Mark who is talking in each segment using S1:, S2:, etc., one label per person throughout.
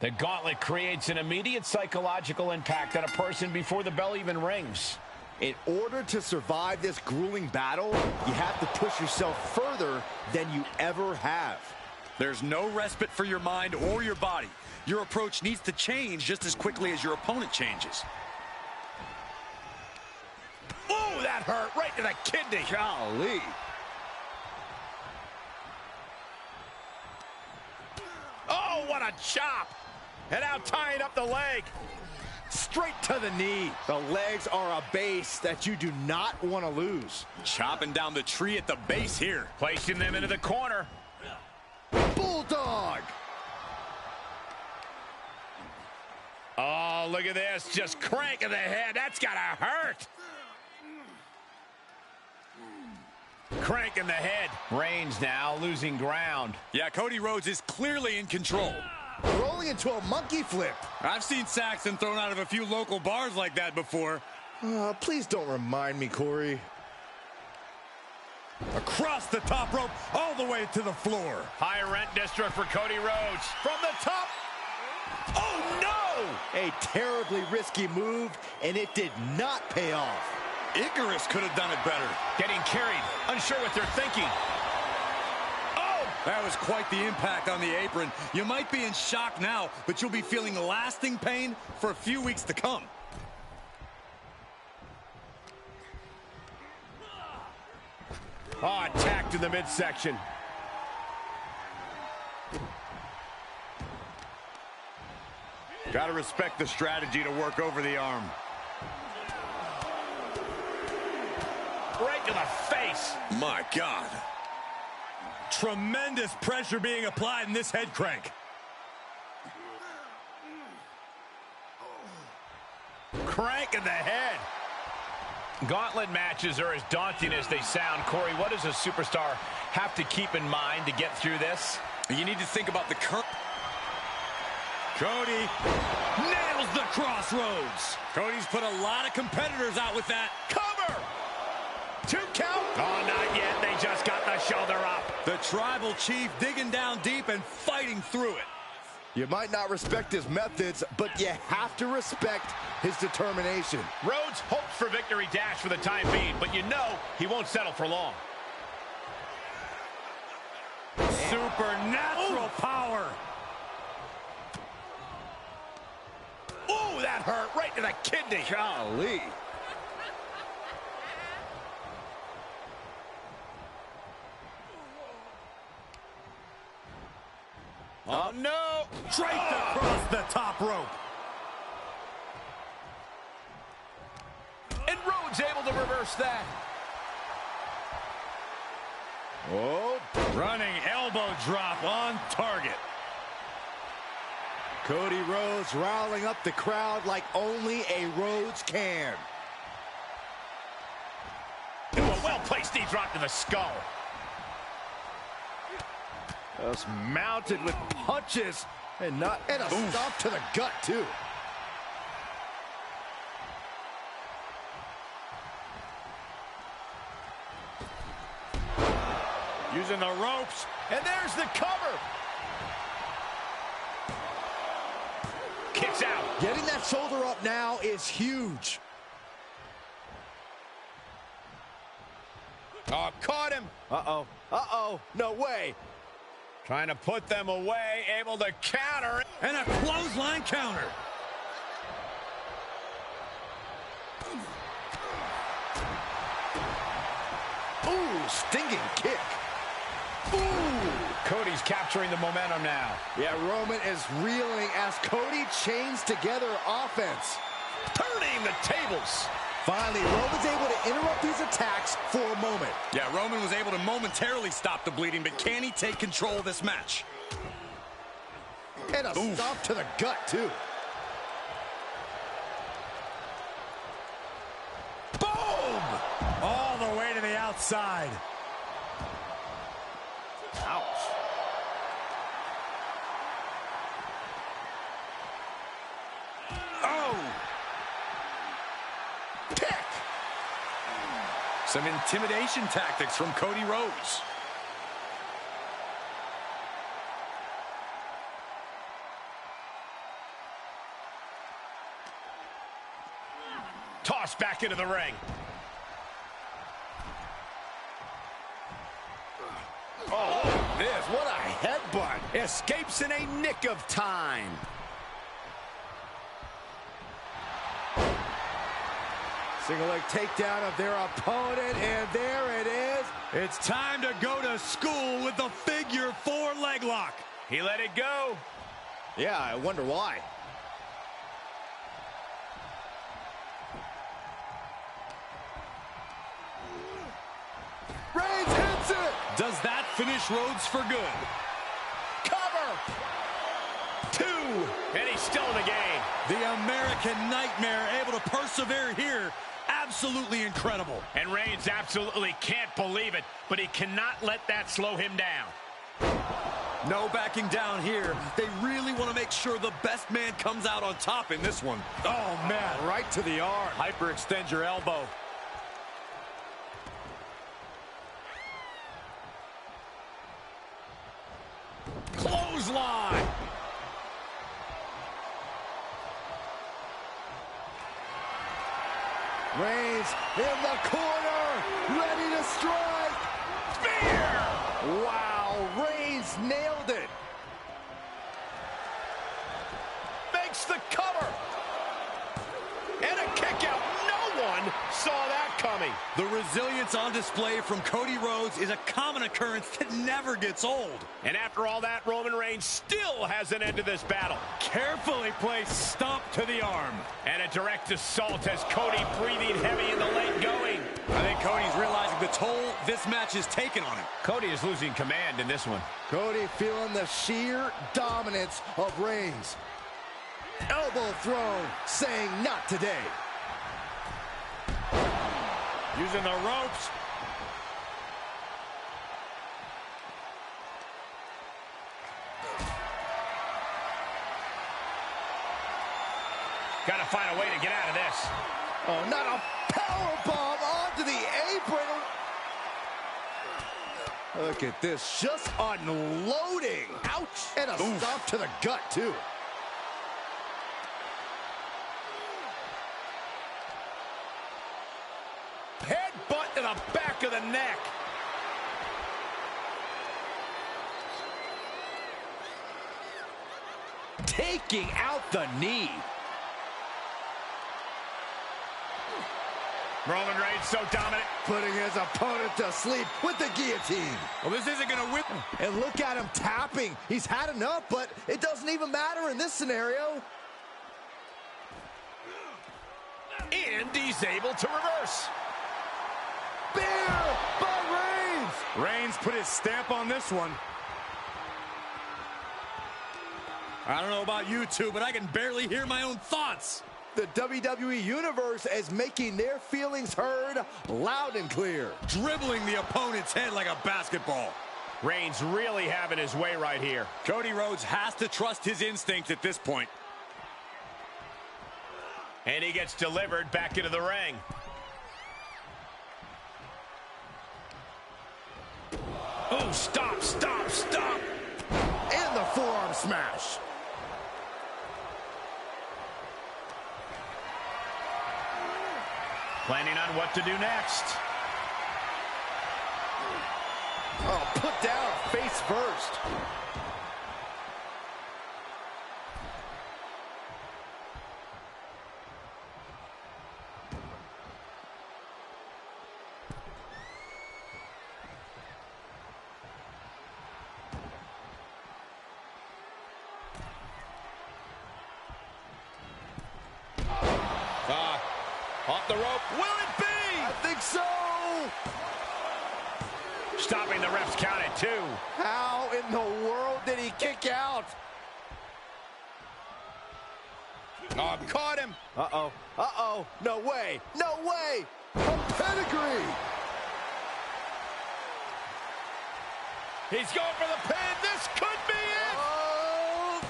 S1: The gauntlet creates an immediate psychological impact on a person before the bell even rings.
S2: In order to survive this grueling battle, you have to push yourself further than you ever have.
S3: There's no respite for your mind or your body. Your approach needs to change just as quickly as your opponent changes.
S1: Oh, that hurt right to the kidney.
S2: Golly.
S1: Oh, what a chop. And now tying up the leg.
S2: Straight to the knee. The legs are a base that you do not want to lose.
S3: Chopping down the tree at the base here.
S1: Placing them into the corner.
S2: Bulldog.
S1: Oh, look at this. Just cranking the head. That's got to hurt. Cranking the head. Reigns now losing ground.
S3: Yeah, Cody Rhodes is clearly in control.
S2: Rolling into a monkey flip.
S3: I've seen Saxton thrown out of a few local bars like that before.
S2: Please don't remind me, Corey.
S3: Across the top rope, all the way to the floor.
S1: High rent district for Cody Rhodes. From the top. Oh, no!
S2: A terribly risky move, and it did not pay off.
S3: Icarus could have done it better.
S1: Getting carried, unsure what they're thinking. Oh!
S3: That was quite the impact on the apron. You might be in shock now, but you'll be feeling lasting pain for a few weeks to come.
S1: Oh, attacked in the midsection.
S3: Got to respect the strategy to work over the arm.
S1: Right to the face.
S3: My God. Tremendous pressure being applied in this head crank.
S1: Crank in the head. Gauntlet matches are as daunting as they sound. Corey, what does a superstar have to keep in mind to get through this?
S3: You need to think about the current. Cody nails the crossroads. Cody's put a lot of competitors out with that.
S1: Cover! 2 count. Oh, not yet. They just got the shoulder up.
S3: The tribal chief digging down deep and fighting through it.
S2: You might not respect his methods, but you have to respect his determination.
S1: Rhodes hopes for victory dash for the time being, but you know he won't settle for long.
S3: Supernatural power.
S1: Ooh, that hurt right to the kidney.
S2: Golly.
S1: Oh, no.
S3: Straight across the top rope.
S1: And Rhodes able to reverse that.
S2: Oh,
S3: running elbow drop on target.
S2: Cody Rhodes riling up the crowd like only a Rhodes can.
S1: Ooh, a well-placed knee drop to the skull.
S2: Just mounted with punches and a stomp to the gut too.
S1: Using the ropes, and there's the cover. Kicks out.
S2: Getting that shoulder up now is huge.
S1: Oh, caught him.
S2: Uh-oh. Uh-oh. No way.
S1: Trying to put them away, able to counter.
S3: And a clothesline counter.
S2: Ooh, stinging kick. Ooh.
S1: Cody's capturing the momentum now.
S2: Yeah, Roman is reeling as Cody chains together offense.
S1: Turning the tables.
S2: Finally, Roman's able to interrupt these attacks for a moment.
S3: Yeah, Roman was able to momentarily stop the bleeding, but can he take control of this match?
S2: And a stomp to the gut, too.
S3: Boom! All the way to the outside.
S2: Ouch.
S3: Oh!
S2: Pick!
S3: Some intimidation tactics from Cody Rhodes.
S1: Tossed back into the ring.
S2: Oh, look at this. What a headbutt. Escapes in a nick of time. Single leg takedown of their opponent, and there it is.
S3: It's time to go to school with the figure 4 leg lock.
S1: He let it go.
S2: Yeah, I wonder why. Reigns hits it.
S3: Does that finish Rhodes for good?
S2: Cover.
S1: 2. And he's still in the game.
S3: The American Nightmare able to persevere here. Absolutely incredible.
S1: And Reigns absolutely can't believe it, but he cannot let that slow him down.
S3: No backing down here. They really want to make sure the best man comes out on top in this one.
S2: Oh, man, right to the arm.
S3: Hyperextend your elbow.
S1: Clothesline.
S2: Reigns in the corner, ready to strike.
S1: Spear.
S2: Wow, Reigns nailed it.
S1: Makes the cover. And a kick out. No one saw that coming.
S3: The resilience on display from Cody Rhodes is a common occurrence that never gets old.
S1: And after all that, Roman Reigns still has an end to this battle.
S3: Carefully placed stomp to the arm.
S1: And a direct assault as Cody breathing heavy in the late going.
S3: I think Cody's realizing the toll this match has taken on him.
S1: Cody is losing command in this one.
S2: Cody feeling the sheer dominance of Reigns. Elbow thrown, saying not today.
S1: Using the ropes. Got to find a way to get out of this.
S2: Oh, not a powerbomb onto the apron. Look at this, just unloading. Ouch. And a stomp to the gut, too.
S1: Headbutt to the back of the neck.
S2: Taking out the knee.
S1: Roman Reigns so dominant.
S2: Putting his opponent to sleep with the guillotine.
S3: Well, this isn't going to whip.
S2: And look at him tapping. He's had enough, but it doesn't even matter in this scenario.
S1: And he's able to reverse.
S2: Spear by Reigns.
S3: Reigns put his stamp on this one. I don't know about you two, but I can barely hear my own thoughts.
S2: The WWE Universe is making their feelings heard loud and clear.
S3: Dribbling the opponent's head like a basketball.
S1: Reigns really having his way right here.
S3: Cody Rhodes has to trust his instincts at this point.
S1: And he gets delivered back into the ring. Oh, stop, stop, stop.
S2: And the forearm smash.
S1: Planning on what to do next.
S2: Oh, put down face first.
S1: Off the rope. Will it be?
S2: I think so.
S1: Stopping the ref's count at 2.
S2: How in the world did he kick out?
S1: Oh, caught him.
S2: Uh-oh. Uh-oh. No way. No way. From pedigree.
S1: He's going for the pin. This could be it.
S2: Oh.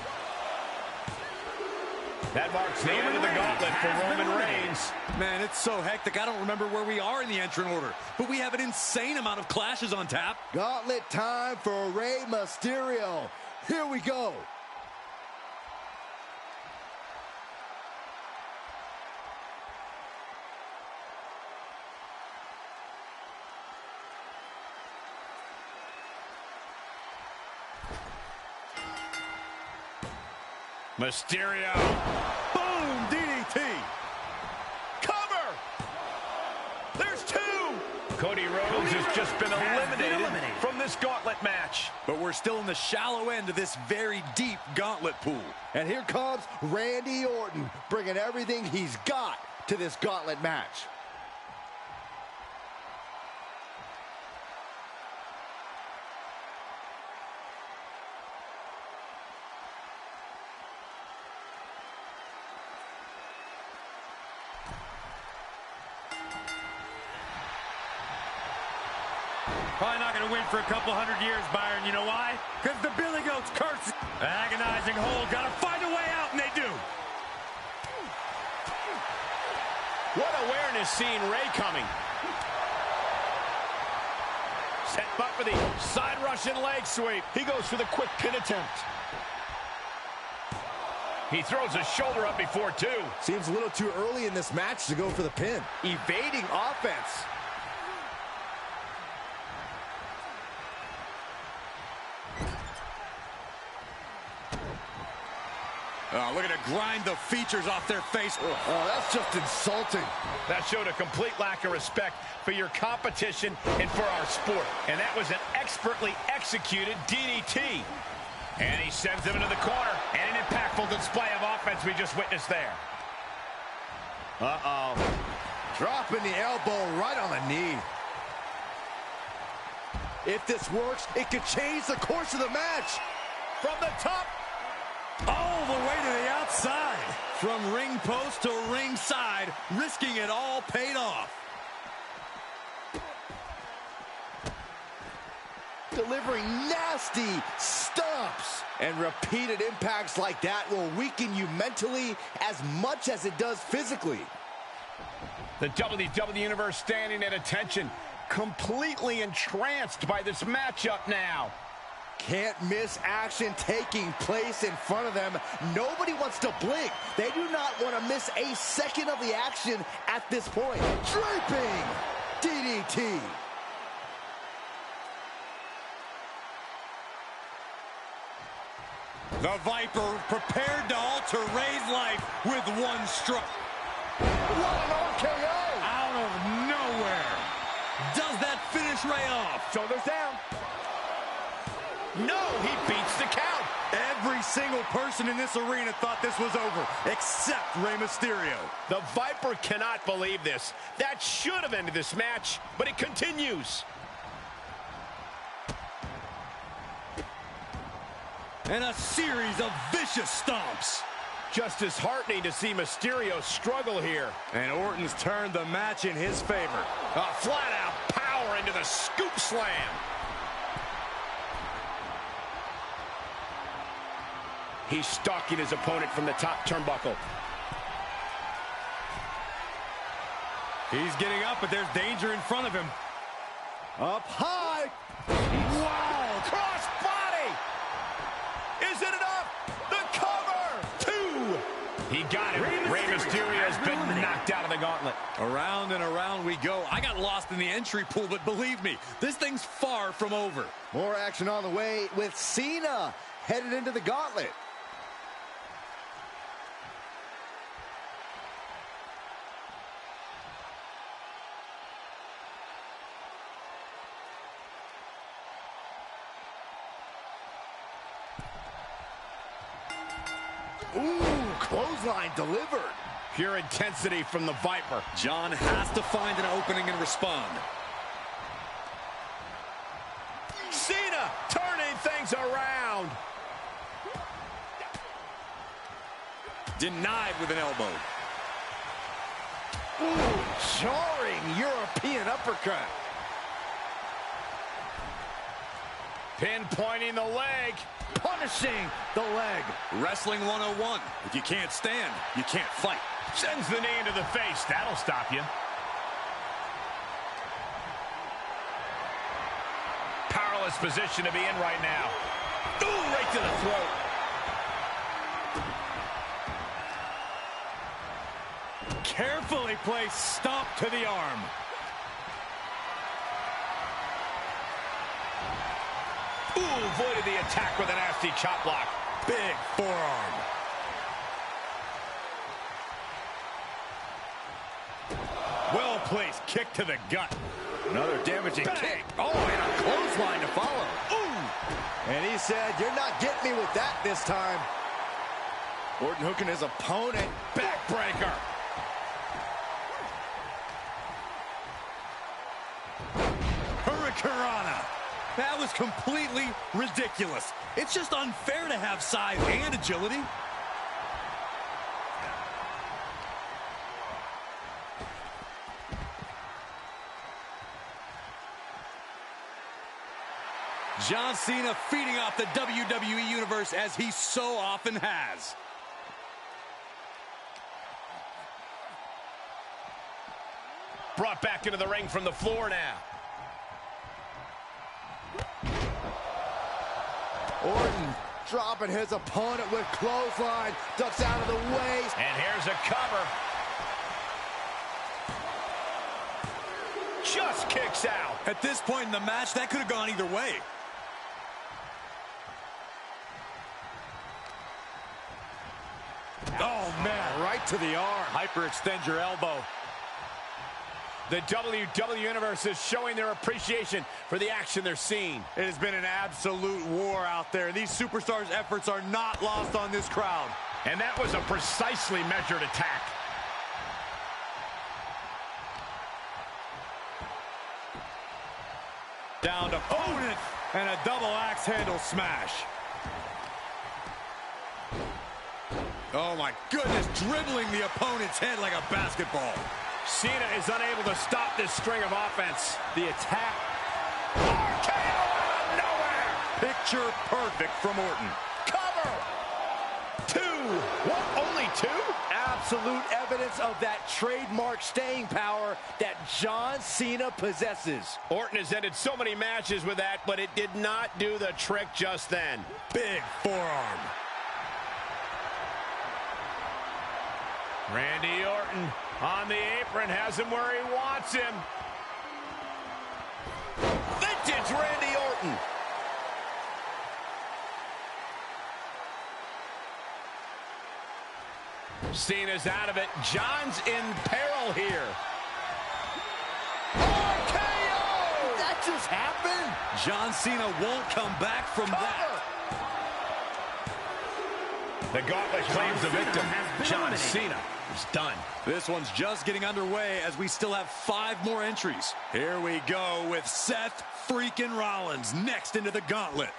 S1: That marks the end of the gauntlet for Roman Reigns.
S3: Man, it's so hectic. I don't remember where we are in the entrant order, but we have an insane amount of clashes on tap.
S2: Gauntlet time for Rey Mysterio. Here we go.
S1: Mysterio.
S3: Boom, DDT.
S1: Cover. There's two. Cody Rhodes has just been eliminated from this gauntlet match.
S3: But we're still in the shallow end of this very deep gauntlet pool.
S2: And here comes Randy Orton, bringing everything he's got to this gauntlet match.
S4: Probably not going to win for a couple hundred years, Byron. You know why? Because the Billy Goat's curse. Agonizing hold. Got to find a way out, and they do.
S1: What awareness seeing Ray coming. Set up for the side Russian leg sweep. He goes for the quick pin attempt. He throws his shoulder up before two.
S2: Seems a little too early in this match to go for the pin. Evading offense.
S3: Look at it grind the features off their face.
S2: Oh, that's just insulting.
S1: That showed a complete lack of respect for your competition and for our sport. And that was an expertly executed DDT. And he sends him into the corner. And an impactful display of offense we just witnessed there. Uh-oh.
S2: Dropping the elbow right on the knee. If this works, it could change the course of the match.
S1: From the top.
S3: All the way to the outside. From ring post to ringside, risking it all paid off.
S2: Delivering nasty stomps. And repeated impacts like that will weaken you mentally as much as it does physically.
S1: The WWE Universe standing at attention, completely entranced by this matchup now.
S2: Can't miss action taking place in front of them. Nobody wants to blink. They do not want to miss a second of the action at this point. Draping DDT.
S3: The Viper prepared to alter Ray's life with one stroke.
S2: What an RKO!
S3: Out of nowhere. Does that finish Ray off?
S2: Shoulders down.
S1: No, he beats the count.
S3: Every single person in this arena thought this was over, except Rey Mysterio.
S1: The Viper cannot believe this. That should have ended this match, but it continues.
S3: And a series of vicious stomps.
S1: Just disheartening to see Mysterio struggle here.
S3: And Orton's turned the match in his favor.
S1: A flat-out power into the scoop slam. He's stalking his opponent from the top turnbuckle.
S3: He's getting up, but there's danger in front of him.
S2: Up high.
S1: Wow, cross body. Is it enough? The cover. 2. He got him. Rey Mysterio has been knocked out of the gauntlet.
S3: Around and around we go. I got lost in the entry pool, but believe me, this thing's far from over.
S2: More action on the way with Cena headed into the gauntlet. Ooh, clothesline delivered.
S1: Pure intensity from the Viper.
S3: John has to find an opening and respond.
S1: Cena turning things around.
S3: Denied with an elbow.
S2: Ooh, jarring European uppercut.
S1: Pinpointing the leg.
S2: Punishing the leg.
S3: Wrestling 101. If you can't stand, you can't fight.
S1: Sends the knee into the face. That'll stop you. Powerless position to be in right now. Ooh, right to the throat.
S3: Carefully placed stomp to the arm.
S1: Ooh, avoided the attack with a nasty chop block.
S3: Big forearm. place kick to the gut.
S2: Another damaging kick. Oh, and a clothesline to follow. Ooh! And he said, "You're not getting me with that this time." Orton hooking his opponent.
S3: Backbreaker. Hurricanrana. That was completely ridiculous. It's just unfair to have size and agility. John Cena feeding off the WWE Universe as he so often has.
S1: Brought back into the ring from the floor now.
S2: Orton dropping his opponent with clothesline. Ducks out of the way.
S1: And here's a cover. Just kicks out.
S3: At this point in the match, that could have gone either way. Oh, man.
S2: Right to the arm.
S3: Hyperextend your elbow.
S1: The WWE Universe is showing their appreciation for the action they're seeing.
S3: It has been an absolute war out there. These superstars' efforts are not lost on this crowd.
S1: And that was a precisely measured attack.
S3: Down to opponent and a double axe handle smash. Oh my goodness, dribbling the opponent's head like a basketball.
S1: Cena is unable to stop this string of offense.
S3: The attack.
S1: RKO out of nowhere.
S3: Picture perfect from Orton.
S1: Cover. 2. What? Only 2?
S2: Absolute evidence of that trademark staying power that John Cena possesses.
S1: Orton has ended so many matches with that, but it did not do the trick just then.
S3: Big forearm.
S1: Randy Orton on the apron, has him where he wants him. Vintage Randy Orton. Cena's out of it. John's in peril here. RKO!
S2: That just happened?
S3: John Cena won't come back from that.
S1: The gauntlet claims the victim. John Cena is done.
S3: This one's just getting underway as we still have 5 more entries. Here we go with Seth freaking Rollins next into the gauntlet.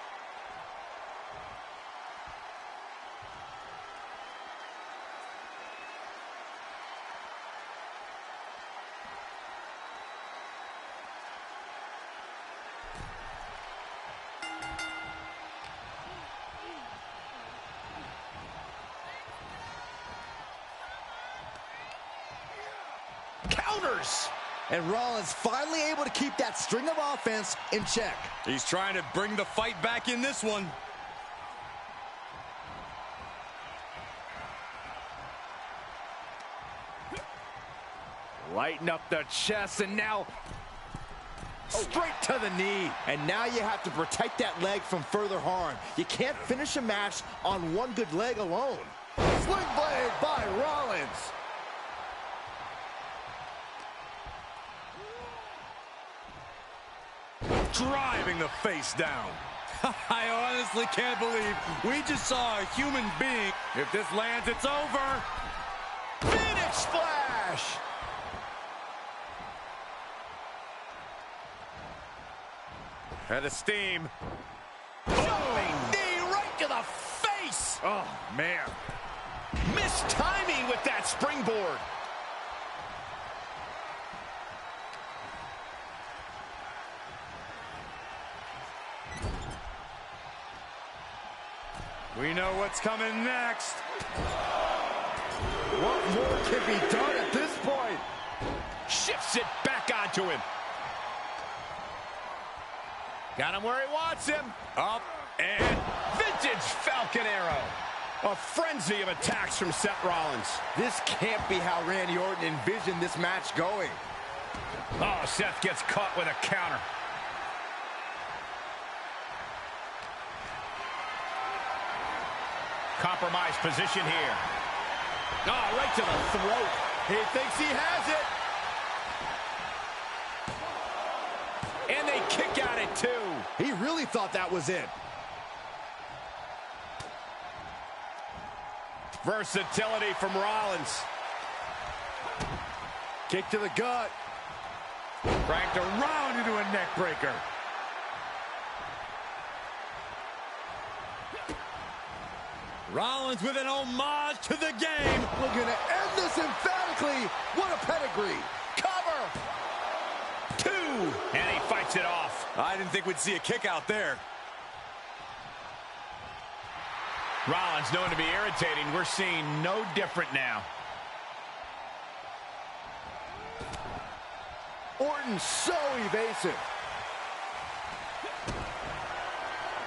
S1: Counters.
S2: And Rollins finally able to keep that string of offense in check.
S3: He's trying to bring the fight back in this one.
S2: Lighten up the chest, and now straight to the knee. And now you have to protect that leg from further harm. You can't finish a match on one good leg alone. Sling blade by Rollins.
S3: Driving the face down. I honestly can't believe we just saw a human being. If this lands, it's over.
S1: Phoenix Splash.
S3: Head of steam.
S1: Jumping knee right to the face.
S3: Oh, man.
S1: Missed timing with that springboard.
S3: We know what's coming next.
S2: What more can be done at this point?
S1: Shifts it back onto him. Got him where he wants him.
S3: Up and
S1: Vintage Falcon Arrow. A frenzy of attacks from Seth Rollins.
S2: This can't be how Randy Orton envisioned this match going.
S1: Oh, Seth gets caught with a counter. Compromised position here. Oh, right to the throat.
S2: He thinks he has it.
S1: kick out at 2.
S2: He really thought that was it.
S1: Versatility from Rollins.
S2: Kick to the gut.
S3: Cranked around into a neck breaker. Rollins with an homage to the game.
S2: Looking to end this emphatically. What a pedigree.
S1: Cover. 2. And he fights it off.
S3: I didn't think we'd see a kick out there.
S1: Rollins known to be irritating. We're seeing no different now.
S2: Orton so evasive.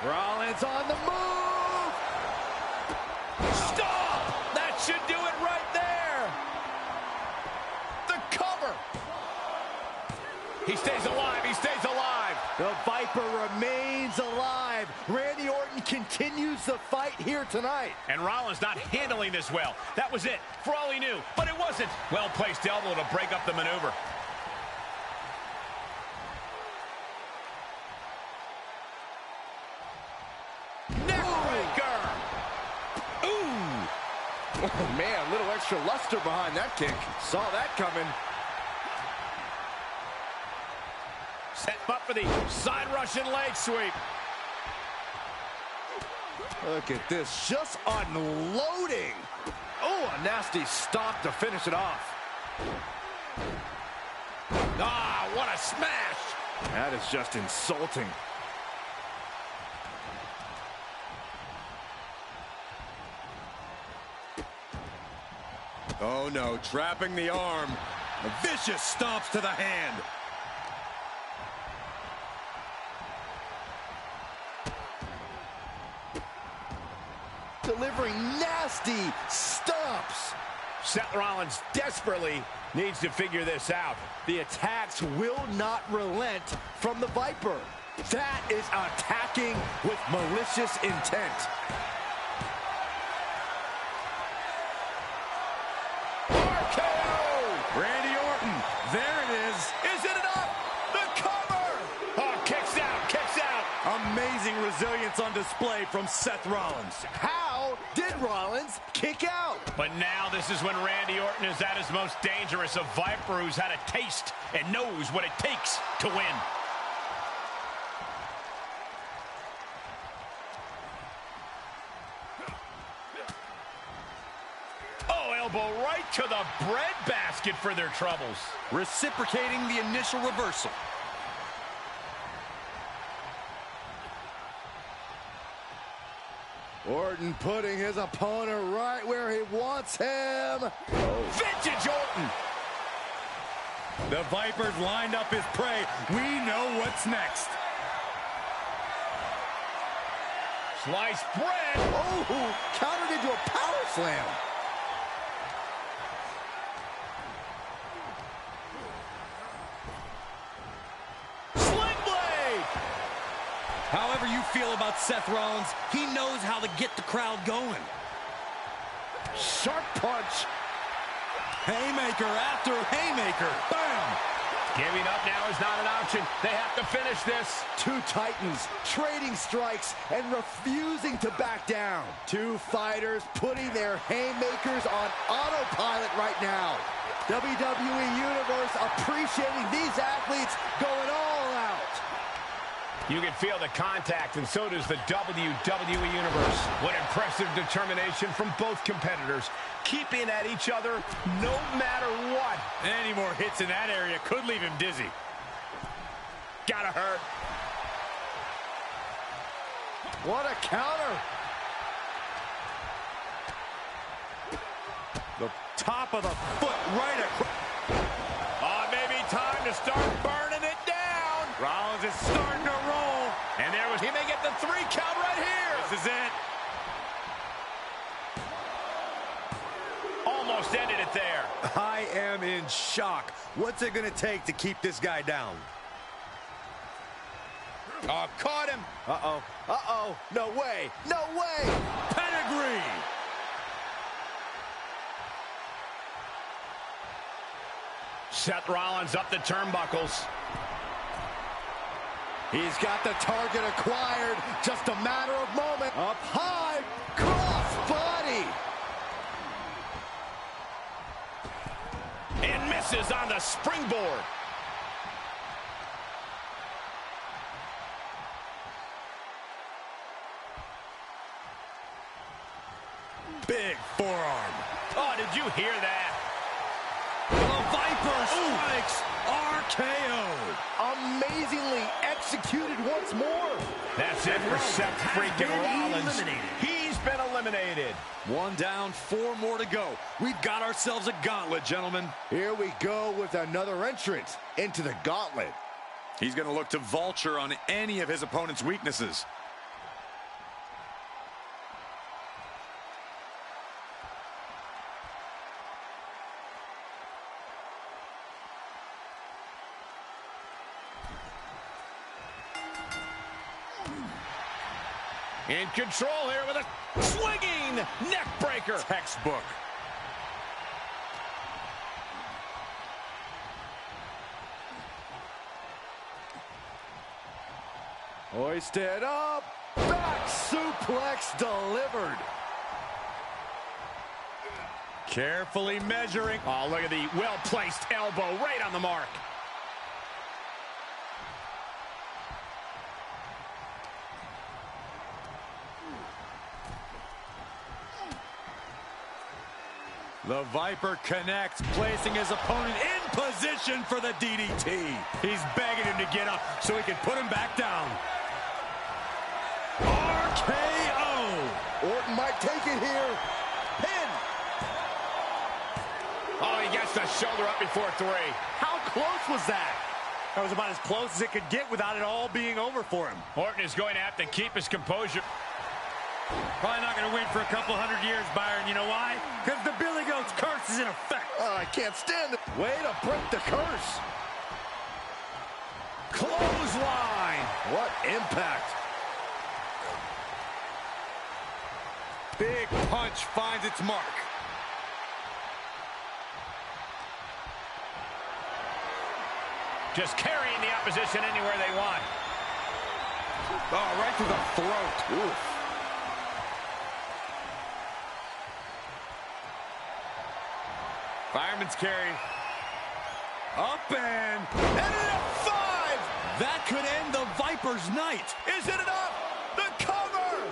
S2: Rollins on the move.
S1: Stop! That should do it right there. The cover. He stays alive. He stays alive.
S2: The Viper remains alive. Randy Orton continues the fight here tonight.
S1: And Rollins not handling this well. That was it, for all he knew. But it wasn't. Well-placed elbow to break up the maneuver. Neckbreaker! Ooh!
S2: Oh, man, a little extra luster behind that kick. Saw that coming.
S1: Set up for the side Russian leg sweep.
S2: Look at this, just unloading. Oh, a nasty stop to finish it off.
S1: Ah, what a smash!
S2: That is just insulting.
S3: Oh no, trapping the arm. A vicious stomps to the hand.
S2: Delivering nasty stomps.
S1: Seth Rollins desperately needs to figure this out.
S2: The attacks will not relent from the Viper. That is attacking with malicious intent.
S1: RKO!
S3: Randy Orton, there it is.
S1: Is it enough? The cover! Oh, kicks out, kicks out.
S3: Amazing resilience on display from Seth Rollins.
S2: How did Rollins kick out?
S1: But now this is when Randy Orton is at his most dangerous, a Viper who's had a taste and knows what it takes to win. Oh, elbow right to the breadbasket for their troubles.
S3: Reciprocating the initial reversal.
S2: Orton putting his opponent right where he wants him.
S1: Vintage Orton.
S3: The Viper's lined up his prey. We know what's next.
S1: Sliced bread.
S2: Oh, countered into a power slam.
S1: Sling blade.
S3: However you feel about Seth Rollins, he knows how to get the crowd going.
S2: Sharp punch.
S3: Haymaker after haymaker. Bam!
S1: Giving up now is not an option. They have to finish this.
S2: Two titans trading strikes and refusing to back down. Two fighters putting their haymakers on autopilot right now. WWE Universe appreciating these athletes going all out.
S1: You can feel the contact, and so does the WWE Universe. What impressive determination from both competitors, keeping at each other no matter what.
S3: Any more hits in that area could leave him dizzy.
S1: Gotta hurt.
S2: What a counter.
S3: The top of the foot right across.
S1: Maybe time to start burning it down.
S3: Rollins is starting to roll.
S1: And there was, he may get the 3 count right here.
S3: This is it.
S1: Almost ended it there.
S3: I am in shock. What's it going to take to keep this guy down?
S1: Oh, caught him.
S2: Uh-oh. Uh-oh. No way. No way.
S3: Pedigree.
S1: Seth Rollins up the turnbuckles.
S2: He's got the target acquired. Just a matter of moment. Up high. Cross body.
S1: And misses on the springboard.
S3: Big forearm.
S1: Oh, did you hear that?
S3: The Viper strikes. RKO.
S2: Amazingly executed once more.
S1: That's it for Seth freaking Rollins. He's been eliminated.
S3: 1 down, 4 more to go. We've got ourselves a gauntlet, gentlemen.
S2: Here we go with another entrant into the gauntlet.
S3: He's going to look to vulture on any of his opponent's weaknesses.
S1: In control here with a swinging neck breaker.
S3: Textbook.
S2: Hoisted up. Back suplex delivered.
S1: Carefully measuring. Oh, look at the well-placed elbow right on the mark.
S3: The Viper connects, placing his opponent in position for the DDT.
S1: He's begging him to get up so he can put him back down.
S3: RKO.
S2: Orton might take it here. Pin.
S1: Oh, he gets the shoulder up before 3.
S2: How close was that?
S4: That was about as close as it could get without it all being over for him.
S1: Orton is going to have to keep his composure.
S4: Probably not going to win for a couple hundred years, Byron. You know why? Because the Billy Goat's curse is in effect.
S2: Oh, I can't stand it. Way to break the curse.
S1: Clothesline.
S2: What impact.
S3: Big punch finds its mark.
S1: Just carrying the opposition anywhere they want.
S3: Oh, right through the throat. Oof. Fireman's carry. Up and
S2: And 5.
S3: that could end the Viper's night.
S2: Is it enough? The cover.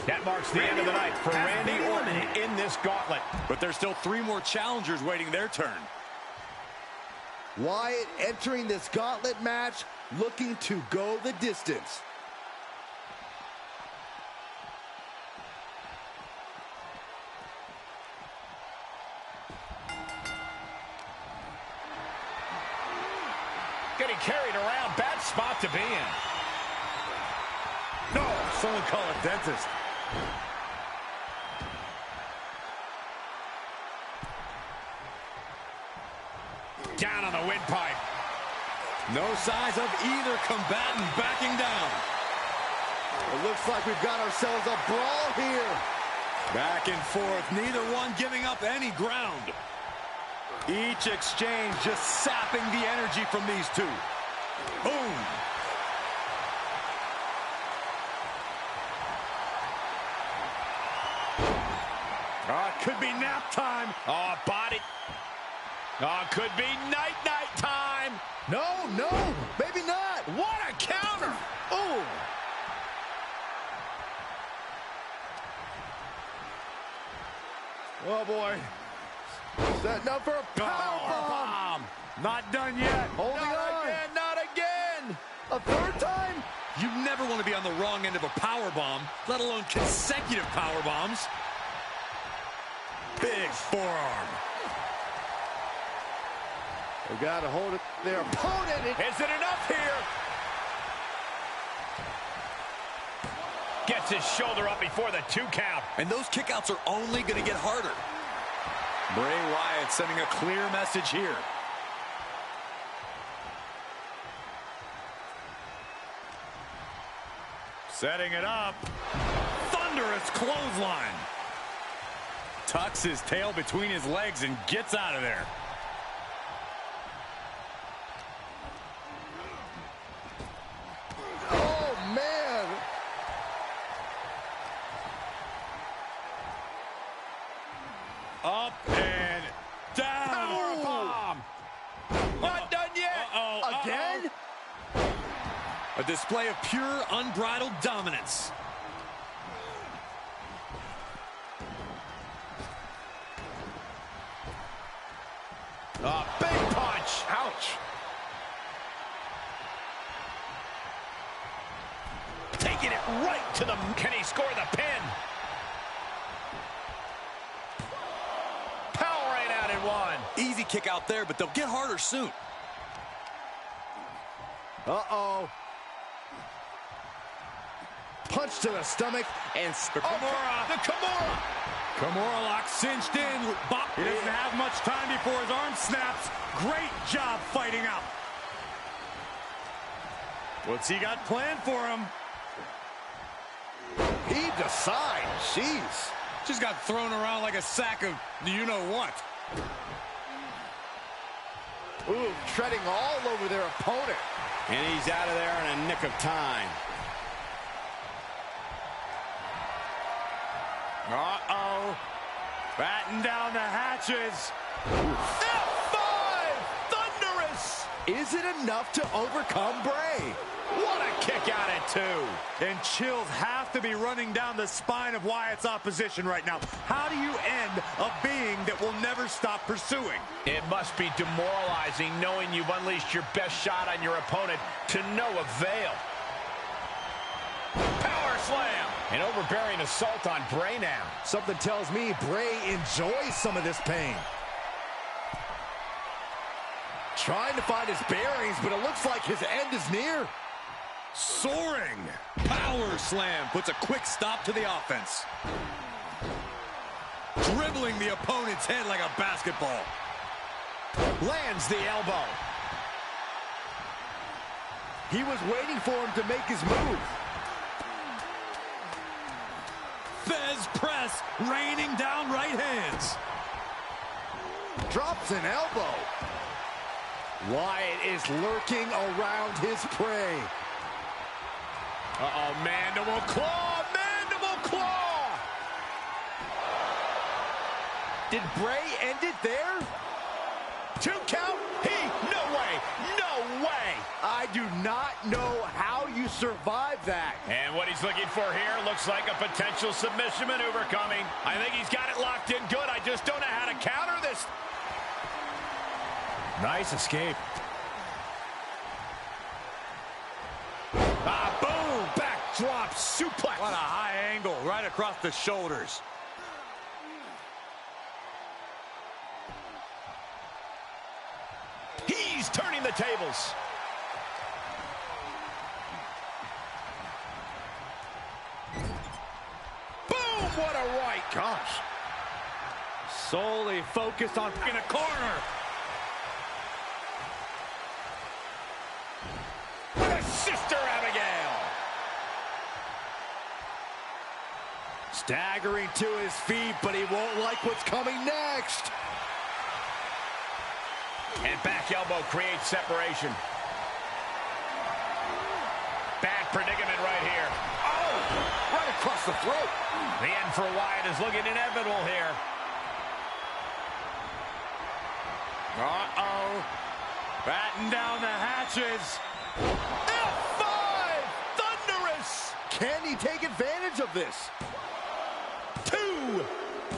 S1: That marks the end of the night for Randy Orton in this gauntlet.
S3: But there's still 3 more challengers waiting their turn.
S2: Wyatt entering this gauntlet match looking to go the distance.
S1: Getting carried around. Bad spot to be in.
S4: No, someone call a dentist.
S1: Down on the windpipe.
S3: No signs of either combatant backing down.
S2: It looks like we've got ourselves a brawl here.
S3: Back and forth, neither one giving up any ground. Each exchange just sapping the energy from these two. Boom.
S4: Oh, it could be nap time.
S1: Oh, body. Oh, could be night-night time.
S2: No, maybe not.
S1: What a counter.
S2: Oh. Oh, boy. Setting up for a powerbomb.
S4: Not done yet.
S2: Holding on.
S1: Not again.
S2: A 3rd time?
S3: You never want to be on the wrong end of a power bomb, let alone consecutive power bombs. Big forearm.
S2: They got to hold it. Their opponent.
S1: Is it enough here? Gets his shoulder up before the 2 count.
S3: And those kickouts are only going to get harder. Bray Wyatt sending a clear message here.
S4: Setting it up. Thunderous clothesline. Tucks his tail between his legs and gets out of there. Up and down.
S1: Power bomb. Not done yet.
S2: Again?
S3: A display of pure, unbridled dominance.
S1: Big punch. Ouch. Taking it right to the... Can he score the pin? Powering out in one.
S3: Easy kick out there, but they'll get harder soon.
S2: Uh-oh. Punch to the stomach and...
S4: The Kimura.
S1: The Kimura.
S4: Kimura lock cinched in. He doesn't have much time before his arm snaps. Great job fighting out. What's he got planned for him?
S2: Heaved aside. Jeez.
S3: Just got thrown around like a sack of you-know-what.
S2: Ooh, treading all over their opponent.
S3: And he's out of there in a nick of time. Uh-oh. Batten down the hatches.
S1: F5! Thunderous!
S2: Is it enough to overcome Bray?
S1: What a kick out at two.
S4: And chills have to be running down the spine of Wyatt's opposition right now. How do you end a being that will never stop pursuing?
S1: It must be demoralizing knowing you've unleashed your best shot on your opponent to no avail. Power slam. An overbearing assault on Bray now.
S2: Something tells me Bray enjoys some of this pain. Trying to find his bearings, but it looks like his end is near.
S3: Soaring. Power slam puts a quick stop to the offense. Dribbling the opponent's head like a basketball.
S1: Lands the elbow.
S2: He was waiting for him to make his move.
S3: Fez press, raining down right hands.
S2: Drops an elbow. Wyatt is lurking around his prey.
S1: Uh-oh, mandible claw, mandible claw!
S2: Did Bray end it there?
S1: 2 count? No way, no way!
S2: I do not know how you survive that.
S1: And what he's looking for here looks like a potential submission maneuver coming. I think he's got it locked in good. I just don't know how to counter this. Nice escape. Boom! Backdrop suplex.
S3: What a high angle right across the shoulders.
S1: He's turning the tables. Boom! What a right.
S2: Gosh. Solely focused on
S3: In a corner.
S1: With a Sister Abigail.
S2: staggering to his feet, but he won't like what's coming next.
S1: And back elbow creates separation. Bad predicament right here.
S2: Oh, right across the throat.
S1: The end for Wyatt is looking inevitable here.
S3: Uh-oh. Batten down the hatches.
S1: F5! Thunderous!
S2: Can he take advantage of this?
S1: 2!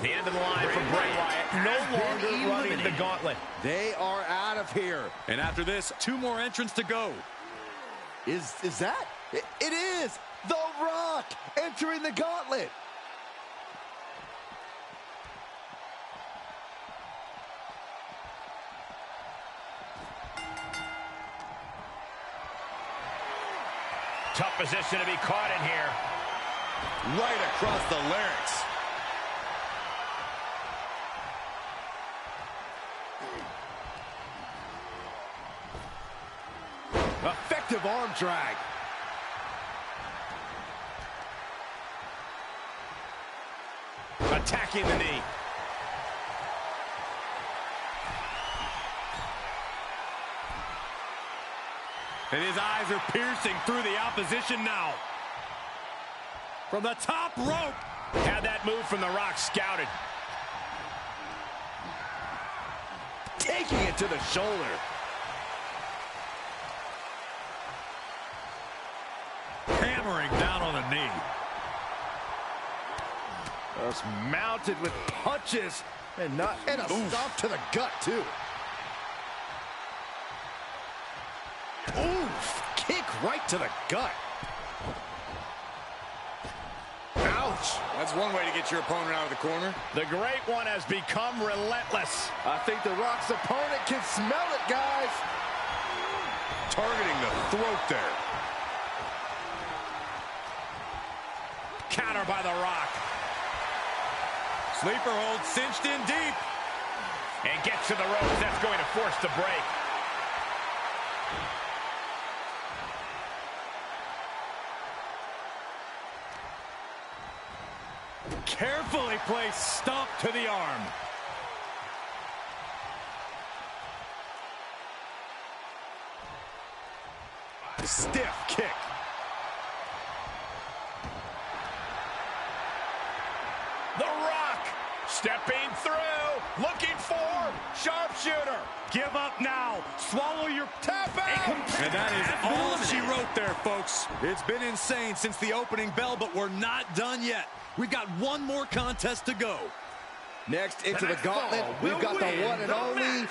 S1: The end of the line for Bray Wyatt. No longer running the gauntlet.
S2: They are out of here.
S3: And after this, 2 more entrants to go.
S2: Is that? It is! The Rock entering the gauntlet.
S1: Tough position to be caught in here.
S3: Right across the larynx.
S2: Effective arm drag.
S1: Attacking the knee.
S3: And his eyes are piercing through the opposition now. From the top rope.
S1: Had that move from The Rock scouted.
S2: taking it to the shoulder.
S3: Hammering down on the knee.
S2: Just mounted with punches and a stomp to the gut too. Oof! Kick right to the gut. Ouch!
S3: That's one way to get your opponent out of the corner.
S1: The Great One has become relentless.
S2: I think The Rock's opponent can smell it, guys.
S3: Targeting the throat there.
S1: Counter by The Rock.
S3: Sleeper hold cinched in deep.
S1: And gets to the ropes. That's going to force the break.
S3: Carefully placed stomp to the arm. Stiff kick.
S1: The Rock stepping through, looking for sharpshooter.
S3: Give up now. Swallow your
S1: tap out.
S3: And that is all she wrote there, folks. It's been insane since the opening bell, but we're not done yet. We've got one more contest to go.
S2: Next into the gauntlet, we've got the one and only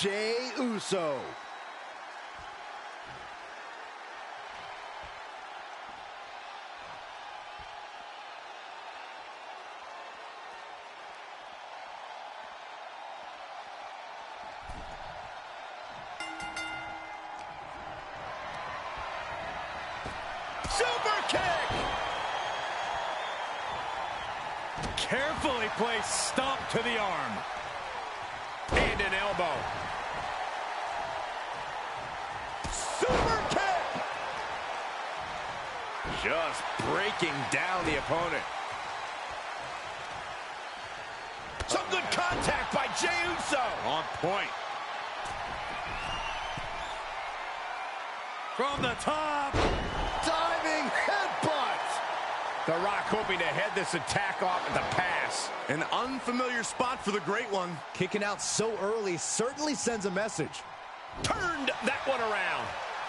S2: Jey Uso.
S1: Super kick.
S3: Carefully placed stomp to the arm.
S1: And an elbow. Super kick.
S2: Just breaking down the opponent.
S1: Some good contact by Jey Uso.
S3: On point. From the top.
S2: Diving headbutt.
S1: The Rock hoping to head this attack off at the pass.
S3: An unfamiliar spot for the Great One.
S2: Kicking out so early certainly sends a message.
S1: Turned that one around.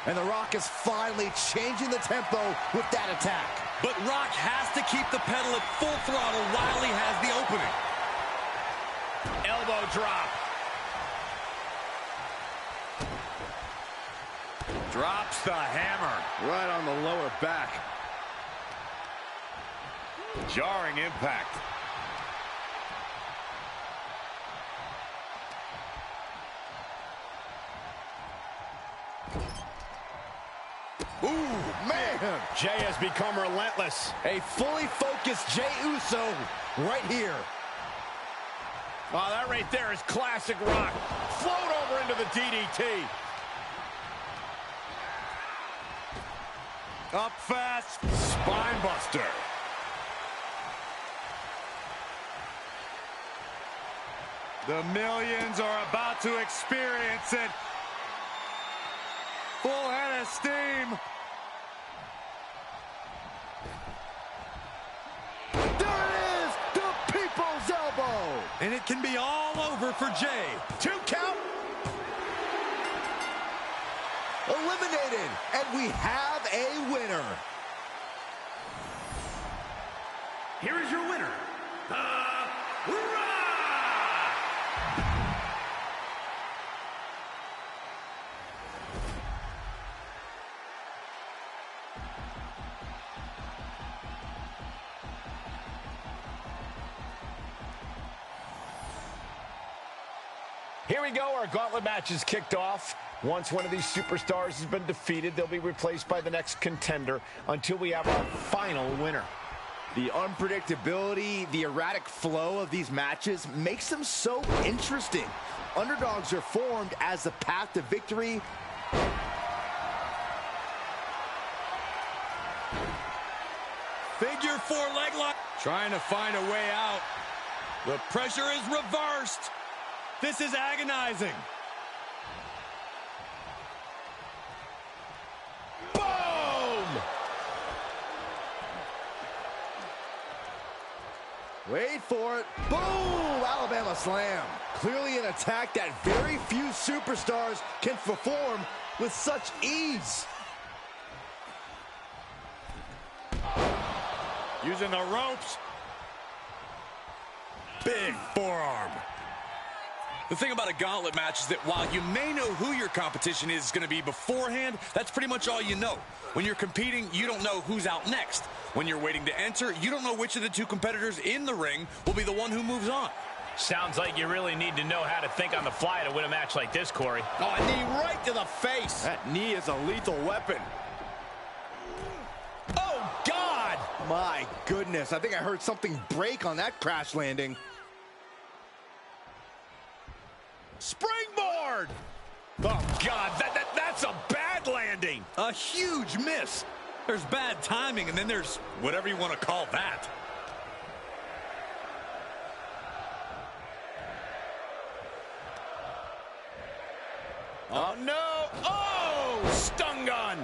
S2: And The Rock is finally changing the tempo with that attack.
S3: But Rock has to keep the pedal at full throttle while he has the opening.
S1: Elbow drop.
S3: Drops the hammer.
S2: Right on the lower back.
S3: Jarring impact.
S2: Ooh, man.
S1: Jey has become relentless.
S2: A fully focused Jey Uso right here.
S1: Oh, that right there is classic Rock. Float over into the DDT.
S3: Up fast. Spine buster. The millions are about to experience it. Full head of steam.
S2: There it is, the people's elbow.
S3: And it can be all over for Jey.
S1: 2 count.
S2: Eliminated, and we have a winner.
S1: Here is your winner, The Rock! Here we go, our gauntlet match is kicked off. Once one of these superstars has been defeated, they'll be replaced by the next contender until we have our final winner.
S2: The unpredictability, the erratic flow of these matches makes them so interesting. Underdogs are formed as the path to victory.
S3: Figure 4 leg lock. Trying to find a way out. The pressure is reversed. This is agonizing.
S1: Boom!
S2: Wait for it. Boom! Alabama slam. Clearly an attack that very few superstars can perform with such ease.
S3: Using the ropes. Big forearm.
S4: The thing about a gauntlet match is that while you may know who your competition is going to be beforehand, that's pretty much all you know. When you're competing, you don't know who's out next. When you're waiting to enter, you don't know which of the two competitors in the ring will be the one who moves on.
S1: Sounds like you really need to know how to think on the fly to win a match like this, Corey.
S3: Oh, a knee right to the face. That knee is a lethal weapon.
S1: Oh, God!
S2: My goodness, I think I heard something break on that crash landing.
S3: Springboard!
S1: Oh, God, that's a bad landing.
S3: A huge miss. There's bad timing, and then there's whatever you want to call that.
S1: Oh, no! Oh! Stun gun!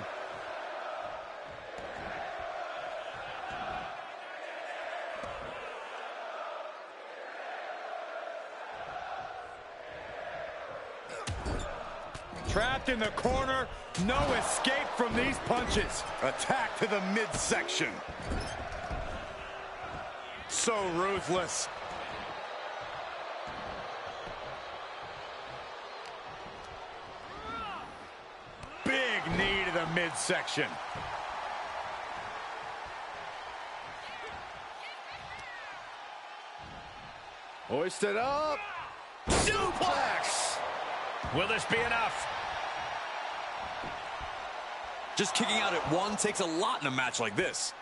S3: Trapped in the corner, no escape from these punches. Attack to the midsection. So ruthless. Big knee to the midsection.
S2: Hoisted up.
S1: Suplex! Will this be enough?
S4: Just kicking out at one takes a lot in a match like this.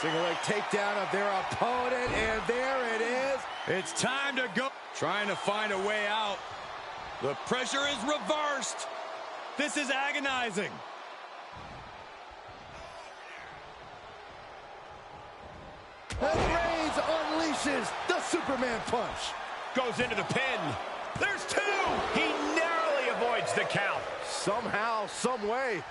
S2: Single leg takedown of their opponent, and there it is.
S3: It's time to go. Trying to find a way out. The pressure is reversed. This is agonizing.
S2: And Reigns unleashes the Superman punch.
S1: Goes into the pin. There's two! He narrowly avoids the count.
S2: Somehow, some way.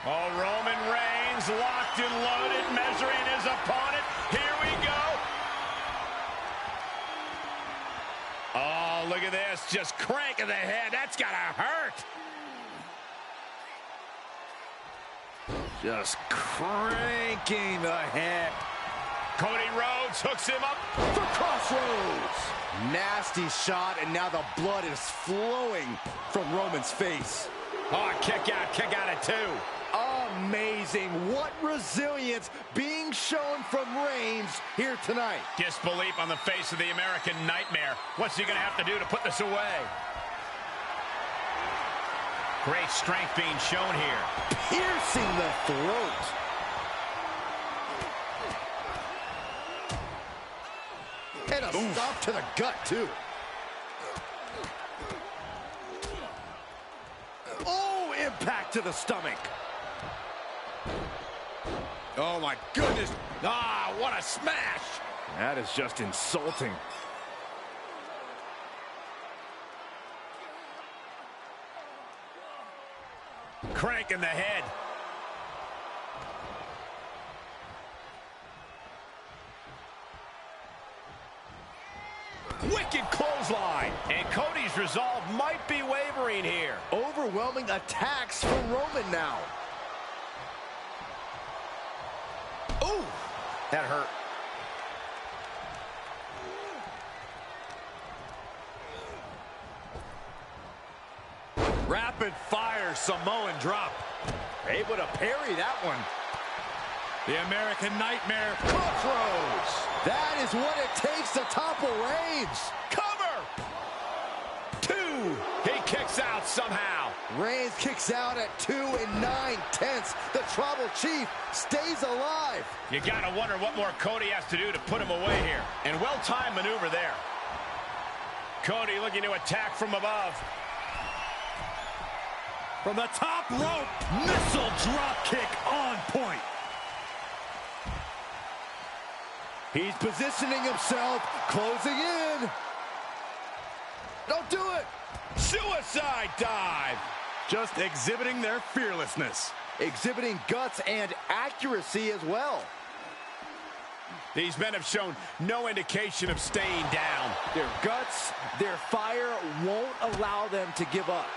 S1: Oh, Roman Reigns locked and loaded, measuring his opponent. Here we go. Oh, look at this. Just cranking the head. That's gotta hurt.
S2: Just cranking the head.
S1: Cody Rhodes hooks him up
S2: For crossroads. Nasty shot, and now the blood is flowing from Roman's face.
S1: Oh, kick out at two.
S2: Amazing. What resilience being shown from Reigns here tonight.
S1: Disbelief on the face of the American Nightmare. What's he going to have to do to put this away? Great strength being shown here.
S2: Piercing the throat. And a stop to the gut, too. Oh, impact to the stomach.
S3: Oh, my goodness. Ah, what a smash.
S2: That is just insulting.
S1: Cranking the head. Wicked clothesline. And Cody's resolve might be wavering here.
S2: Overwhelming attacks from Roman now.
S1: Ooh, that hurt.
S3: Rapid fire Samoan drop.
S2: Able to parry that one.
S3: The American Nightmare.
S2: Crossroads. That is what it takes to topple Reigns.
S1: Cover. Two. He kicks out somehow.
S2: Reigns kicks out at 2 9/10. The Tribal Chief stays alive.
S1: You gotta wonder what more Cody has to do to put him away here. And well-timed maneuver there. Cody looking to attack from above.
S3: From the top rope, missile drop kick on point.
S2: He's positioning himself, closing in. Don't do it.
S1: Suicide dive.
S3: Just exhibiting their fearlessness.
S2: exhibiting guts and accuracy as well.
S1: These men have shown no indication of staying down.
S2: Their guts, their fire won't allow them to give up.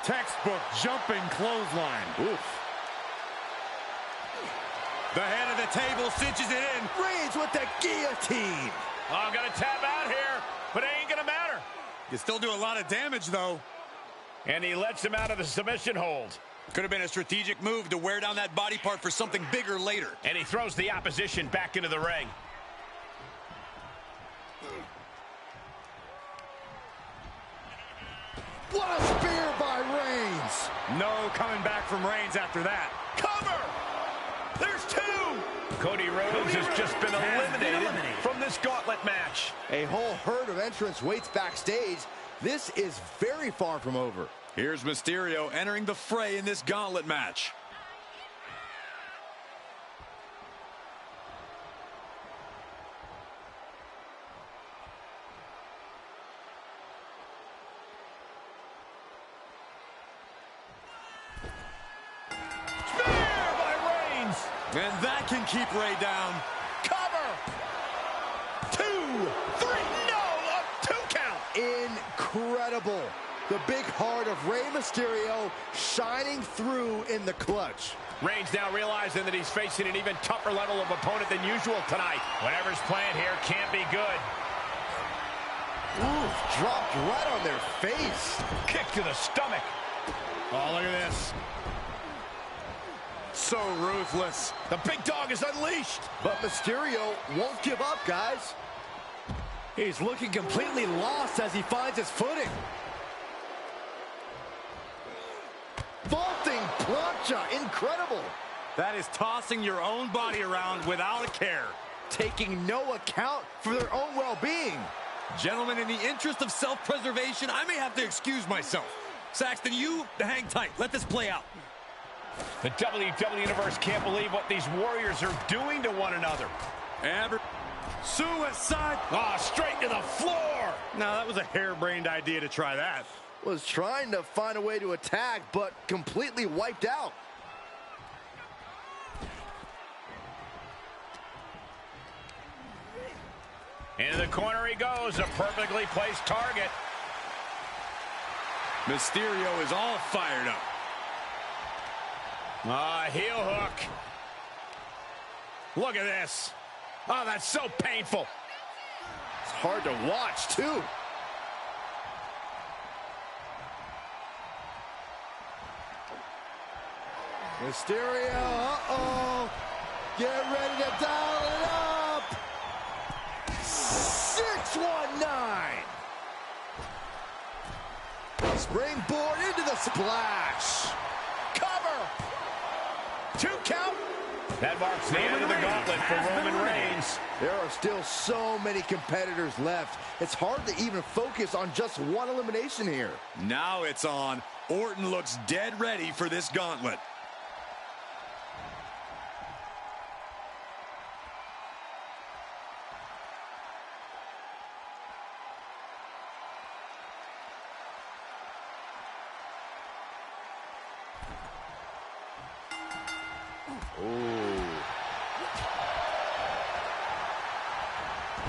S3: Textbook jumping clothesline.
S2: Oof.
S3: The head of the table cinches it in.
S2: Reigns with the guillotine.
S1: Oh, I'm going to tap out here, but it ain't going to matter.
S3: You still do a lot of damage, though.
S1: And he lets him out of the submission hold.
S4: Could have been a strategic move to wear down that body part for something bigger later.
S1: And he throws the opposition back into the ring.
S2: What a spear by Reigns.
S3: No coming back from Reigns after that.
S1: Cover! There's two! Cody Rhodes has just been eliminated from this gauntlet match.
S2: A whole herd of entrants waits backstage. This is very far from over.
S3: Here's Mysterio entering the fray in this gauntlet match. And that can keep Ray down.
S1: Cover! 2, 3, no! A 2 count!
S2: Incredible. The big heart of Rey Mysterio shining through in the clutch.
S1: Reigns now realizing that he's facing an even tougher level of opponent than usual tonight. Whatever's playing here can't be good.
S2: Oof, dropped right on their face.
S1: Kick to the stomach.
S3: Oh, look at this. So ruthless.
S1: The big dog is unleashed.
S2: But Mysterio won't give up, guys. He's looking completely lost as he finds his footing. Vaulting plancha, incredible.
S3: That is tossing your own body around without a care.
S2: Taking no account for their own well-being.
S4: Gentlemen, in the interest of self-preservation, I may have to excuse myself. Saxton, you hang tight. Let this play out.
S1: The WWE Universe can't believe what these warriors are doing to one another.
S3: Suicide.
S1: Oh, straight to the floor.
S3: Now, that was a harebrained idea to try that.
S2: Was trying to find a way to attack, but completely wiped out.
S1: Into the corner he goes, a perfectly placed target.
S3: Mysterio is all fired up.
S1: Heel hook. Look at this. Oh, that's so painful.
S2: It's hard to watch, too. Mysterio, uh-oh. Get ready to dial it up. 619. Springboard into the splash.
S1: Cover. 2 count. That marks the end of the gauntlet for Roman Reigns.
S2: There are still so many competitors left. It's hard to even focus on just one elimination here.
S3: Now it's on. Orton looks dead ready for this gauntlet.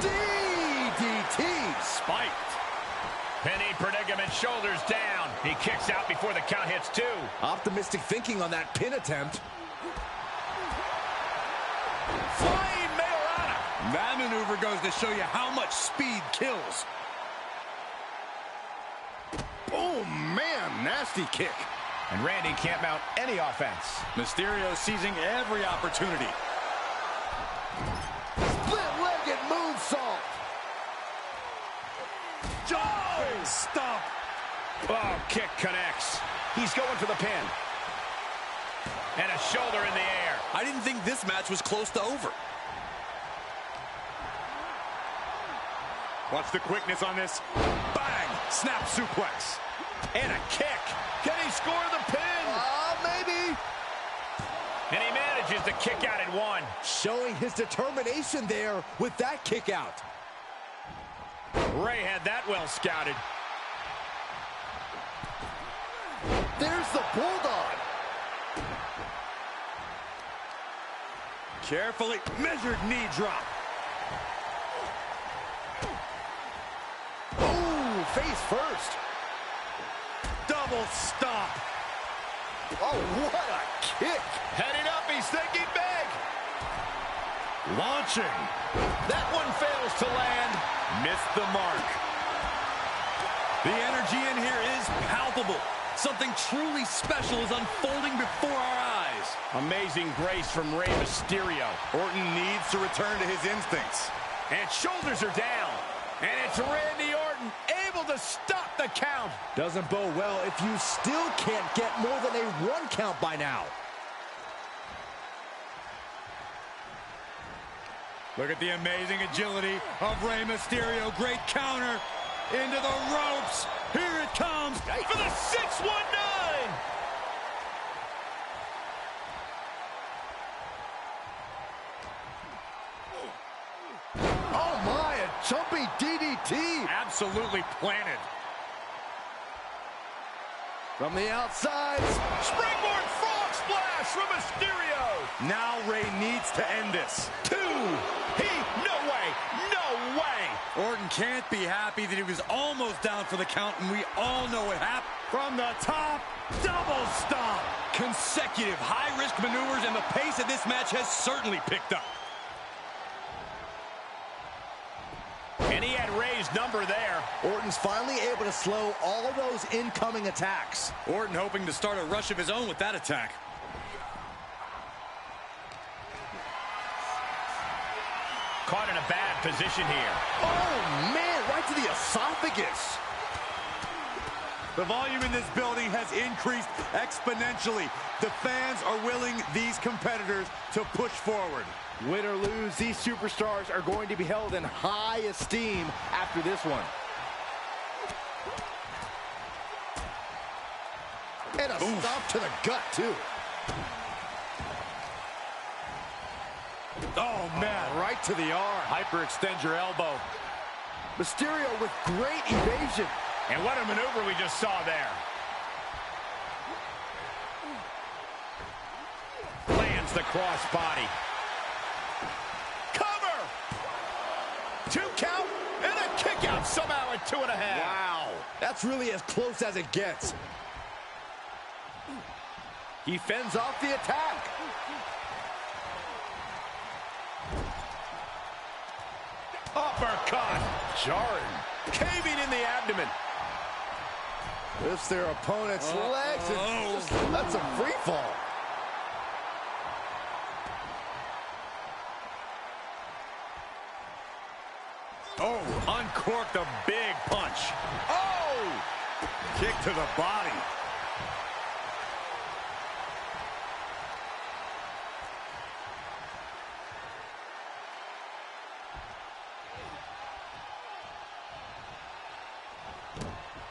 S2: DDT
S1: spiked. Penny predicament, shoulders down. He kicks out before the count hits 2.
S2: Optimistic thinking on that pin attempt.
S1: Flying Mayorana.
S4: That maneuver goes to show you how much speed kills.
S2: Oh, man, nasty kick.
S1: And Randy can't mount any offense.
S3: Mysterio seizing every opportunity.
S2: Split-legged moonsault.
S3: Oh, stop.
S1: Oh, kick connects. He's going for the pin. And a shoulder in the air.
S4: I didn't think this match was close to over.
S3: Watch the quickness on this. Bang! Snap suplex.
S1: And a kick. Can he score the pin?
S2: Maybe.
S1: And he manages to kick out at 1.
S2: Showing his determination there with that kick out.
S1: Ray had that well scouted.
S2: There's the Bulldog.
S3: Carefully measured knee drop.
S2: Ooh, face first.
S3: Double stomp.
S2: Oh, what a kick.
S1: Heading up, he's thinking big.
S3: Launching.
S1: That one fails to land.
S3: Missed the mark. The energy in here is palpable. Something truly special is unfolding before our eyes.
S1: Amazing grace from Rey Mysterio.
S3: Orton needs to return to his instincts.
S1: And shoulders are down. And it's Randy Orton able to stop the count.
S2: Doesn't bode well if you still can't get more than a 1 count by now.
S3: Look at the amazing agility of Rey Mysterio. Great counter into the ropes. Here it comes
S1: For the 619.
S2: Oh my, a jumping DDT.
S3: absolutely planted.
S2: From the outside.
S1: Springboard frog splash from Mysterio.
S3: Now Rey needs to end this.
S1: 2. No way.
S3: Orton can't be happy that he was almost down for the count, and we all know what happened. From the top, double stomp. Consecutive high-risk maneuvers, and the pace of this match has certainly picked up.
S1: And he had Rey's number there.
S2: Orton's finally able to slow all of those incoming attacks.
S3: Orton hoping to start a rush of his own with that attack.
S1: Caught in a bad position here.
S2: Oh man, right to the esophagus.
S3: The volume in this building has increased exponentially. The fans are willing these competitors to push forward.
S2: Win or lose, these superstars are going to be held in high esteem after this one. And a stomp to the gut, too.
S3: Oh, man.
S2: Right to the arm.
S3: Hyperextend your elbow.
S2: Mysterio with great evasion.
S1: And what a maneuver we just saw there. Lands the crossbody. Cover! 2 count and a kick out somehow at 2.5.
S2: Wow. That's really as close as it gets. He fends off the attack.
S1: Uppercut.
S2: Jarring.
S1: Caving in the abdomen.
S2: Lifts their opponent's legs and just lets them free fall.
S3: Oh, uncorked a big punch. Oh! Kick to the body.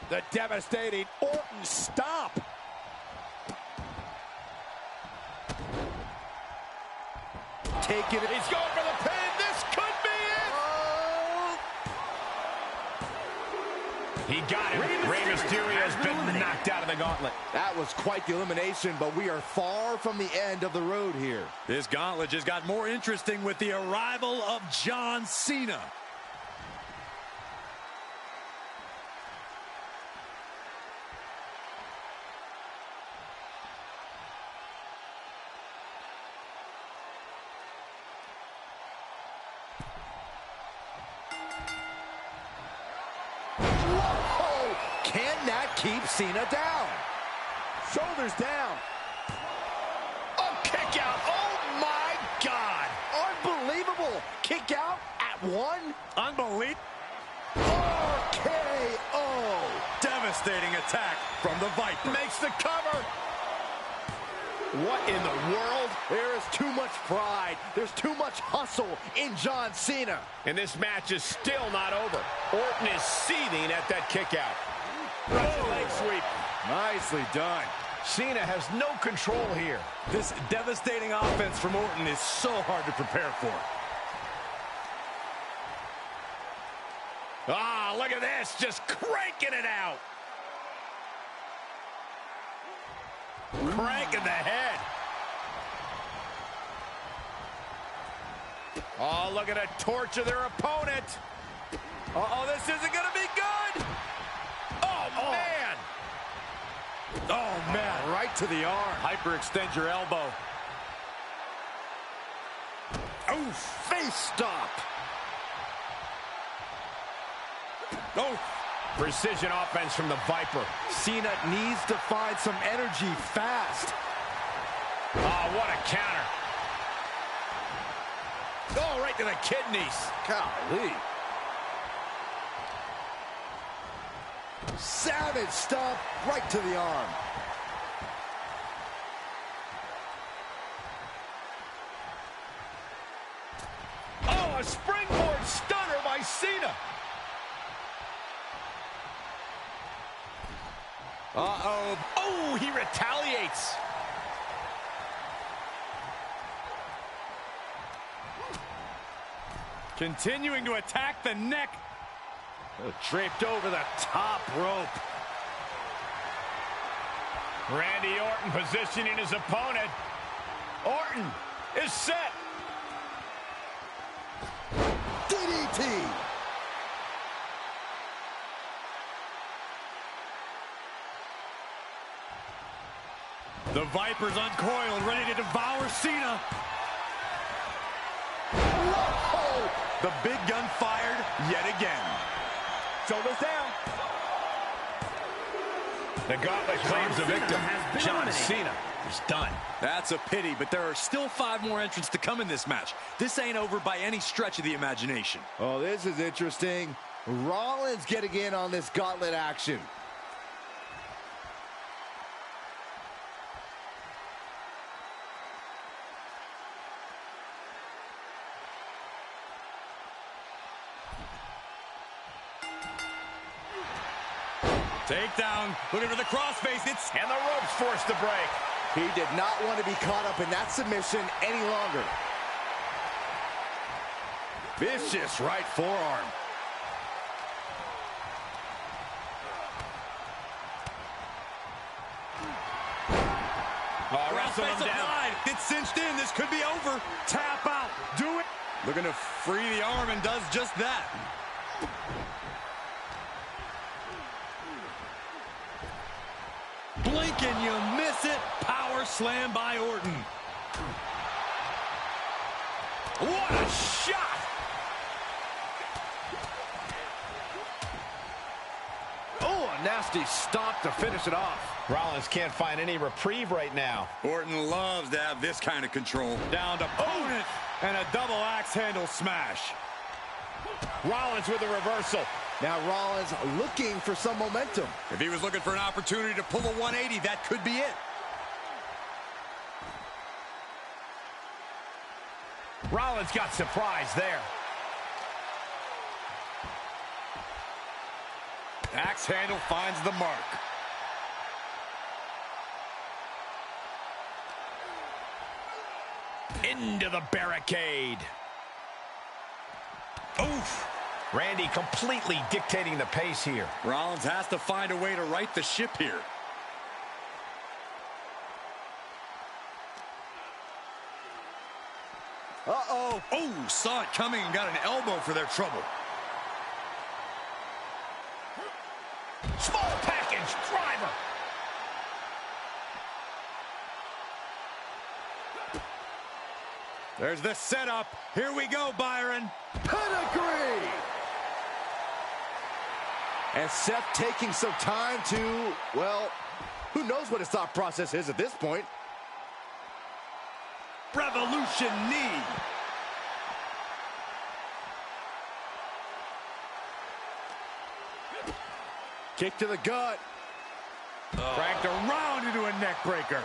S2: The devastating Orton stomp. Taking it.
S1: He's going for the pin. This could be it. He got him. Rey Mysterio has been knocked out of the gauntlet.
S2: That was quite the elimination, but we are far from the end of the road here.
S3: This gauntlet just got more interesting with the arrival of John Cena.
S2: Whoa! Can that keep Cena down? Shoulders down.
S1: A kick out. Oh, my God.
S2: Unbelievable. Kick out at 1.
S3: Unbelievable.
S2: RKO.
S3: Devastating attack from the Viper.
S1: Makes the cover. What in the world?
S2: There is too much pride. There's too much hustle in John Cena.
S1: And this match is still not over. Orton is seething at that kick out. Russian leg sweep.
S2: Nicely done.
S1: Cena has no control here.
S3: This devastating offense from Orton is so hard to prepare for.
S1: Ah, look at this. Just cranking it out. Cranking the head. Oh, look at a torture their opponent. Uh-oh, this isn't going to be good. Oh, man.
S3: Oh, man.
S2: Right to the arm.
S3: Hyperextend your elbow.
S2: Oh, face stop.
S3: Oh.
S1: Precision offense from the Viper.
S2: Cena needs to find some energy fast.
S1: Oh, what a counter. Oh, right to the kidneys.
S2: Golly. Savage stomp right to the arm.
S1: Oh, a springboard stunner by Cena. Uh-oh. Oh, he retaliates.
S3: Continuing to attack the neck.
S2: Draped over the top rope.
S1: Randy Orton positioning his opponent. Orton is set.
S2: DDT.
S3: The Viper's uncoiled, ready to devour Cena.
S2: Whoa!
S3: The big gun fired yet again.
S2: Shoulders down.
S1: The gauntlet claims the victim. John Cena is done.
S3: That's a pity, but there are still 5 more entrants to come in this match. This ain't over by any stretch of the imagination.
S2: Oh, this is interesting. Rollins getting in on this gauntlet action.
S3: Takedown, looking for the crossface,
S1: And the ropes forced to break.
S2: He did not want to be caught up in that submission any longer. Vicious right forearm.
S1: Wrestle him down.
S3: applied. It's cinched in. This could be over. Tap out. Do it. Looking to free the arm and does just that. Blink and you miss it. Power slam by Orton.
S1: What a shot!
S2: Oh, a nasty stomp to finish it off.
S1: Rollins can't find any reprieve right now.
S3: Orton loves to have this kind of control. Down to opponent and a double axe handle smash.
S1: Rollins with a reversal.
S2: Now Rollins looking for some momentum.
S3: If he was looking for an opportunity to pull a 180, that could be it.
S1: Rollins got surprised there.
S3: Axe handle finds the mark.
S1: Into the barricade.
S3: Oof.
S1: Randy completely dictating the pace here.
S3: Rollins has to find a way to right the ship here.
S2: Uh-oh.
S3: Oh, saw it coming and got an elbow for their trouble.
S1: Small package driver.
S3: There's the setup. Here we go, Byron.
S2: Pedigree! And Seth taking some time to, well, who knows what his thought process is at this point.
S3: Revolution knee.
S2: Kick to the gut.
S3: Cranked around into a neck breaker.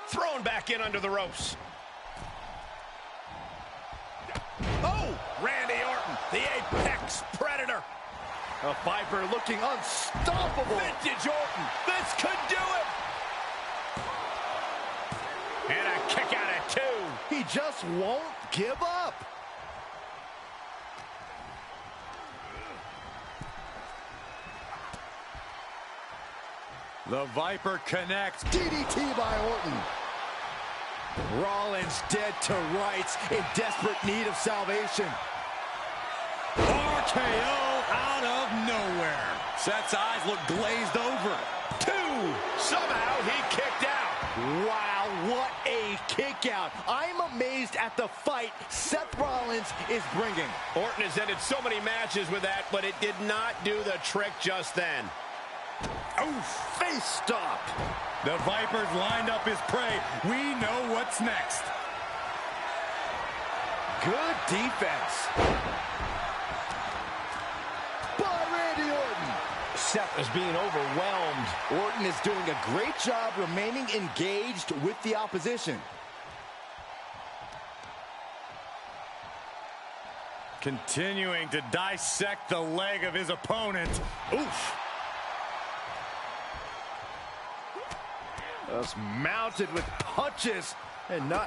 S1: Thrown back in under the ropes.
S2: Oh!
S1: Randy Orton, the apex predator.
S2: A Viper looking unstoppable.
S1: Vintage Orton, this could do it. And a kick out at 2.
S2: He just won't give up.
S3: The Viper connects.
S2: DDT by Orton. Rollins dead to rights, in desperate need of salvation.
S3: RKO out of nowhere. Seth's eyes look glazed over.
S1: 2. Somehow he kicked out.
S2: Wow, what a kick out. I'm amazed at the fight Seth Rollins is bringing.
S1: Orton has ended so many matches with that, but it did not do the trick just then.
S2: Oh, face stop.
S3: The Viper's lined up his prey. We know what's next.
S2: Good defense. By Randy Orton. Seth is being overwhelmed. Orton is doing a great job remaining engaged with the opposition.
S3: Continuing to dissect the leg of his opponent. Oof.
S2: Just mounted with punches and a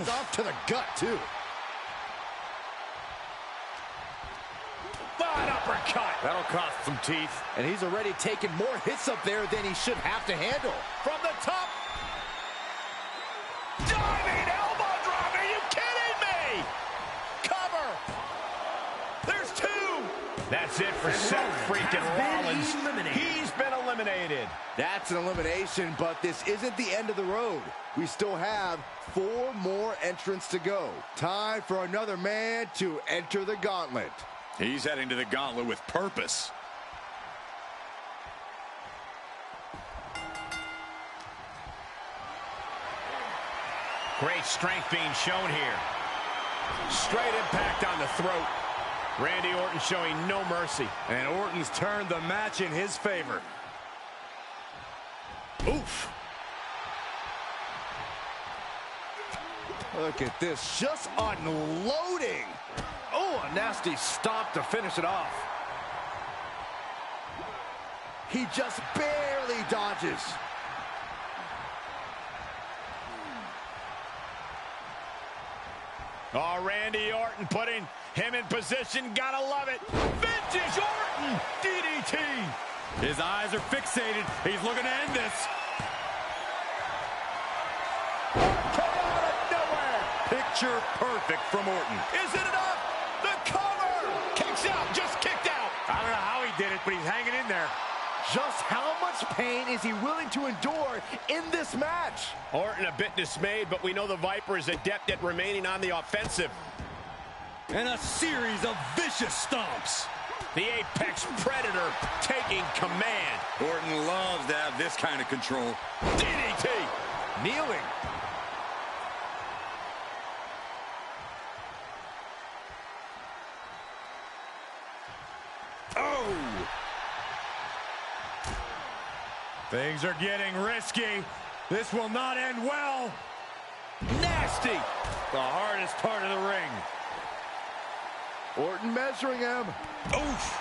S2: stop to the gut too.
S1: An uppercut.
S3: That'll cost some teeth.
S2: And he's already taken more hits up there than he should have to handle.
S1: From the top. Diving elbow drop. Are you kidding me? Cover. There's 2. That's it for Seth freaking Rollins. He's been eliminated.
S2: That's an elimination, but this isn't the end of the road. We still have 4 more entrants to go. Time for another man to enter the gauntlet.
S3: He's heading to the gauntlet with purpose.
S1: Great strength being shown here. Straight impact on the throat. Randy Orton showing no mercy.
S3: And Orton's turned the match in his favor. Oof.
S2: Look at this, just unloading. Oh, a nasty stop to finish it off. He just barely dodges.
S1: Oh, Randy Orton putting him in position. Gotta love it. Vintage Orton DDT.
S3: His eyes are fixated. He's looking to end this.
S1: Out of nowhere.
S3: Picture perfect from Orton.
S1: Is it enough? The cover. Kicks out. Just kicked out.
S3: I don't know how he did it, but he's hanging in there.
S2: Just how much pain is he willing to endure in this match?
S1: Orton a bit dismayed, but we know the Viper is adept at remaining on the offensive.
S3: And a series of vicious stomps.
S1: The Apex Predator taking command.
S3: Orton loves to have this kind of control.
S1: DDT.
S2: Kneeling.
S3: Oh! Things are getting risky. This will not end well.
S1: Nasty.
S3: The hardest part of the ring.
S2: Orton measuring him.
S3: Oof.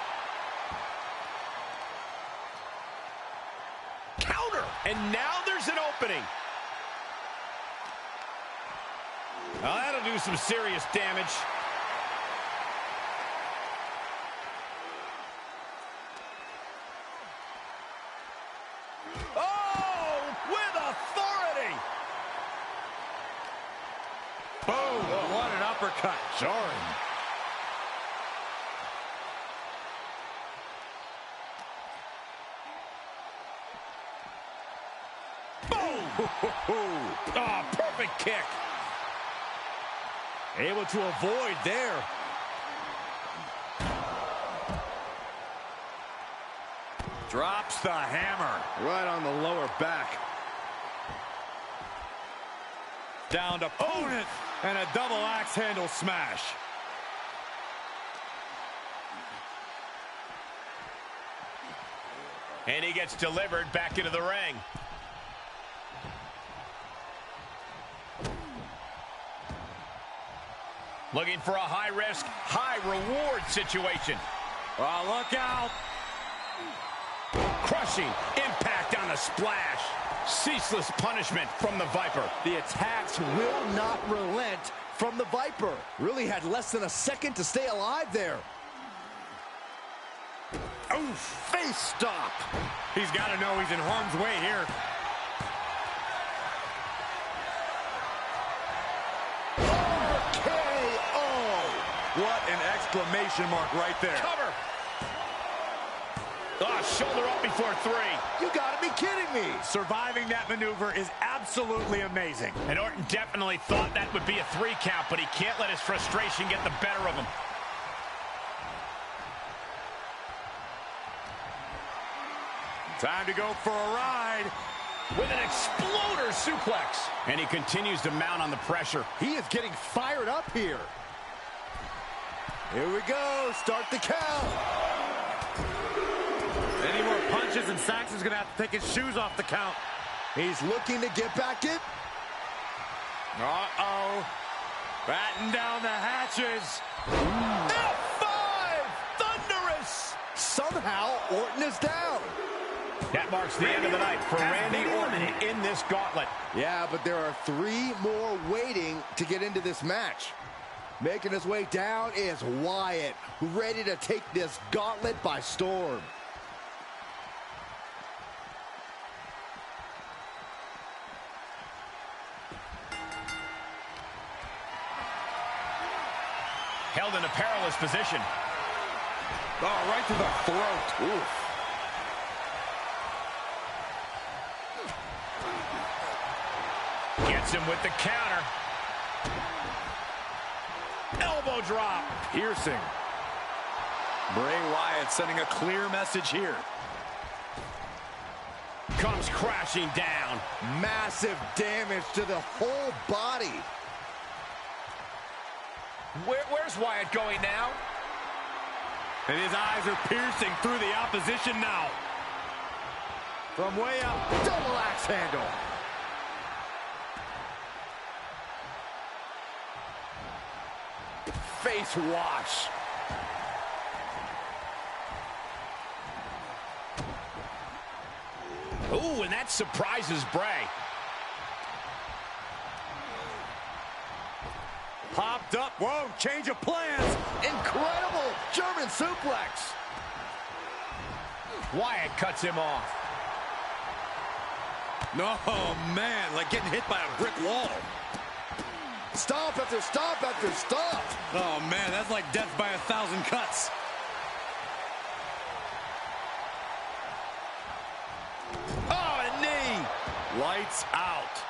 S1: Counter. And now there's an opening. Now that'll do some serious damage. Oh, with authority.
S3: Boom. What an uppercut.
S2: Jarring.
S1: Oh, perfect kick.
S2: Able to avoid there.
S3: Drops the hammer.
S2: Right on the lower back.
S3: Down to opponent. And a double axe handle smash.
S1: And he gets delivered back into the ring. Looking for a high-risk, high-reward situation.
S3: Oh, look out.
S1: Crushing impact on the splash. Ceaseless punishment from the Viper.
S2: The attacks will not relent from the Viper. Really had less than a second to stay alive there.
S3: Oof.
S2: Face stop.
S3: He's got to know he's in harm's way here.
S2: RKO.
S3: What an exclamation mark right there.
S1: Cover. Oh, shoulder up before 3.
S2: You gotta be kidding me.
S3: Surviving that maneuver is absolutely amazing.
S1: And Orton definitely thought that would be a 3 count, but he can't let his frustration get the better of him.
S3: Time to go for a ride.
S1: With an exploder suplex. And he continues to mount on the pressure.
S2: He is getting fired up here. Here we go. Start the count.
S3: Any more punches and Saxon's going to have to take his shoes off the count.
S2: He's looking to get back in.
S3: Uh-oh. Batten down the hatches.
S1: F5! Thunderous!
S2: Somehow, Orton is down.
S1: That marks the end of the night for Randy Orton in this gauntlet.
S2: Yeah, but there are 3 more waiting to get into this match. Making his way down is Wyatt, ready to take this gauntlet by storm.
S1: Held in a perilous position.
S3: Oh, right to the throat.
S2: Oof.
S1: Gets him with the counter. Elbow drop.
S3: Piercing. Bray Wyatt sending a clear message here.
S1: Comes crashing down.
S2: Massive damage to the whole body.
S1: Where's Wyatt going now?
S3: And his eyes are piercing through the opposition now. From way up.
S2: Double axe handle. Face wash.
S1: Ooh, and that surprises Bray.
S3: Popped up. Whoa, change of plans.
S2: Incredible German suplex.
S1: Wyatt cuts him off.
S3: No, man, like getting hit by a brick wall.
S2: Stomp after stomp after stomp.
S3: Oh, man, that's like death by 1,000 cuts.
S1: Oh, a knee.
S3: Lights out.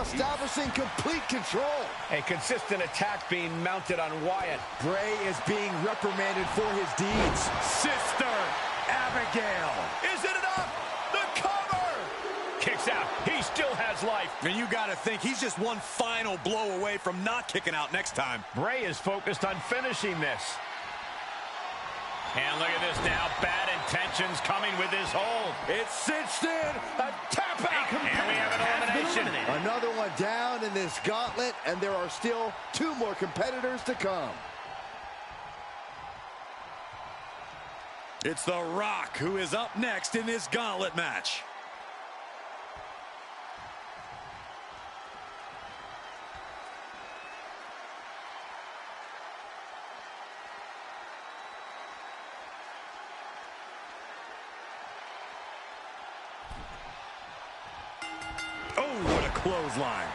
S2: Establishing complete control.
S1: A consistent attack being mounted on Wyatt.
S2: Bray is being reprimanded for his deeds.
S3: Sister Abigail.
S1: Is it enough? The cover! Kicks out. He still has life.
S3: And you got to think he's just one final blow away from not kicking out next time.
S1: Bray is focused on finishing this. And look at this now. Bad intentions coming with this hold.
S2: It's cinched in. A tap out.
S1: And we have an elimination.
S2: Another one down in this gauntlet, and there are still 2 more competitors to come.
S3: It's The Rock who is up next in this gauntlet match. Oh, what a clothesline.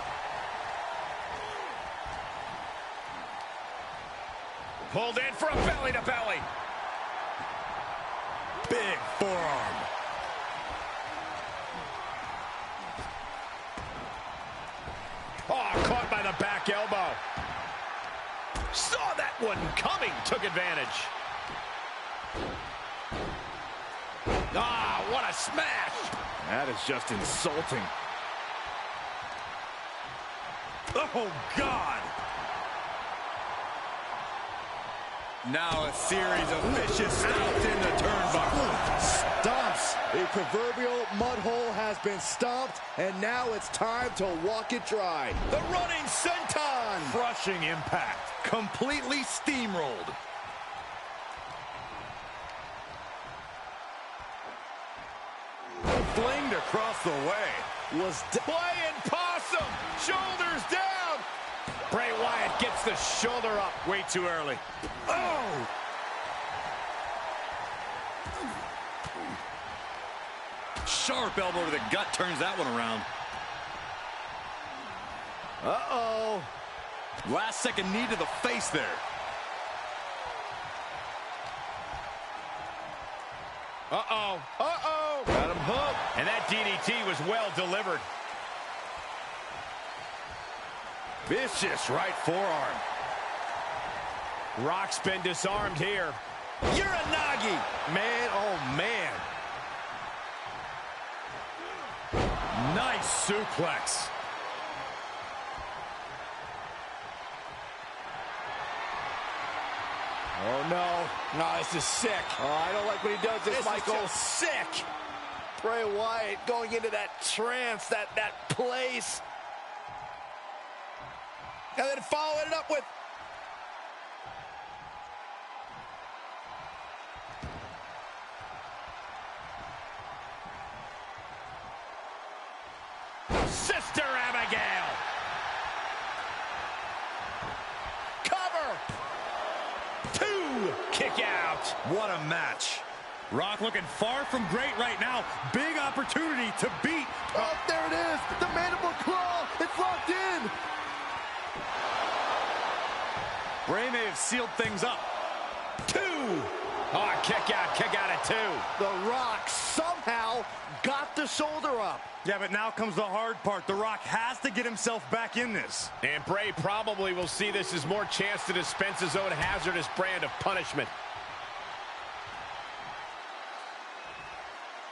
S1: Pulled in for a belly-to-belly.
S3: Big forearm.
S1: Oh, caught by the back elbow. Saw that one coming. Took advantage. Ah, what a smash.
S2: That is just insulting.
S3: Oh, God. Now a series of vicious stomps in the turnbuckle.
S2: Stomps. A proverbial mud hole has been stomped, and now it's time to walk it dry.
S1: The running senton.
S3: Crushing impact. Completely steamrolled. Flinged across the way.
S2: Was
S1: playing possum. Shoulders down. Bray Wyatt gets the shoulder up.
S3: Way too early. Oh! Sharp elbow to the gut turns that one around.
S2: Uh-oh.
S3: Last second knee to the face there.
S1: Uh-oh. Uh-oh.
S2: Got him hooked.
S1: And that DDT was well delivered.
S2: Vicious right forearm.
S1: Rock's been disarmed here.
S2: Uranagi. Man, oh man.
S3: Nice suplex.
S2: Oh, no. No, this is sick. Oh, I don't like when he does this, Michael.
S1: This is just sick.
S2: Bray Wyatt going into that trance, that place. And then following it up with...
S1: Sister Abigail. Cover. 2. Kick out.
S3: What a match. Rock looking far from great right now. Big opportunity to beat.
S2: Oh, there it is. The mandible claw. It's locked in.
S3: Bray may have sealed things up.
S1: 2. Oh, kick out at 2.
S2: The Rock somehow got the shoulder up.
S3: Yeah, but now comes the hard part. The Rock has to get himself back in this.
S1: And Bray probably will see this as more chance to dispense his own hazardous brand of punishment.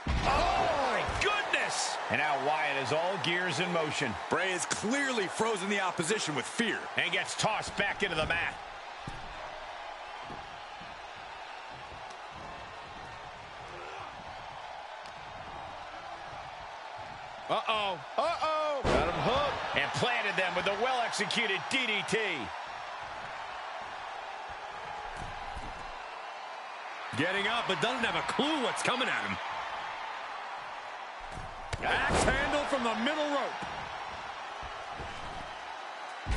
S1: Oh, my goodness! And now Wyatt is all gears in motion.
S3: Bray has clearly frozen the opposition with fear.
S1: And gets tossed back into the mat. Uh-oh. Uh-oh.
S2: Got him hooked.
S1: And planted them with a well-executed DDT.
S3: Getting up, but doesn't have a clue what's coming at him. Axe handle from the middle rope.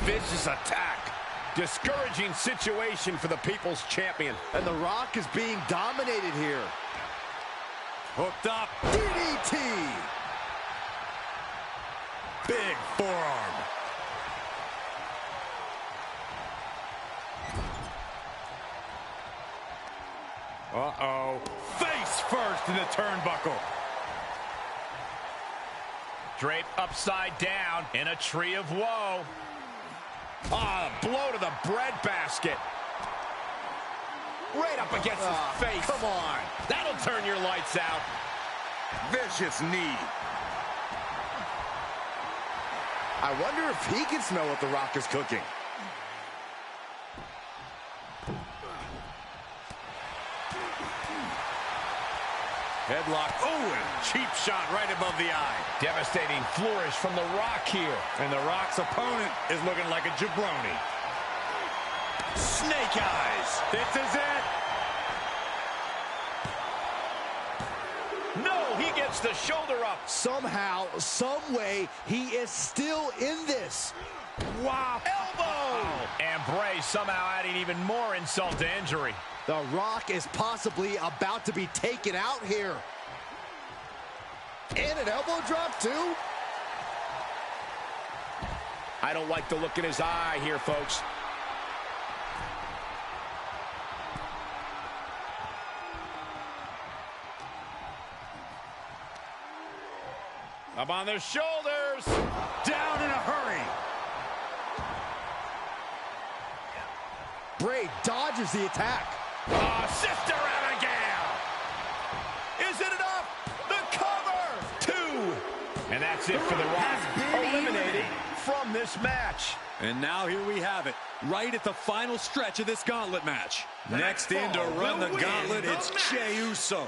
S2: Vicious attack.
S1: Discouraging situation for the People's Champion.
S2: And The Rock is being dominated here.
S3: Hooked up.
S2: DDT.
S3: Big forearm. Uh-oh. Face first in the turnbuckle.
S1: Draped upside down in a tree of woe. Ah, a blow to the breadbasket. Right up against his face.
S2: Come on.
S1: That'll turn your lights out.
S3: Vicious knee.
S2: I wonder if he can smell what The Rock is cooking.
S3: Headlock. Oh, and cheap shot right above the eye.
S1: Devastating flourish from The Rock here.
S3: And The Rock's opponent is looking like a jabroni. Snake eyes. This is it.
S1: No, he gets the shoulder up.
S2: Somehow, some way, he is still in this.
S1: Wow. Elbow. And Bray somehow adding even more insult to injury.
S2: The Rock is possibly about to be taken out here. And an elbow drop, too.
S1: I don't like the look in his eye here, folks. Up on their shoulders.
S3: Down in a hurry.
S2: Bray dodges the attack.
S1: Oh, Sister Abigail. Is it enough? The cover. 2. And that's it for The Rock. Eliminated from this match.
S3: And now here we have it, right at the final stretch of this gauntlet match. Next in to run the gauntlet, it's Jey Uso.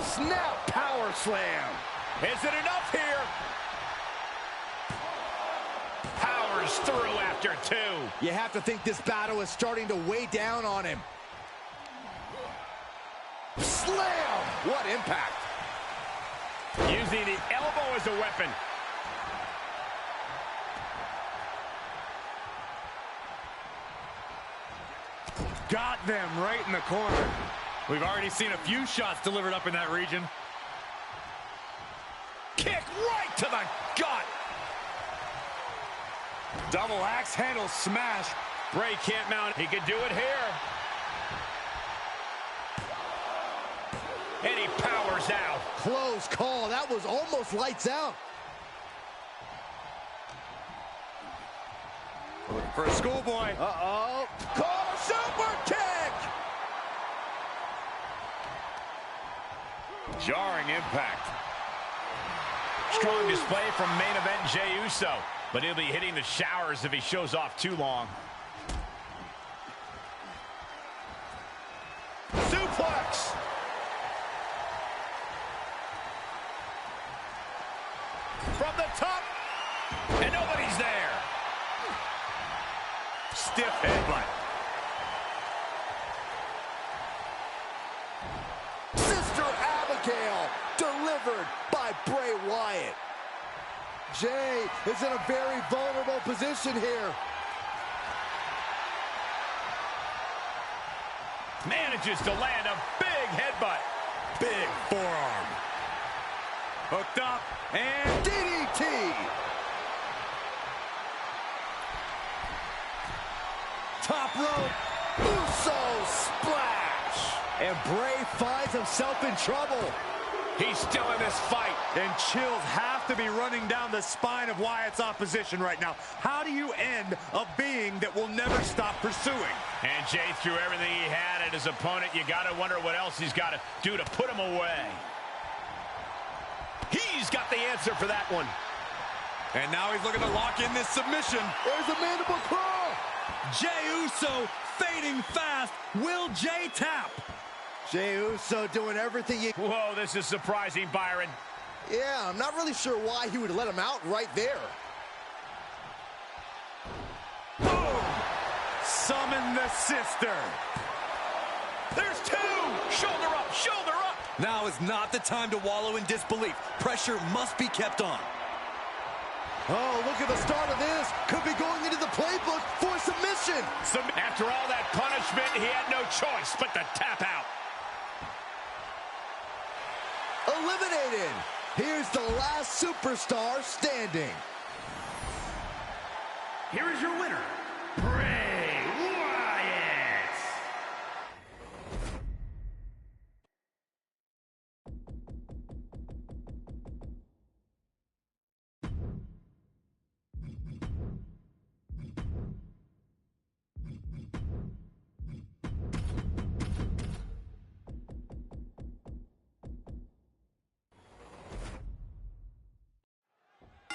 S2: Snap power slam.
S1: Is it enough here? Powers through after 2.
S2: You have to think this battle is starting to weigh down on him. Slam! What impact.
S1: Using the elbow as a weapon.
S3: Got them right in the corner. We've already seen a few shots delivered up in that region.
S1: Kick right to the gut.
S3: Double axe handle smash.
S1: Bray can't mount. He could do it here. And he powers out.
S2: Close call. That was almost lights out.
S3: Looking for a schoolboy.
S2: Uh-oh. Call super kick.
S1: Jarring impact. Strong display from main event Jey Uso. But he'll be hitting the showers if he shows off too long. Suplex. From the top. And nobody's there. Stiff headbutt.
S2: Sister Abigail delivered by Bray Wyatt. Jey is in a very vulnerable position here.
S1: Manages to land a big headbutt.
S3: Big forearm. Hooked up and
S2: DDT.
S3: top rope.
S2: Uso splash. And Bray finds himself in trouble.
S1: He's still in this fight.
S3: And chills have to be running down the spine of Wyatt's opposition right now. How do you end a being that will never stop pursuing?
S1: And Jey threw everything he had at his opponent. You got to wonder what else he's got to do to put him away. He's got the answer for that one.
S3: And now he's looking to lock in this submission.
S2: There's a mandible claw.
S3: Jey Uso fading fast. Will Jey tap?
S2: Jey Uso doing everything he...
S1: Whoa, this is surprising, Byron.
S2: Yeah, I'm not really sure why he would let him out right there.
S3: Boom! Summon the sister.
S1: There's 2. Shoulder up, shoulder up.
S3: Now is not the time to wallow in disbelief. Pressure must be kept on.
S2: Oh, look at the start of this. Could be going into the playbook for submission.
S1: After all that punishment, he had no choice but to tap out.
S2: Eliminated. Here's the last superstar standing.
S1: Here is your winner, Bray Wyatt.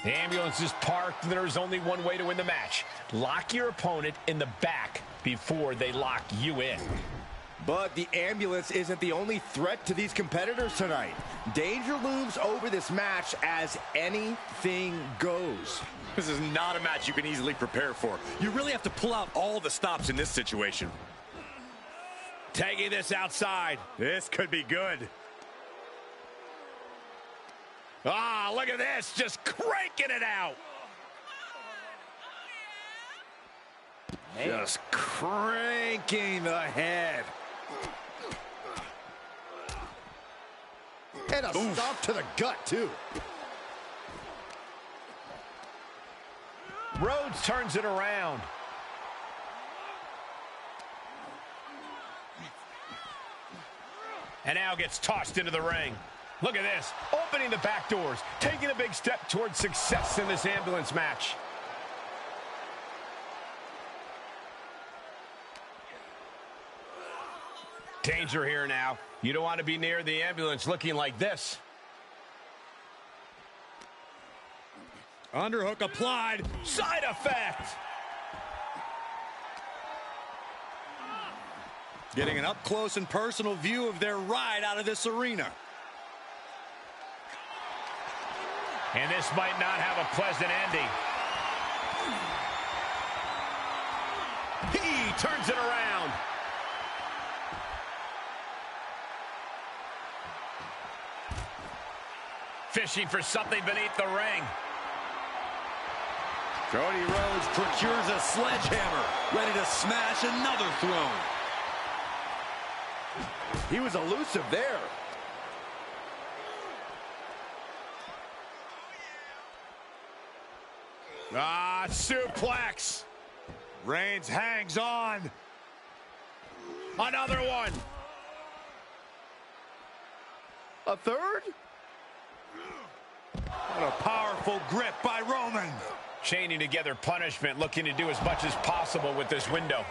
S1: The ambulance is parked, and there's only one way to win the match. Lock your opponent in the back before they lock you in.
S2: But the ambulance isn't the only threat to these competitors tonight. Danger looms over this match as anything goes.
S3: This is not a match you can easily prepare for. You really have to pull out all the stops in this situation.
S1: Taking this outside.
S3: This could be good.
S1: Ah, look at this, just cranking it out.
S2: Just cranking the head. And a stomp to the gut, too.
S1: Rhodes turns it around. And now gets tossed into the ring. Look at this, opening the back doors, taking a big step towards success in this ambulance match. Danger here now. You don't want to be near the ambulance looking like this.
S3: Underhook applied.
S1: Side effect.
S3: Getting an up-close and personal view of their ride out of this arena.
S1: And this might not have a pleasant ending. He turns it around. Fishing for something beneath the ring.
S3: Cody Rhodes procures a sledgehammer, ready to smash another throne.
S2: He was elusive there.
S1: Ah, suplex.
S3: Reigns hangs on.
S1: Another one.
S2: A third?
S3: What a powerful grip by Roman.
S1: Chaining together punishment, looking to do as much as possible with this window.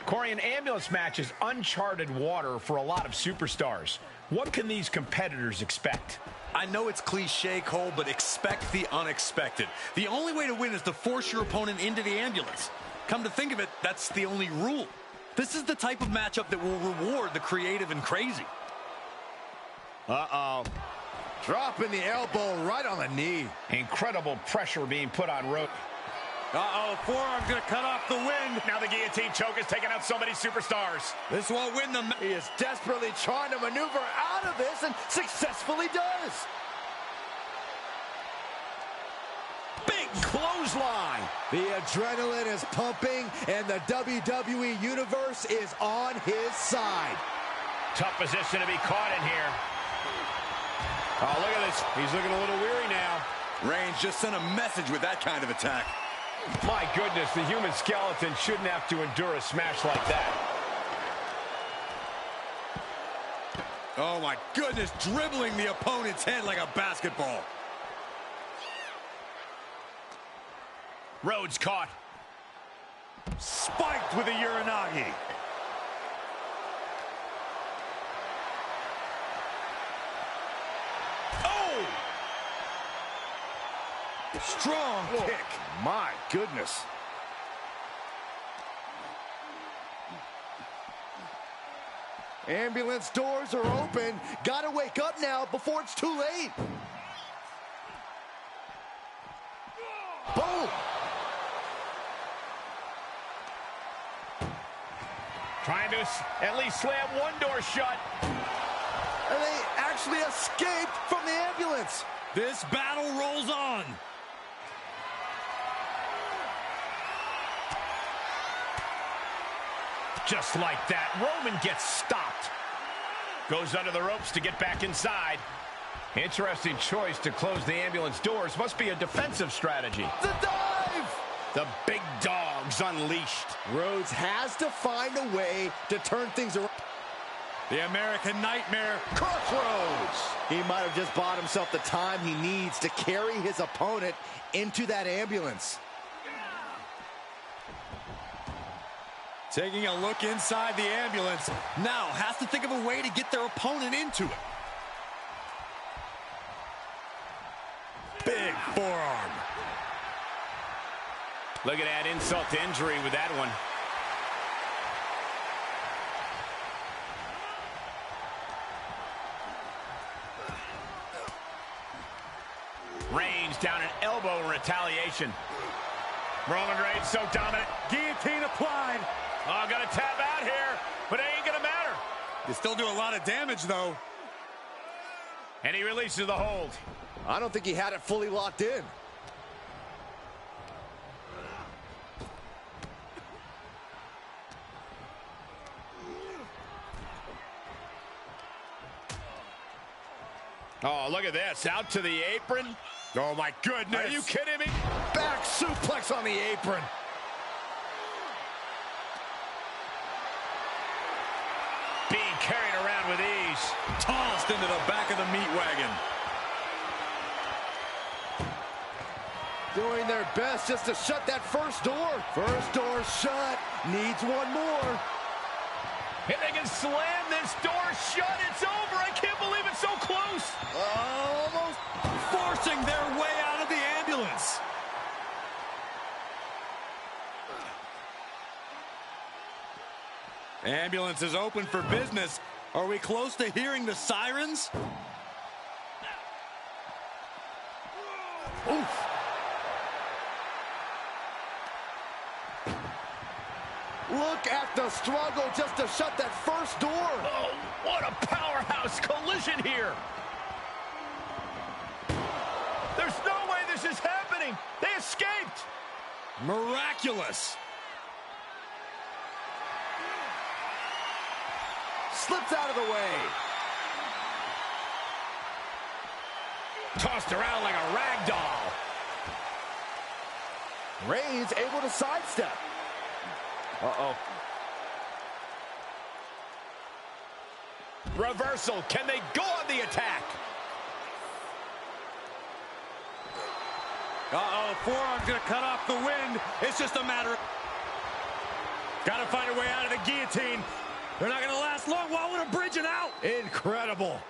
S1: Corey, an ambulance match is uncharted water for a lot of superstars. What can these competitors expect?
S3: I know it's cliche, Cole, but expect the unexpected. The only way to win is to force your opponent into the ambulance. Come to think of it, that's the only rule. This is the type of matchup that will reward the creative and crazy.
S2: Uh-oh. Dropping the elbow right on the knee.
S1: Incredible pressure being put on Rhodes.
S3: Uh-oh, forearm's gonna cut off the wind.
S1: Now the guillotine choke is taking out so many superstars.
S3: This won't win the match.
S2: He is desperately trying to maneuver out of this and successfully does.
S1: Big clothesline.
S2: The adrenaline is pumping and the WWE Universe is on his side.
S1: Tough position to be caught in here. Oh, look at this. He's looking a little weary now.
S3: Reigns just sent a message with that kind of attack.
S1: My goodness, the human skeleton shouldn't have to endure a smash like that.
S3: Oh my goodness, dribbling the opponent's head like a basketball.
S1: Rhodes caught.
S3: Spiked with a Uranagi.
S1: Oh!
S2: Strong kick. My goodness. Ambulance doors are open. Gotta wake up now before it's too late. Boom!
S1: Trying to at least slam one door shut.
S2: And they actually escaped from the ambulance.
S3: This battle rolls on.
S1: Just like that, Roman gets stopped. Goes under the ropes to get back inside. Interesting choice to close the ambulance doors. Must be a defensive strategy.
S2: The dive!
S1: The big dog's unleashed.
S2: Rhodes has to find a way to turn things around.
S3: The American Nightmare.
S2: Crossroads! He might have just bought himself the time he needs to carry his opponent into that ambulance.
S3: Taking a look inside the ambulance. Now has to think of a way to get their opponent into it. Big forearm.
S1: Look at that insult to injury with that one. Reigns down an elbow in retaliation. Roman Reigns so dominant.
S3: Guillotine applied.
S1: Oh, gonna tap out here, but it ain't gonna matter.
S3: You still do a lot of damage, though.
S1: And he releases the hold.
S2: I don't think he had it fully locked in.
S1: Oh, look at this. Out to the apron.
S3: Oh, my goodness.
S1: Are you kidding me?
S2: Back suplex on the apron.
S1: Being carried around with ease.
S3: Tossed into the back of the meat wagon.
S2: Doing their best just to shut that first door. First door shut. Needs one more.
S1: If they can slam this door shut, it's over. I can't believe it's so close.
S2: Almost
S3: Forcing their way out of the ambulance. Ambulance is open for business. Are we close to hearing the sirens?
S2: Oof. Look at the struggle just to shut that first door.
S1: Oh, what a powerhouse collision here. There's no way this is happening. They escaped.
S3: Miraculous.
S2: Slips out of the way.
S1: Tossed around like a rag doll.
S2: Reigns able to sidestep. Uh-oh.
S1: Reversal. Can they go on the attack?
S3: Uh-oh, forearm's gonna cut off the wind. It's just a matter of... Gotta find a way out of the guillotine. They're not gonna last long. Wow, what a bridging out. Incredible.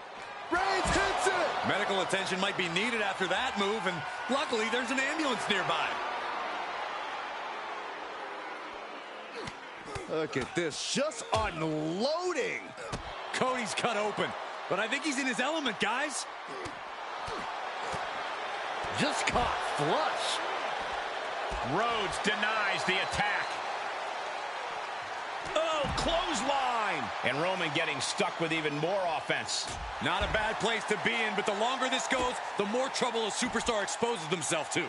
S2: Reigns hits it.
S3: Medical attention might be needed after that move, and luckily there's an ambulance nearby.
S2: Look at this, just unloading.
S3: Cody's cut open, but I think he's in his element, guys.
S2: Just caught flush.
S1: Rhodes denies the attack. Oh, clothesline. And Roman getting stuck with even more offense.
S3: Not a bad place to be in, but the longer this goes, the more trouble a superstar exposes himself to.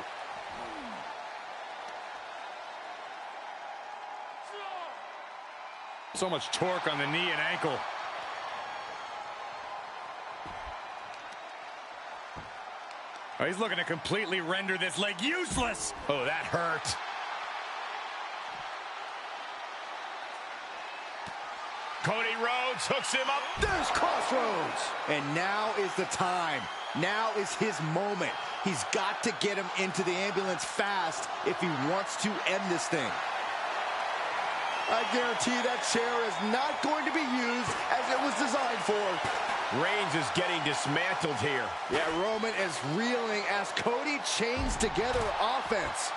S3: So much torque on the knee and ankle. Oh, he's looking to completely render this leg useless.
S1: Oh, that hurt. Cody Rhodes hooks him up.
S2: There's Crossroads. And now is the time. Now is his moment. He's got to get him into the ambulance fast if he wants to end this thing. I guarantee that chair is not going to be used as it was designed for.
S1: Reigns is getting dismantled here.
S2: Yeah, Roman is reeling as Cody chains together offense.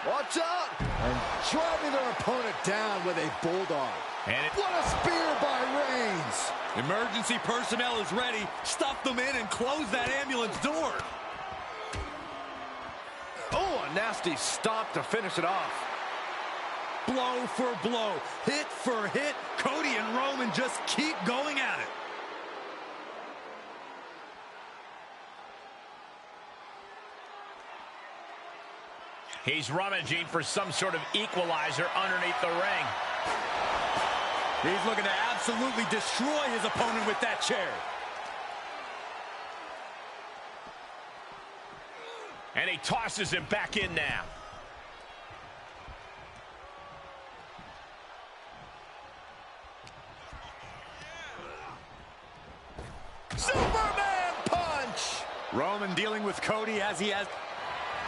S2: Watch out! And driving their opponent down with a bulldog.
S1: And
S2: what a spear by Reigns!
S3: Emergency personnel is ready. Stuff them in and close that ambulance door.
S2: Oh, a nasty stop to finish it off.
S3: Blow for blow, hit for hit, Cody and Roman just keep going at it.
S1: he's rummaging for some sort of equalizer underneath the ring.
S3: He's looking to absolutely destroy his opponent with that chair.
S1: And he tosses him back in now.
S2: Superman punch!
S3: Roman dealing with Cody as he has...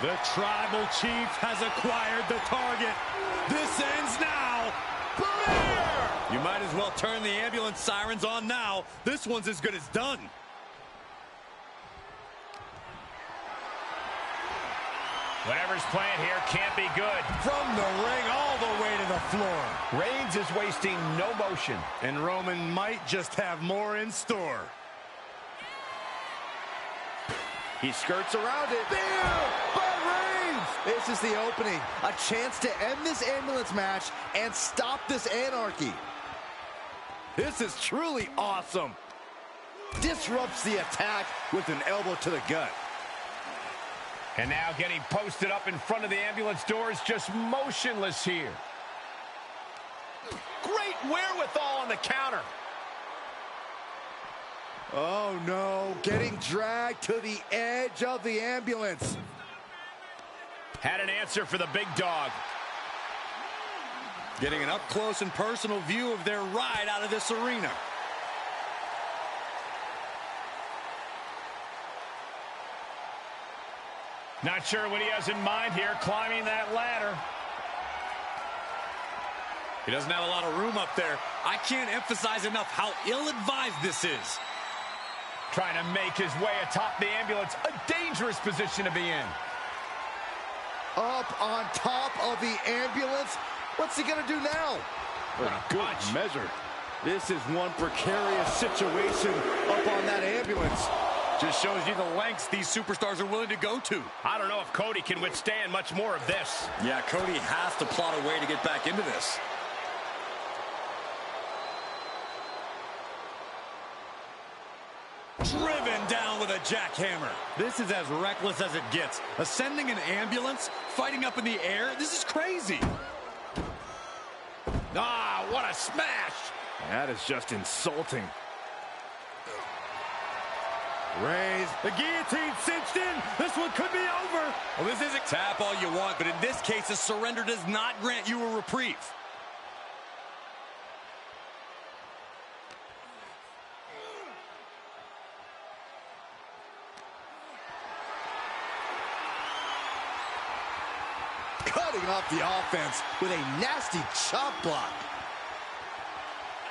S3: The Tribal Chief has acquired the target. This ends now. Boom! You might as well turn the ambulance sirens on now. This one's as good as done.
S1: Whatever's playing here can't be good.
S3: From the ring all the way to the floor.
S1: Reigns is wasting no motion.
S3: And Roman might just have more in store.
S2: He skirts around it. There! By Reigns! This is the opening. A chance to end this ambulance match and stop this anarchy. This is truly awesome. Disrupts the attack with an elbow to the gut.
S1: And now getting posted up in front of the ambulance doors, just motionless here. Great wherewithal on the counter.
S2: Oh no, getting dragged to the edge of the ambulance.
S1: Had an answer for the big dog.
S3: Getting an up-close and personal view of their ride out of this arena.
S1: Not sure what he has in mind here, climbing that ladder.
S3: He doesn't have a lot of room up there. I can't emphasize enough how ill-advised this is.
S1: Trying to make his way atop the ambulance, a dangerous position to be in.
S2: Up on top of the ambulance. What's he gonna do now?
S1: What a
S2: Good
S1: punch.
S2: measure. This is one precarious situation up on that ambulance.
S3: Just shows you the lengths these superstars are willing to go to.
S1: I don't know if Cody can withstand much more of this.
S3: Yeah, Cody has to plot a way to get back into this. Driven down with a jackhammer. This is as reckless as it gets. Ascending an ambulance, fighting up in the air, this is crazy.
S1: Ah, what a smash!
S2: That is just insulting. Reigns,
S3: The guillotine cinched in. This one could be over. Well, this isn't tap all you want, but in this case, a surrender does not grant you a reprieve.
S2: cutting off the offense with a nasty chop block.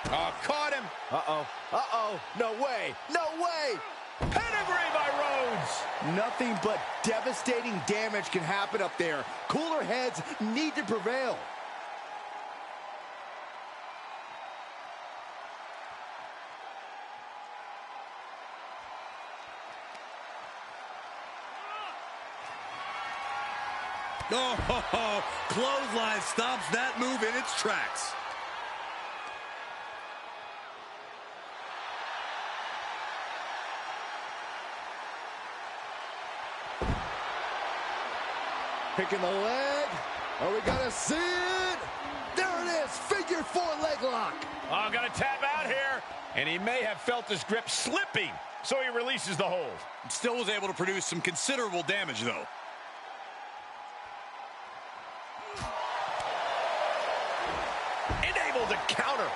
S1: Oh, caught him.
S2: Uh-oh. Uh-oh. No way. No way.
S1: Pedigree by Rhodes.
S2: Nothing but devastating damage can happen up there. Cooler heads need to prevail.
S3: Oh, clothesline stops that move in its tracks.
S2: Picking the leg. Are we gonna see it? There it is, figure four leg lock.
S1: Oh, gonna tap out here. And he may have felt his grip slipping, so he releases the hold.
S3: Still was able to produce some considerable damage, though.
S1: Unable to counter.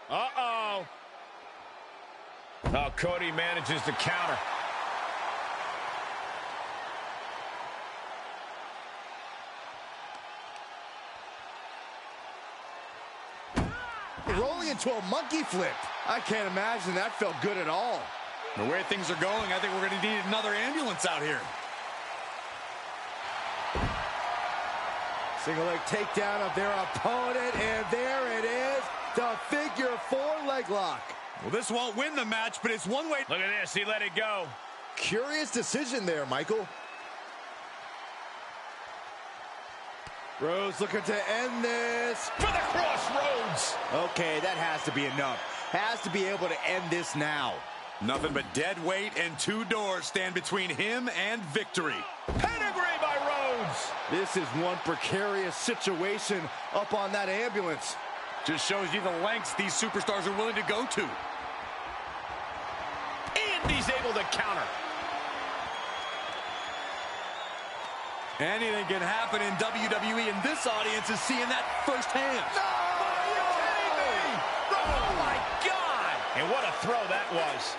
S1: Uh-oh. Oh, Cody manages to counter.
S2: Rolling into a monkey flip. I can't imagine that felt good at all.
S3: The way things are going, I think we're going to need another ambulance out here.
S2: Single leg takedown of their opponent, and there it is, the figure four leg lock.
S3: Well, this won't win the match, but it's one way.
S1: Look at this, he let it go.
S2: Curious decision there, Michael. Rhodes looking to end this.
S1: For the crossroads.
S2: Okay, that has to be enough. Has to be able to end this now.
S3: Nothing but dead weight and two doors stand between him and victory.
S1: Pedigree by Rhodes.
S2: This is one precarious situation up on that ambulance.
S3: Just shows you the lengths these superstars are willing to go to.
S1: And he's able to counter.
S3: Anything can happen in WWE, and this audience is seeing that firsthand.
S1: No! Are you kidding me? Oh, my God! And what a throw that was.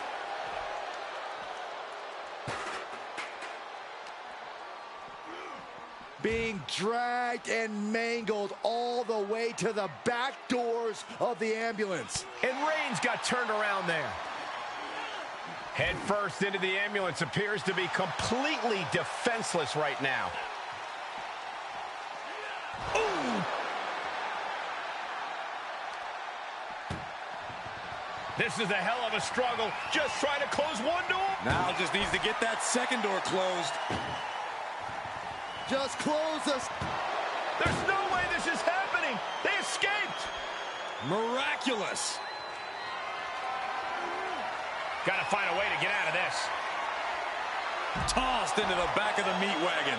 S2: Being dragged and mangled all the way to the back doors of the ambulance.
S1: And Reigns got turned around there. Head first into the ambulance, appears to be completely defenseless right now. Ooh! This is a hell of a struggle. Just trying to close one door.
S3: Now just needs to get that second door closed.
S2: Just close us.
S1: There's no way this is happening. They escaped.
S3: Miraculous.
S1: Got to find a way to get out of this.
S3: Tossed into the back of the meat wagon.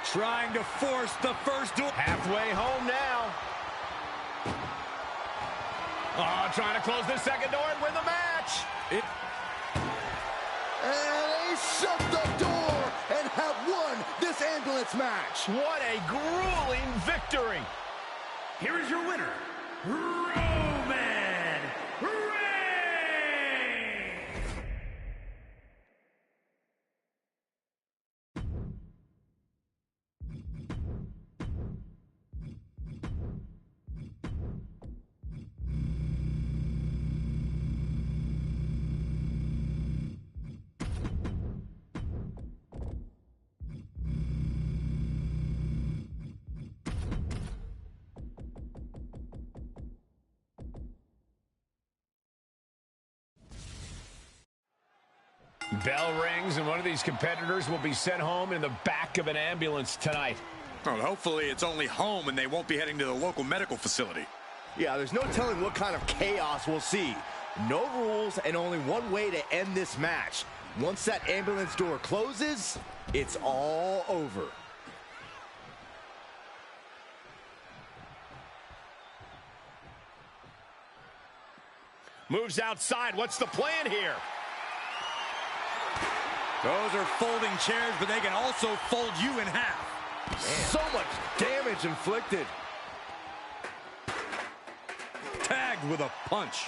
S3: Trying to force the first door.
S1: Halfway home now. Oh, trying to close the second door and win the match.
S2: And they shut the door and have won this ambulance match.
S1: What a grueling victory.
S5: Here is your winner, Roman Reigns.
S1: Bell rings, and one of these competitors will be sent home in the back of an ambulance tonight.
S4: Well, hopefully it's only home and they won't be heading to the local medical facility.
S2: Yeah, there's no telling what kind of chaos we'll see. No rules and only one way to end this match. Once that ambulance door closes, it's all over.
S1: Moves outside. What's the plan here?
S3: Those are folding chairs, but they can also fold you in half.
S2: Man. So much damage inflicted.
S3: Tagged with a punch.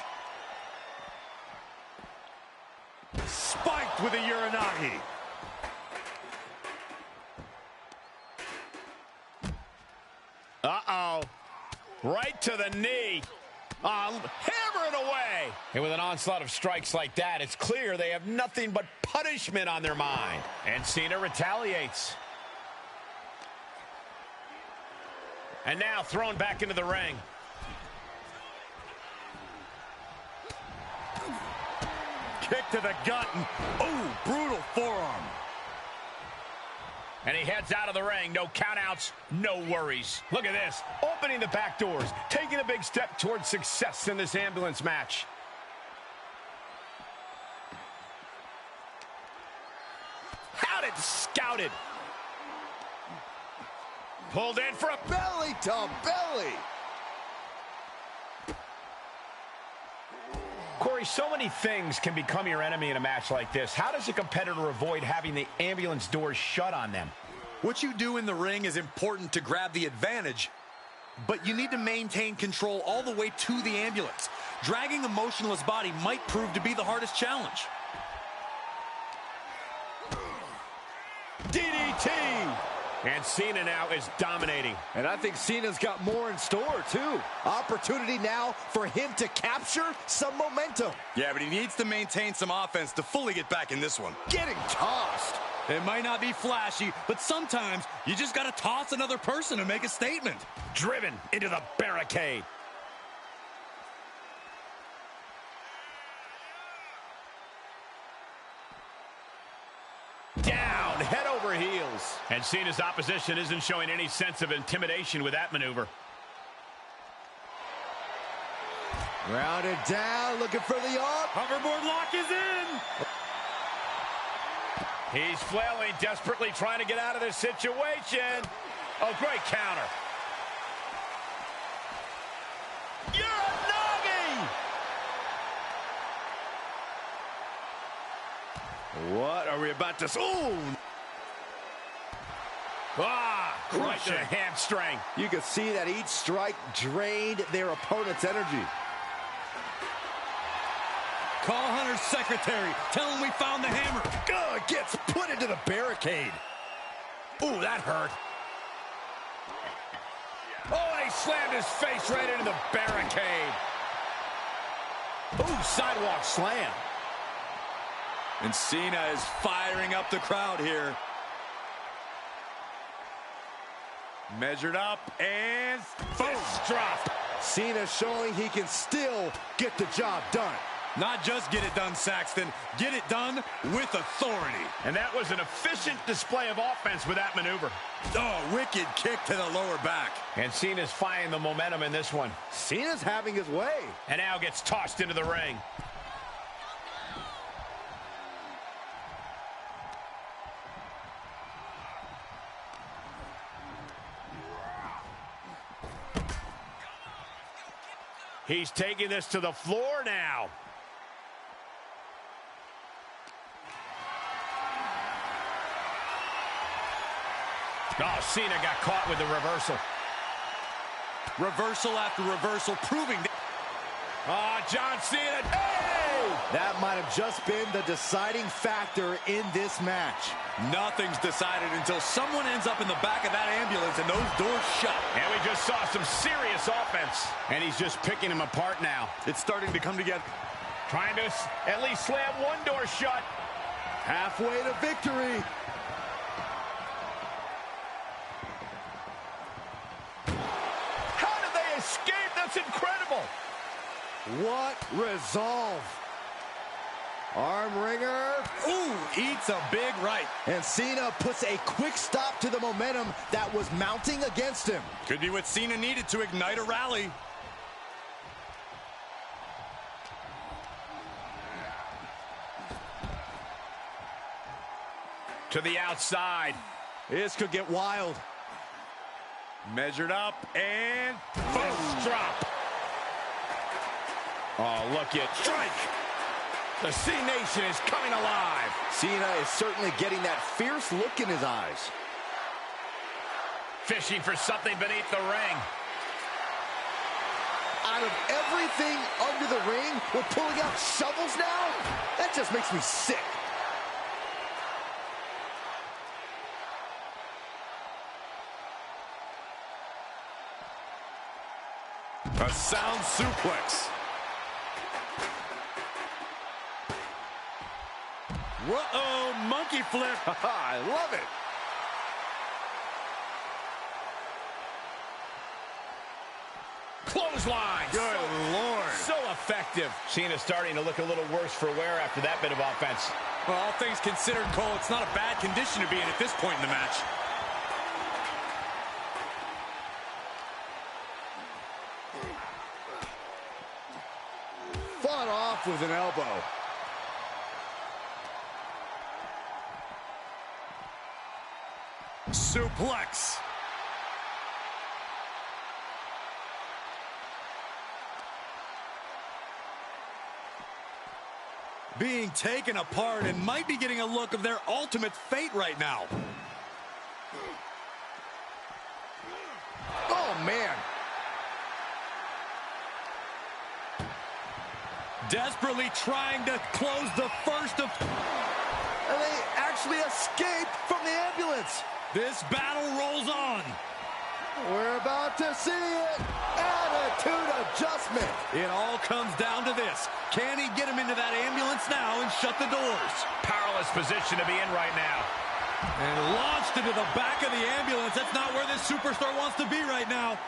S3: Spiked with a Uranagi.
S1: Uh-oh. Right to the knee. Hammer it away. And with an onslaught of strikes like that, it's clear they have nothing but punishment on their mind. And Cena retaliates. And now thrown back into the ring.
S3: Kick to the gut. Ooh, brutal forearm.
S1: And he heads out of the ring. No countouts, no worries. Look at this. Opening the back doors. Taking a big step towards success in this ambulance match. Had it scouted. Pulled in for a
S2: Belly to belly.
S1: Corey, so many things can become your enemy in a match like this. How does a competitor avoid having the ambulance doors shut on them?
S4: What you do in the ring is important to grab the advantage, but you need to maintain control all the way to the ambulance. Dragging a motionless body might prove to be the hardest challenge.
S1: DDT! And Cena now is dominating.
S2: And I think Cena's got more in store, too. Opportunity now for him to capture some momentum.
S4: Yeah, but he needs to maintain some offense to fully get back in this one.
S2: Getting tossed.
S3: It might not be flashy, but sometimes you just got to toss another person to make a statement.
S1: Driven into the barricade. Down, head over heels. And Cena's opposition isn't showing any sense of intimidation with that maneuver.
S2: Rounded down, looking for the arm.
S3: Hoverboard lock is in.
S1: He's flailing, desperately trying to get out of this situation. Oh, great counter. Uranagi!
S2: What are we about to... Ooh!
S1: Right to the hamstring.
S2: You can see that each strike drained their opponent's energy.
S3: Call Hunter's secretary. Tell him we found the hammer.
S2: Gets put into the barricade.
S1: Ooh, that hurt. Oh, and he slammed his face right into the barricade. Ooh, sidewalk slam.
S3: And Cena is firing up the crowd here. Measured up and
S1: Fist drop.
S2: Cena showing he can still get the job done.
S3: not just get it done, Saxton, get it done with authority.
S1: And that was an efficient display of offense with that maneuver.
S3: Oh, wicked kick to the lower back.
S1: And Cena's finding the momentum in this one.
S2: Cena's having his way.
S1: And now gets tossed into the ring. He's taking this to the floor now. Oh, Cena got caught with the reversal.
S3: Reversal after reversal, proving that.
S1: Oh, John Cena. Hey!
S2: That might have just been the deciding factor in this match.
S3: Nothing's decided until someone ends up in the back of that ambulance and those doors shut.
S1: And we just saw some serious offense. And he's just picking him apart now.
S3: It's starting to come together.
S1: Trying to at least slam one door shut.
S2: Halfway to victory.
S1: How did they escape? That's incredible.
S2: What resolve. Arm wringer.
S3: Ooh, eats a big right.
S2: And Cena puts a quick stop to the momentum that was mounting against him.
S3: Could be what Cena needed to ignite a rally.
S1: To the outside.
S2: This could get wild.
S3: Measured up and
S1: First drop. Oh, look at strike. The C Nation is coming alive.
S2: Cena is certainly getting that fierce look in his eyes.
S1: Fishing for something beneath the ring.
S2: Out of everything under the ring, we're pulling out shovels now? That just makes me sick.
S3: a sound suplex. Whoa, monkey flip.
S2: I love it.
S1: Clothesline.
S3: Good Lord.
S1: So effective. Cena's starting to look a little worse for wear after that bit of offense.
S3: Well, all things considered, Cole, it's not a bad condition to be in at this point in the match.
S2: Fought off with an elbow.
S3: Suplex. Being taken apart and might be getting a look of their ultimate fate right now.
S2: Oh, man.
S3: Desperately trying to close the first of...
S2: And they actually escaped from the ambulance.
S3: This battle rolls on.
S2: We're about to see it. Attitude adjustment.
S3: It all comes down to this. Can he get him into that ambulance now and shut the doors?
S1: Powerless position to be in right now.
S3: And launched into the back of the ambulance. That's not where this superstar wants to be right now.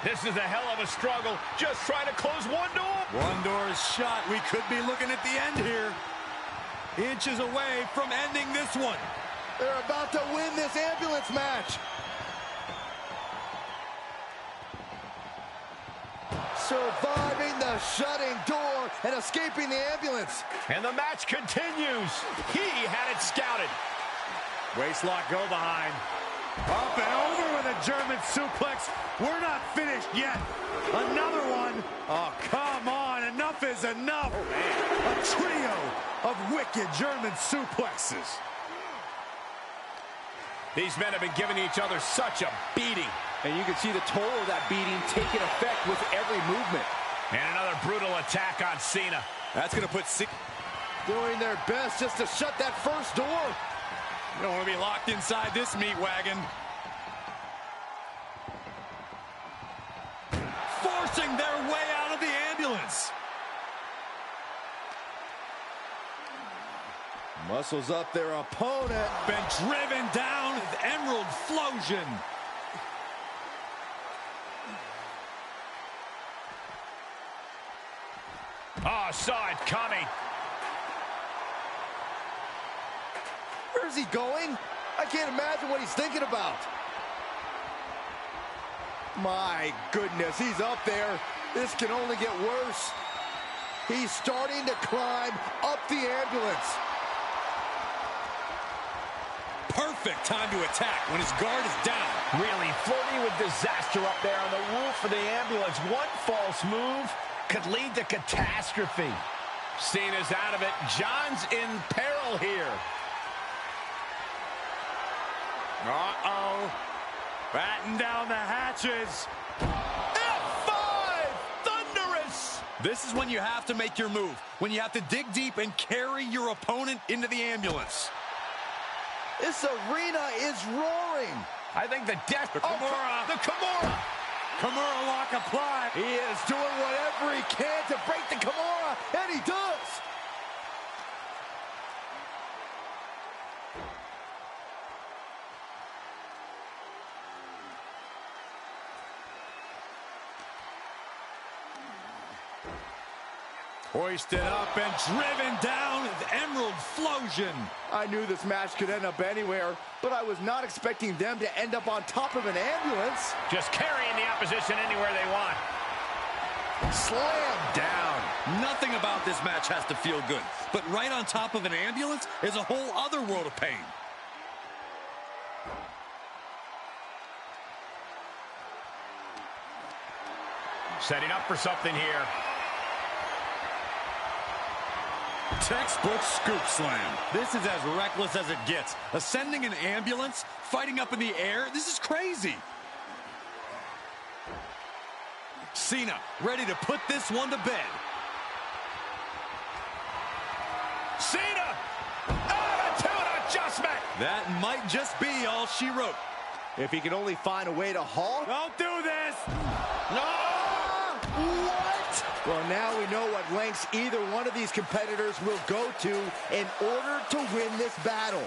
S1: This is a hell of a struggle. Just trying to close one door.
S3: One door is shut. We could be looking at the end here. Inches away from ending this one.
S2: They're about to win this ambulance match. Surviving the shutting door and escaping the ambulance.
S1: And the match continues. He had it scouted.
S3: Waistlock go behind. Up and over with a German suplex. We're not finished yet. Another one. Oh, come on. Enough is enough. A trio of wicked German suplexes.
S1: These men have been giving each other such a beating.
S2: And you can see the toll of that beating taking effect with every movement.
S1: And another brutal attack on Cena.
S3: That's going to put Cena
S2: Doing their best just to shut that first door.
S3: You don't want to be locked inside this meat wagon. Forcing their way out of the ambulance.
S2: Muscles up their opponent.
S3: Been driven down with Emerald Flosion.
S1: Oh, saw it coming.
S2: Where's he going? I can't imagine what he's thinking about. My goodness, he's up there. This can only get worse. He's starting to climb up the ambulance.
S3: Perfect time to attack when his guard is down.
S1: Really flirting with disaster up there on the roof of the ambulance. One false move could lead to catastrophe. Cena's out of it. John's in peril here.
S3: Uh-oh. Batten down the hatches.
S1: F5! Thunderous!
S3: This is when you have to make your move. When you have to dig deep and carry your opponent into the ambulance.
S2: This arena is roaring.
S1: I think the death...
S3: The Kimura.
S1: The Kimura!
S3: Kimura lock applied.
S2: He is doing whatever he can to break the Kimura, and he does.
S3: Hoisted up and driven down with Emerald Flosion.
S2: I knew this match could end up anywhere, but I was not expecting them to end up on top of an ambulance.
S1: Just carrying the opposition anywhere they want.
S2: Slam down.
S3: Nothing about this match has to feel good, but right on top of an ambulance is a whole other world of pain.
S1: Setting up for something here.
S3: Textbook scoop slam. This is as reckless as it gets. Ascending an ambulance, fighting up in the air, this is crazy. Cena ready to put this one to bed.
S1: Cena! Attitude adjustment!
S3: That might just be all she wrote.
S2: If he can only find a way to halt.
S3: Don't do this!
S2: No! What? Well, now we know what lengths either one of these competitors will go to in order to win this battle.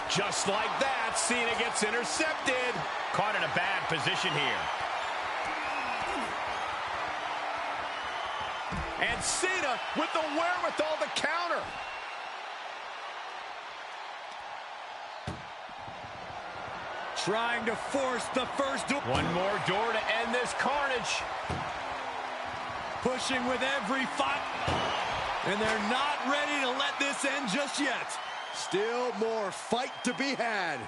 S1: Just like that, Cena gets intercepted. Caught in a bad position here. And Cena with the wherewithal to counter.
S3: Trying to force the first door.
S1: One more door to end this carnage.
S3: Pushing with every fight. And they're not ready to let this end just yet.
S2: Still more fight to be had.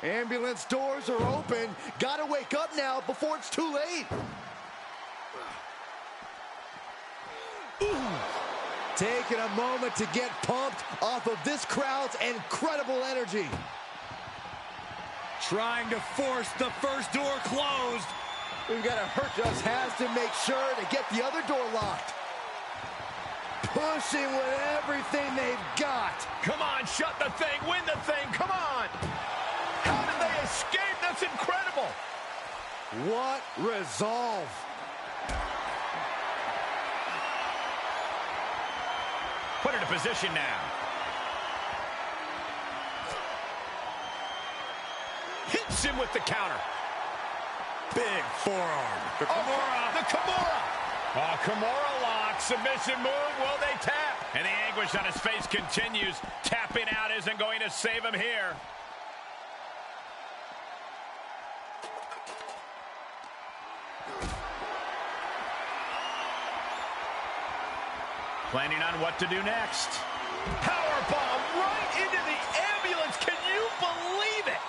S2: Ambulance doors are open. Gotta wake up now before it's too late. Taking a moment to get pumped off of this crowd's incredible energy.
S3: Trying to force the first door closed.
S2: We've got to hurt just has to make sure to get the other door locked. Pushing with everything they've got.
S1: Come on, shut the thing, win the thing, come on. How did they escape? That's incredible.
S2: What resolve.
S1: Put it in position now. Hits him with the counter.
S3: Big forearm. The Kimura.
S1: The Kimura. Kimura lock. Submission move. Will they tap? And the anguish on his face continues. Tapping out isn't going to save him here. Planning on what to do next. Powerbomb right into the ambulance. Can you believe it?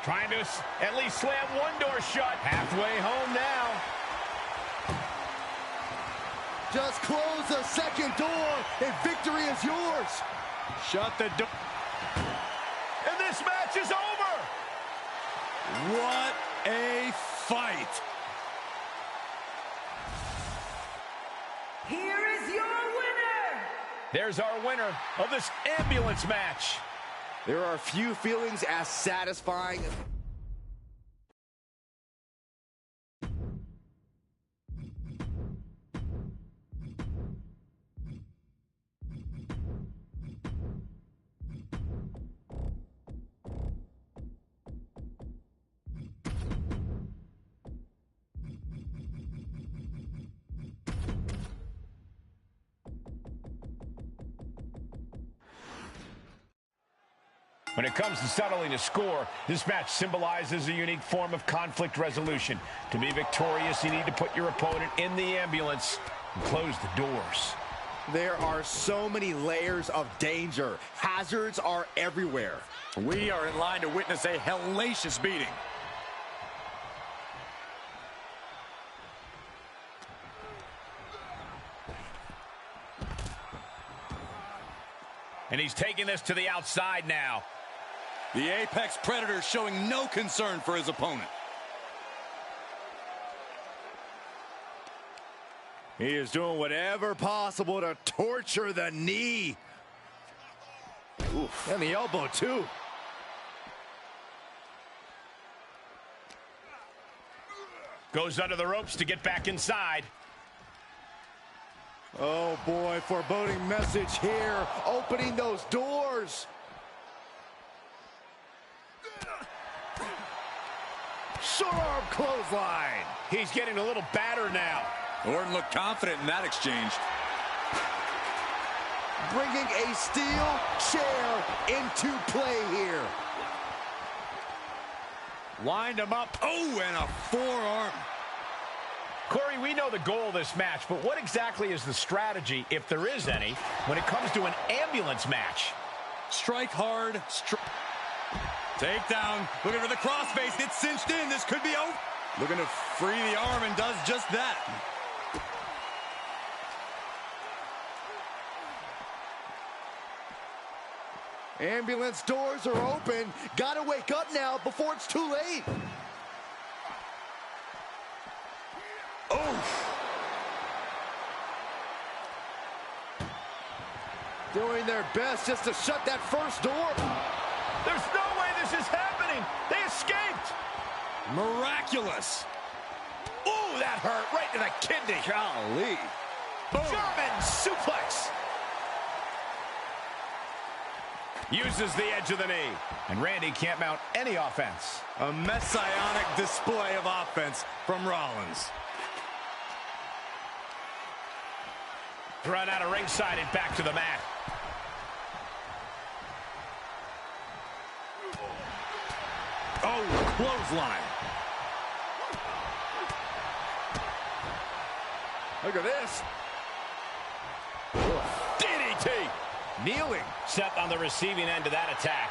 S1: Trying to at least slam one door shut. Halfway home now.
S2: Just close the second door and victory is yours.
S3: Shut the door.
S1: And this match is over.
S3: What a fight.
S6: Here is your winner.
S1: There's our winner of this ambulance match.
S2: There are few feelings as satisfying.
S1: When it comes to settling a score, this match symbolizes a unique form of conflict resolution. To be victorious, you need to put your opponent in the ambulance and close the doors.
S2: There are so many layers of danger. Hazards are everywhere.
S3: We are in line to witness a hellacious beating.
S1: And he's taking this to the outside now.
S3: The Apex Predator showing no concern for his opponent.
S2: He is doing whatever possible to torture the knee. Oof. And the elbow, too.
S1: Goes under the ropes to get back inside.
S2: Oh, boy, foreboding message here. Opening those doors. Short arm clothesline.
S1: He's getting a little battered now.
S3: Orton looked confident in that exchange.
S2: Bringing a steel chair into play here.
S3: Wind him up. Oh, and a forearm.
S1: Corey, we know the goal of this match, but what exactly is the strategy, if there is any, when it comes to an ambulance match?
S3: Strike hard. Takedown. Looking for the crossface. It's cinched in. This could be over. Looking to free the arm and does just that.
S2: Ambulance doors are open. Gotta wake up now before it's too late. Oh! Doing their best just to shut that first door.
S1: There's no way this is happening. They escaped.
S3: Miraculous.
S1: Ooh, that hurt right to the kidney.
S3: Golly.
S1: German suplex. Uses the edge of the knee. And Randy can't mount any offense.
S3: A messianic display of offense from Rollins.
S1: Thrown out of ringside and back to the mat.
S3: Oh, clothesline.
S2: Look at this.
S1: DDT.
S2: Kneeling.
S1: Seth on the receiving end of that attack.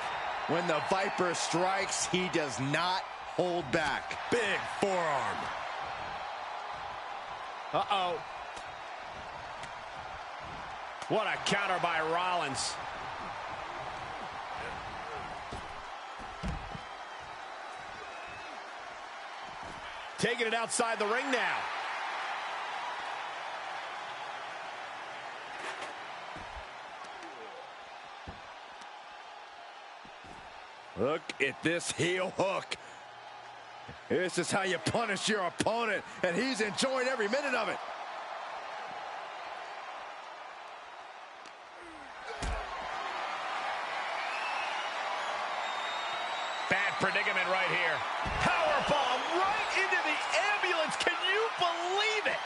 S2: When the Viper strikes, he does not hold back.
S3: Big forearm.
S1: Uh-oh. What a counter by Rollins. Taking it outside the ring now.
S2: Look at this heel hook. This is how you punish your opponent, and he's enjoying every minute of it.
S1: Bad predicament right here. Powerbomb right into the ambulance. Can you believe it?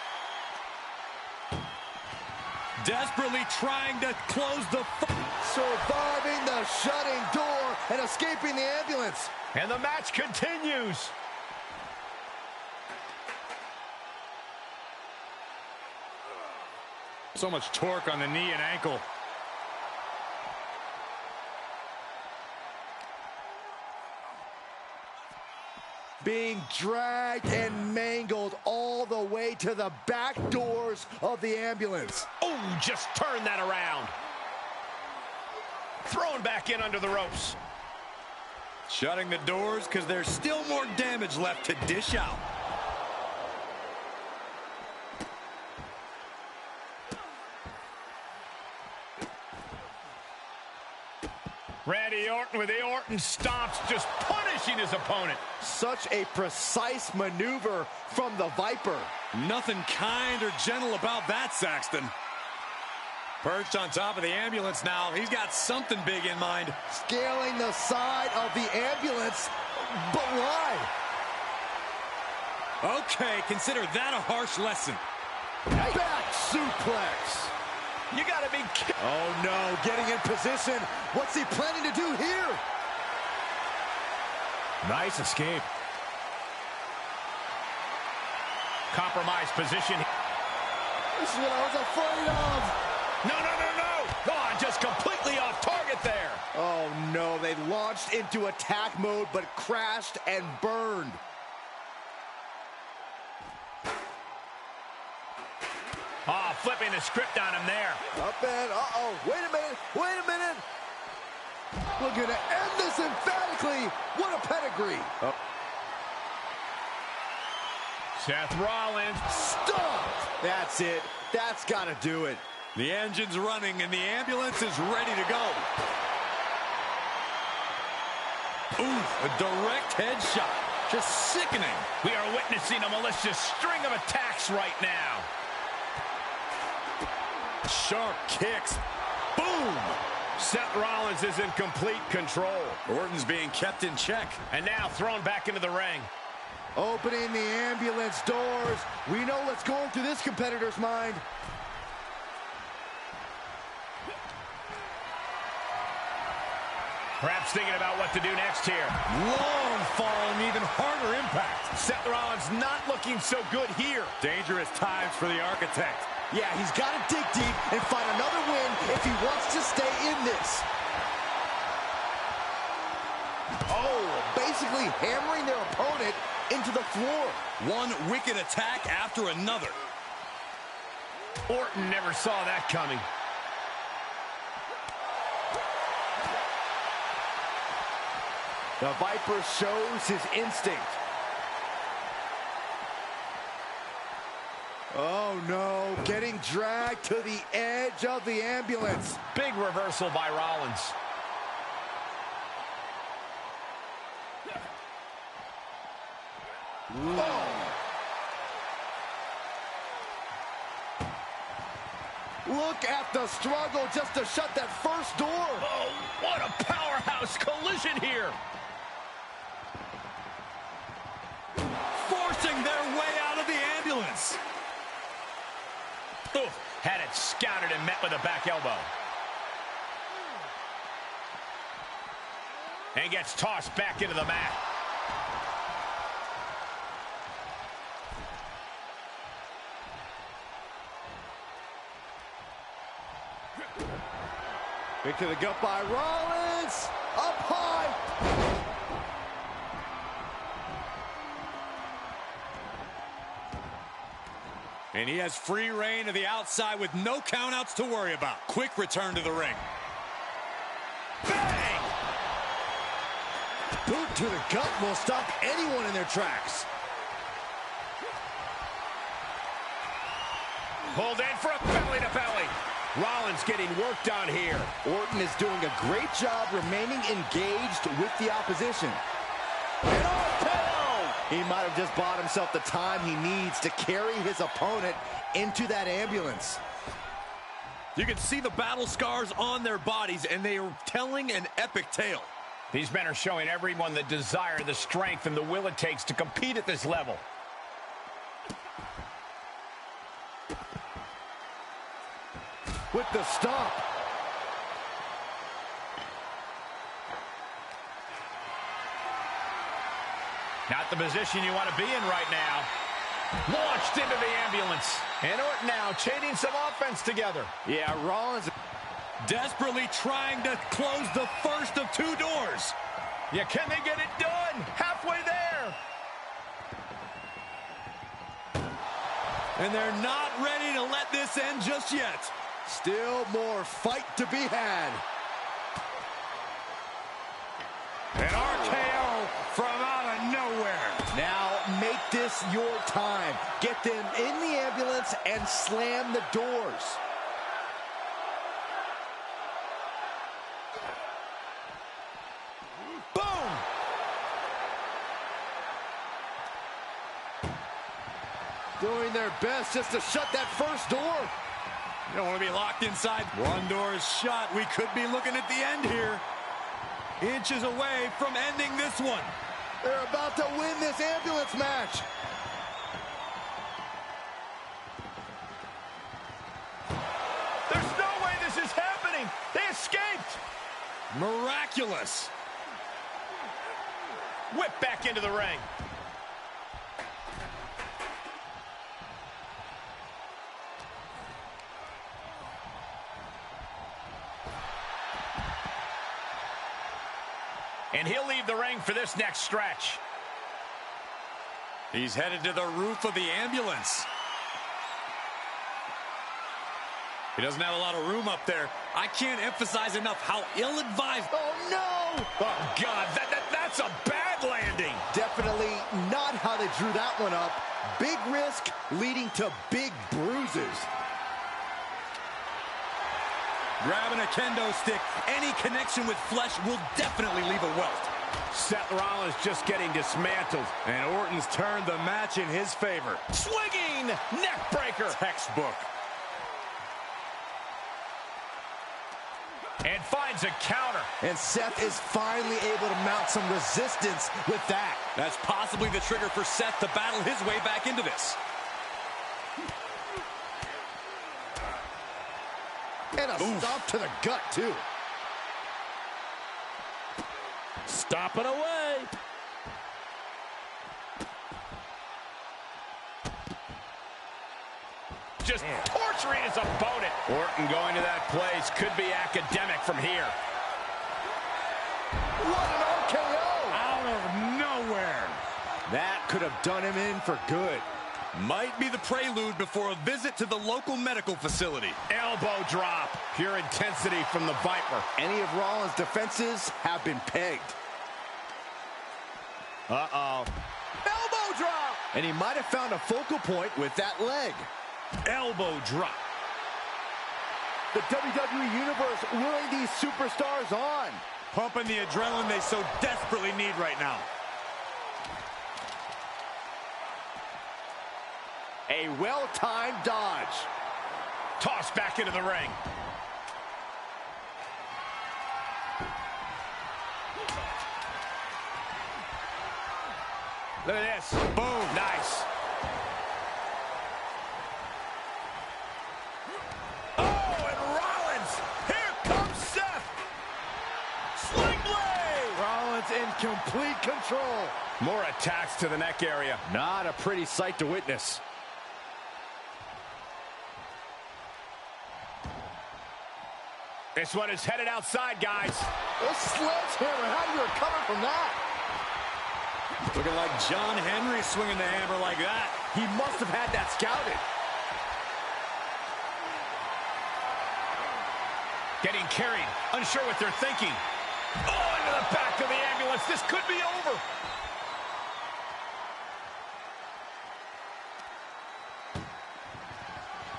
S3: Desperately trying to close the...
S2: Surviving the shutting door and escaping the ambulance.
S1: And the match continues.
S3: So much torque on the knee and ankle.
S2: Being dragged and mangled all the way to the back doors of the ambulance.
S1: Oh, just turn that around. Thrown back in under the ropes.
S3: Shutting the doors because there's still more damage left to dish out.
S1: Randy Orton with the Orton stomps, just punishing his opponent.
S2: Such a precise maneuver from the Viper.
S3: Nothing kind or gentle about that, Saxton. Perched on top of the ambulance now. He's got something big in mind.
S2: Scaling the side of the ambulance, but why?
S3: Okay, consider that a harsh lesson.
S2: Back suplex.
S1: You gotta be kidding.
S2: Oh no, getting in position. What's he planning to do here?
S1: Nice escape. Compromised position.
S2: This is what I was afraid of.
S1: No. Oh, just completely off target there.
S2: Oh no, they launched into attack mode but crashed and burned.
S1: Oh, flipping the script on him there.
S2: Up and, wait a minute. We're gonna end this emphatically. What a pedigree. Oh.
S1: Seth Rollins.
S2: Stop. That's it. That's gotta do it.
S3: The engine's running and the ambulance is ready to go. Ooh, a direct headshot. Just sickening.
S1: We are witnessing a malicious string of attacks right now.
S3: Sharp kicks. Boom!
S1: Seth Rollins is in complete control.
S3: Orton's being kept in check.
S1: And now thrown back into the ring.
S2: Opening the ambulance doors. We know what's going through this competitor's mind.
S1: Perhaps thinking about what to do next here.
S3: Long fall and even harder impact.
S1: Seth Rollins not looking so good here.
S3: Dangerous times for the Architect.
S2: Yeah, he's got to dig deep and find another win if he wants to stay in this. Oh, basically hammering their opponent into the floor.
S3: One wicked attack after another.
S1: Orton never saw that coming.
S2: The Viper shows his instinct. Oh no, getting dragged to the edge of the ambulance.
S1: Big reversal by Rollins.
S2: Look at the struggle just to shut that first door.
S1: Oh, what a powerhouse collision here.
S3: Forcing their way out of the ambulance.
S1: Oof, had it scouted and met with a back elbow. And gets tossed back into the mat.
S2: Kick to the gut by Rollins. Up high.
S3: And he has free reign to the outside with no countouts to worry about. Quick return to the ring.
S1: Bang!
S2: Boot to the gut will stop anyone in their tracks.
S1: Pulled in for a belly to belly. Rollins getting worked on here.
S2: Orton is doing a great job remaining engaged with the opposition. And RKO! He might have just bought himself the time he needs to carry his opponent into that ambulance.
S3: You can see the battle scars on their bodies, and they are telling an epic tale.
S1: These men are showing everyone the desire, the strength, and the will it takes to compete at this level.
S2: With the stomp.
S1: Not the position you want to be in right now. Launched into the ambulance. And Orton now chaining some offense together.
S2: Yeah, Rollins
S3: Desperately trying to close the first of two doors.
S1: Yeah, can they get it done? Halfway there.
S3: And they're not ready to let this end just yet.
S2: still more fight to be had.
S3: An RKO from out of nowhere.
S2: Now make this your time. Get them in the ambulance and slam the doors.
S3: Boom!
S2: Doing their best just to shut that first door.
S3: You don't want to be locked inside. One door is shut. We could be looking at the end here. Inches away from ending this one.
S2: They're about to win this ambulance match.
S1: There's no way this is happening. They escaped.
S3: Miraculous.
S1: Whip back into the ring. And he'll leave the ring for this next stretch.
S3: He's headed to the roof of the ambulance. He doesn't have a lot of room up there. I can't emphasize enough how ill-advised.
S2: Oh, no!
S1: Oh, God, that's a bad landing.
S2: Definitely not how they drew that one up. Big risk leading to big bruises.
S3: Grabbing a kendo stick, any connection with flesh will definitely leave a welt.
S1: Seth Rollins just getting dismantled.
S3: And Orton's turned the match in his favor.
S1: Swinging neck breaker.
S3: Textbook.
S1: And finds a counter.
S2: And Seth is finally able to mount some resistance with that.
S3: That's possibly the trigger for Seth to battle his way back into this.
S2: And a stomp to the gut, too.
S5: Stop it away.
S1: Just torturing his opponent. Orton going to that place could be academic from here.
S2: What an RKO!
S3: Out of nowhere.
S2: That could have done him in for good.
S3: Might be the prelude before a visit to the local medical facility.
S1: Elbow drop. Pure intensity from the Viper.
S2: Any of Rollins' defenses have been pegged.
S1: Uh-oh.
S2: Elbow drop! And he might have found a focal point with that leg.
S1: Elbow drop.
S2: The WWE Universe willing these superstars on.
S3: Pumping the adrenaline they so desperately need right now.
S2: A well-timed dodge.
S1: Tossed back into the ring. Look at this. Boom. Nice. Oh, and Rollins. Here comes Seth. Sling blade.
S2: Rollins in complete control.
S1: More attacks to the neck area.
S2: Not a pretty sight to witness.
S1: This one is headed outside, guys.
S2: A sledgehammer. How do you recover from that?
S3: Looking like John Henry swinging the hammer like that.
S2: He must have had that scouted.
S1: Getting carried. Unsure what they're thinking. Oh, into the back of the ambulance. This could be over.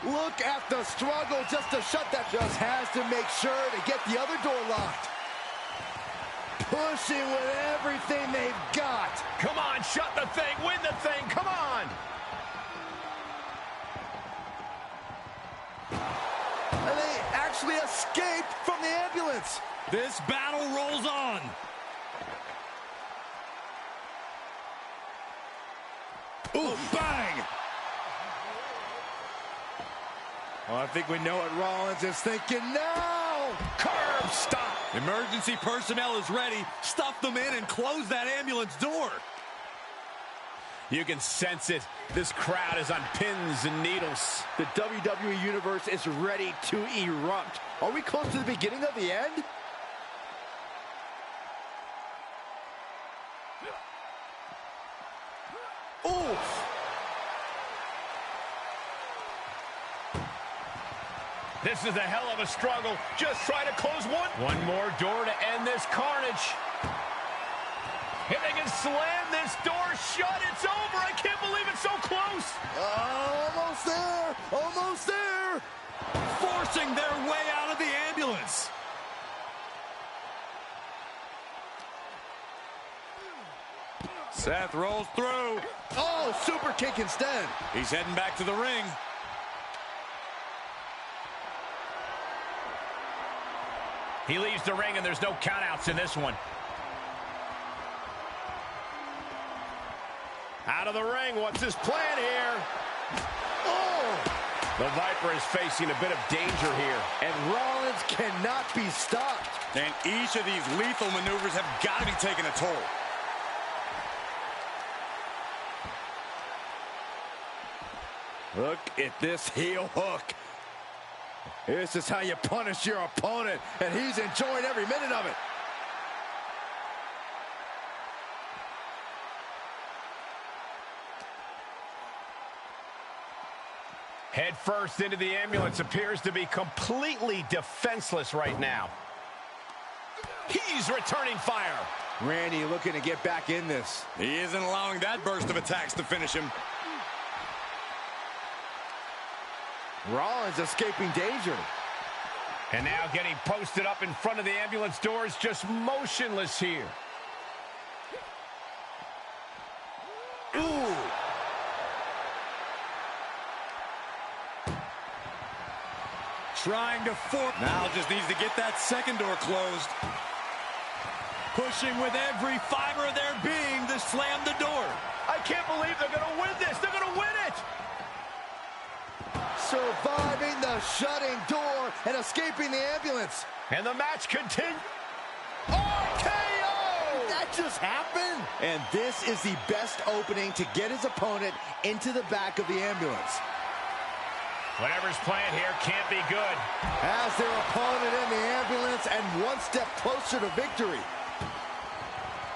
S2: Look at the struggle just to shut that. Just has to make sure to get the other door locked. Pushing with everything they've got.
S1: Come on, shut the thing, win the thing, come on.
S2: And they actually escaped from the ambulance.
S3: This battle rolls on. Ooh, bang!
S2: Well, I think we know what Rollins is thinking now.
S1: Curb stop.
S3: Emergency personnel is ready. Stuff them in and close that ambulance door.
S1: You can sense it. This crowd is on pins and needles.
S2: The WWE Universe is ready to erupt. Are we close to the beginning of the end? Oof.
S1: This is a hell of a struggle. Just try to close one. One more door to end this carnage. If they can slam this door shut, it's over. I can't believe it's so close.
S2: Almost there. Almost there.
S3: Forcing their way out of the ambulance. Seth rolls through.
S2: Oh, super kick instead.
S3: He's heading back to the ring.
S1: He leaves the ring, and there's no countouts in this one. Out of the ring, what's his plan here?
S2: Oh!
S1: The Viper is facing a bit of danger here.
S2: And Rollins cannot be stopped.
S3: And each of these lethal maneuvers have got to be taking a toll.
S2: Look at this heel hook. This is how you punish your opponent, and he's enjoying every minute of it.
S1: Head first into the ambulance, appears to be completely defenseless right now. He's returning fire.
S2: Randy looking to get back in this.
S3: He isn't allowing that burst of attacks to finish him.
S2: Rollins escaping danger.
S1: And now getting posted up in front of the ambulance doors, just motionless here.
S2: Ooh.
S3: Trying to force. Now just needs to get that second door closed. Pushing with every fiber of their being to slam the door.
S1: I can't believe they're going to win this. They're going to win it.
S2: Surviving the shutting door and escaping the ambulance.
S1: And the match continues. RKO!
S2: That just happened. And this is the best opening to get his opponent into the back of the ambulance.
S1: Whatever's playing here can't be good.
S2: As their opponent in the ambulance and one step closer to victory.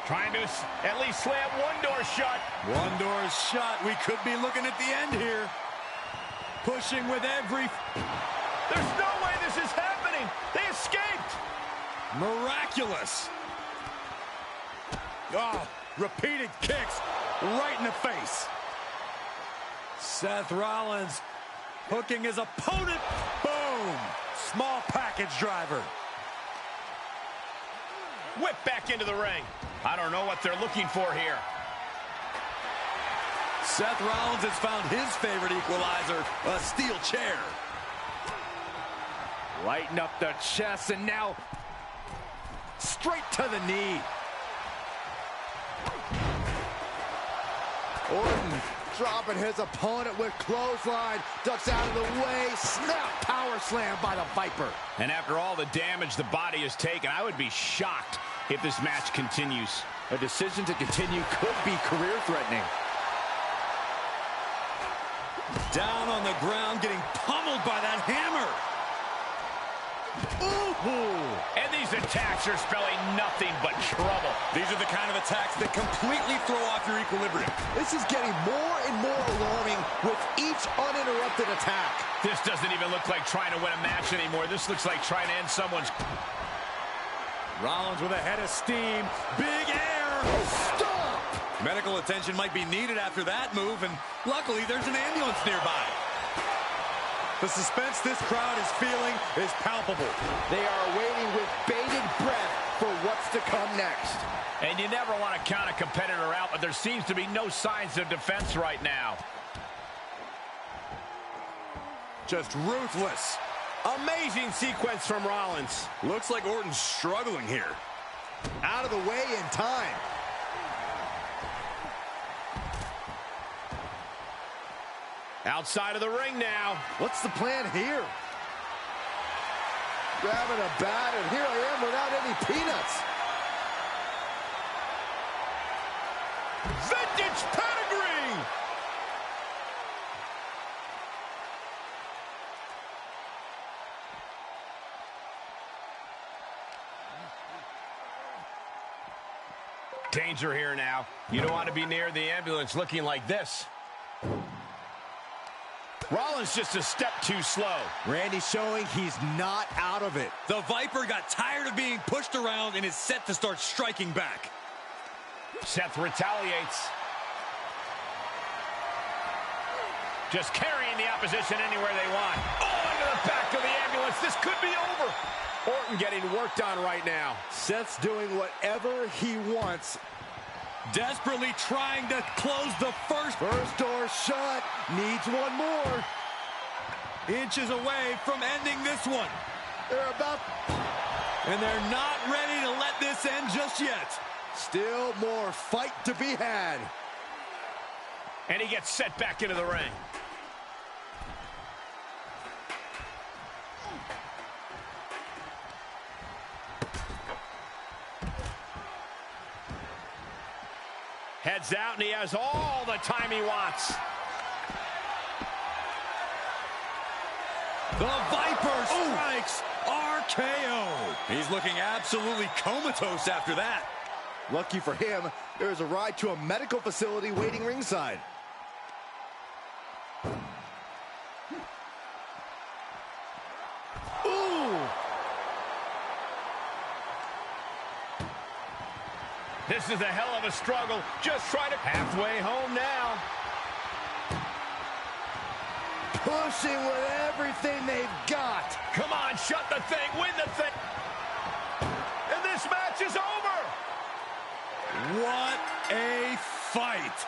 S1: Trying to at least slam one door shut.
S3: One door is shut. We could be looking at the end here. Pushing with every...
S1: There's no way this is happening. They escaped.
S3: Miraculous. Oh, repeated kicks right in the face. Seth Rollins hooking his opponent. Boom. Small package driver.
S1: Whip back into the ring. I don't know what they're looking for here.
S3: Seth Rollins has found his favorite equalizer, a steel chair. Lighten up the chest, and now straight to the knee.
S2: Orton dropping his opponent with clothesline. Ducks out of the way. Snap power slam by the Viper.
S1: And after all the damage the body has taken, I would be shocked if this match continues.
S2: A decision to continue could be career-threatening.
S3: Down on the ground, getting pummeled by that hammer.
S2: Ooh.
S1: And these attacks are spelling nothing but trouble.
S3: These are the kind of attacks that completely throw off your equilibrium.
S2: This is getting more and more alarming with each uninterrupted attack.
S1: This doesn't even look like trying to win a match anymore. This looks like trying to end someone's...
S3: Rollins with a head of steam. Big air.
S2: Stop!
S3: Medical attention might be needed after that move, and luckily there's an ambulance nearby. The suspense this crowd is feeling is palpable.
S2: They are waiting with bated breath for what's to come next.
S1: And you never want to count a competitor out, but there seems to be no signs of defense right now.
S3: Just ruthless.
S1: Amazing sequence from Rollins.
S3: Looks like Orton's struggling here.
S2: Out of the way in time.
S1: Outside of the ring now.
S2: What's the plan here? Grabbing a bat, and here I am without any peanuts.
S1: Vintage pedigree! Danger here now. You don't want to be near the ambulance looking like this. Rollins just a step too slow.
S2: Randy showing he's not out of it.
S3: The Viper got tired of being pushed around and is set to start striking back.
S1: Seth retaliates. Just carrying the opposition anywhere they want. Oh, into the back of the ambulance. This could be over. Orton getting worked on right now.
S2: Seth's doing whatever he wants.
S3: Desperately trying to close the first.
S2: First door shut. Needs one more.
S3: Inches away from ending this one.
S2: They're about...
S3: And they're not ready to let this end just yet.
S2: Still more fight to be had.
S1: And he gets set back into the ring. Heads out, and he has all the time he wants.
S3: The Viper strikes RKO. He's looking absolutely comatose after that.
S2: Lucky for him, there's a ride to a medical facility waiting ringside. Ooh!
S1: This is a hell of a struggle. Just trying to... Halfway home now.
S2: Pushing with everything they've got.
S1: Come on, shut the thing, win the thing. And this match is over.
S3: What a fight.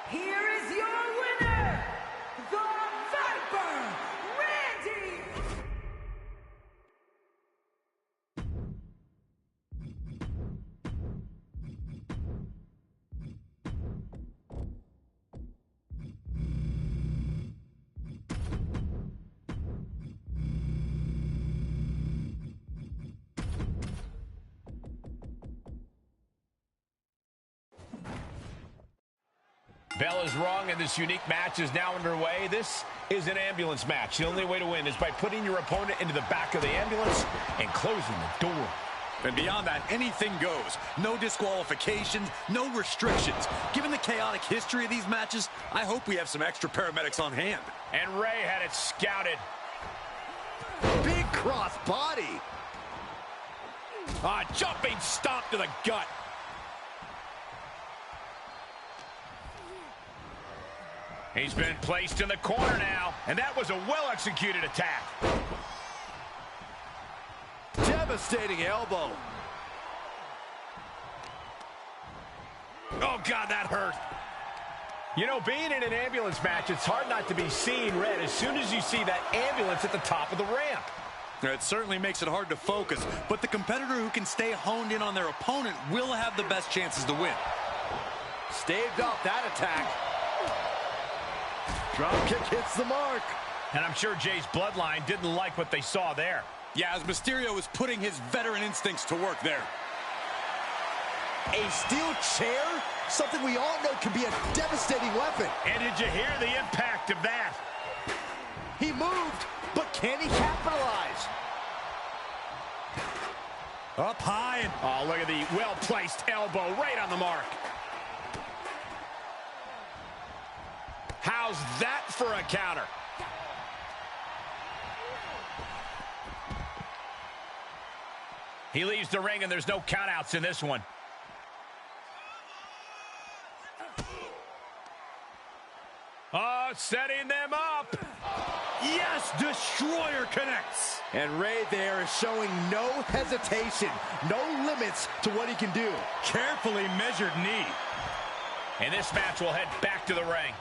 S6: Here is your winner,
S1: Bell is rung, and this unique match is now underway. This is an ambulance match. The only way to win is by putting your opponent into the back of the ambulance and closing the door.
S3: And beyond that, anything goes. No disqualifications, no restrictions. Given the chaotic history of these matches, I hope we have some extra paramedics on hand.
S1: And Ray had it scouted.
S2: Big cross body.
S1: Jumping stomp to the gut. He's been placed in the corner now, and that was a well-executed attack.
S2: Devastating elbow.
S1: Oh, God, that hurt. You know, being in an ambulance match, it's hard not to be seeing red as soon as you see that ambulance at the top of the ramp.
S3: It certainly makes it hard to focus, but the competitor who can stay honed in on their opponent will have the best chances to win.
S2: Staved off that attack. Drop kick hits the mark.
S1: And I'm sure Jay's bloodline didn't like what they saw there.
S3: Yeah, as Mysterio was putting his veteran instincts to work there.
S2: A steel chair? Something we all know can be a devastating weapon.
S1: And did you hear the impact of that?
S2: He moved, but can he capitalize?
S3: Up high. And
S1: oh, look at the well-placed elbow right on the mark. How's that for a counter? He leaves the ring, and there's no countouts in this one. Oh, setting them up.
S3: yes, Destroyer connects.
S2: And Ray there is showing no hesitation, no limits to what he can do.
S3: Carefully measured knee.
S1: And this match will head back to the ring.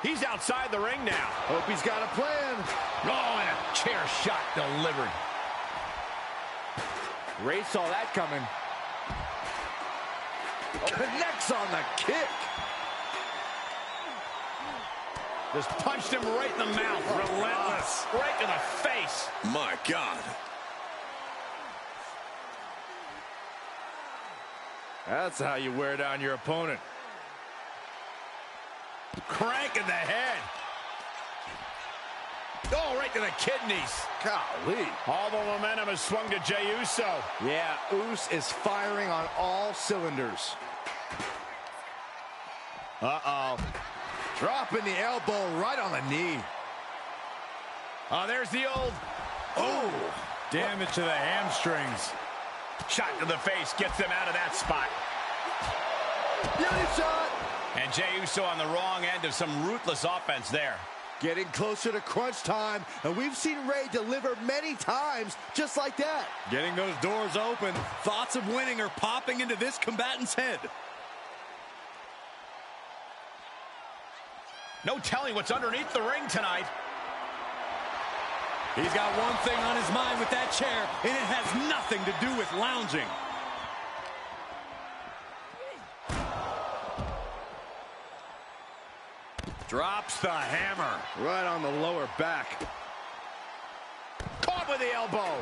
S1: He's outside the ring now.
S2: Hope he's got a plan.
S1: Oh, and a chair shot delivered.
S2: Ray saw that coming. Connects on the kick.
S1: Just punched him right in the mouth. Relentless. Right to the face.
S3: My God.
S2: That's how you wear down your opponent.
S1: Crank in the head. Oh, right to the kidneys.
S2: Golly.
S1: All the momentum has swung to Jey Uso.
S2: Yeah, Uso is firing on all cylinders. Uh-oh. Dropping the elbow right on the knee.
S1: Oh, there's the old...
S2: Oh!
S3: Damage to the hamstrings.
S1: Shot to the face gets them out of that spot.
S2: Beauty shot!
S1: And Jey Uso on the wrong end of some ruthless offense there.
S2: Getting closer to crunch time, and we've seen Ray deliver many times just like that.
S3: Getting those doors open. Thoughts of winning are popping into this combatant's head.
S1: No telling what's underneath the ring tonight.
S3: He's got one thing on his mind with that chair, and it has nothing to do with lounging. Drops the hammer.
S2: Right on the lower back.
S1: Caught with the elbow.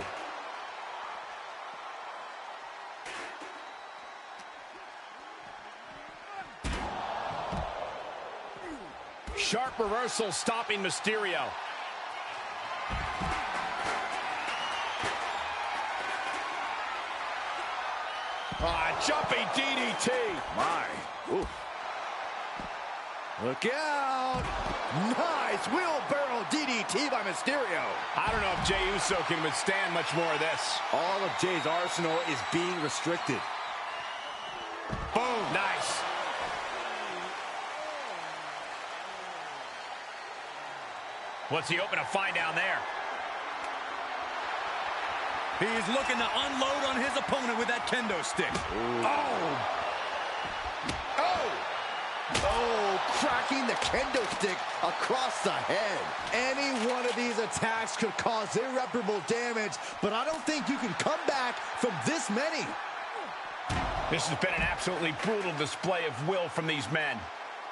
S1: Sharp reversal stopping Mysterio. Jumping DDT.
S2: My. Ooh. Look out. Nice wheelbarrow DDT by Mysterio.
S1: I don't know if Jey Uso can withstand much more of this.
S2: All of Jay's arsenal is being restricted.
S1: Boom. Nice. What's he open to find down there?
S3: He's looking to unload on his opponent with that kendo stick.
S2: Ooh. Oh, cracking the kendo stick across the head. Any one of these attacks could cause irreparable damage, but I don't think you can come back from this many.
S1: This has been an absolutely brutal display of will from these men.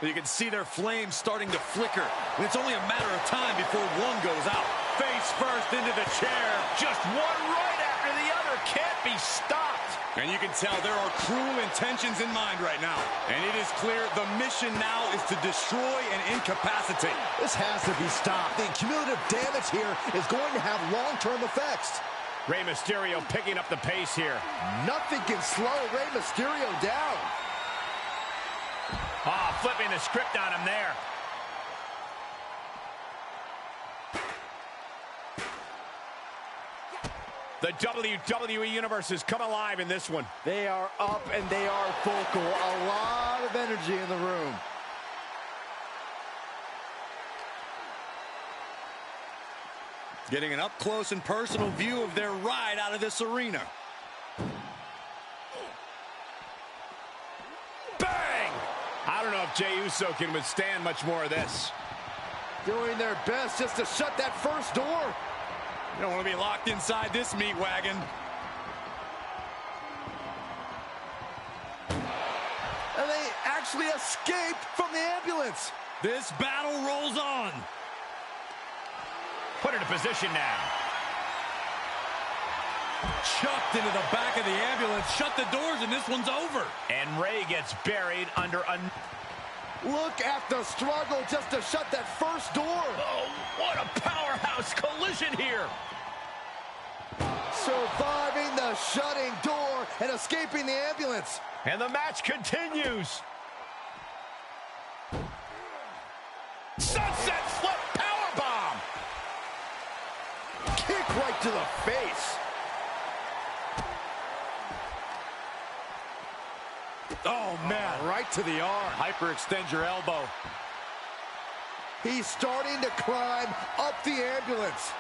S3: You can see their flames starting to flicker, and it's only a matter of time before one goes out. Face first into the chair.
S1: Just one right after the other can't be stopped.
S3: And you can tell there are cruel intentions in mind right now. And it is clear the mission now is to destroy and incapacitate.
S2: This has to be stopped. The cumulative damage here is going to have long-term effects.
S1: Rey Mysterio picking up the pace here.
S2: Nothing can slow Rey Mysterio down.
S1: Oh, flipping the script on him there. The WWE Universe has come alive in this one.
S2: They are up and they are vocal. A lot of energy in the room.
S3: Getting an up-close and personal view of their ride out of this arena.
S1: Bang! I don't know if Jey Uso can withstand much more of this.
S2: Doing their best just to shut that first door.
S3: You don't want to be locked inside this meat wagon.
S2: And they actually escaped from the ambulance.
S3: This battle rolls on.
S1: Put it in position now.
S3: Chucked into the back of the ambulance. Shut the doors and this one's over.
S1: And Rey gets buried under a...
S2: Look at the struggle just to shut that first door.
S1: Oh, what a powerhouse collision here.
S2: Surviving the shutting door and escaping the ambulance.
S1: And the match continues. Sunset flip powerbomb.
S2: Kick right to the face.
S3: Oh, man.
S2: Right to the arm.
S3: Hyperextend your elbow.
S2: He's starting to climb up the ambulance.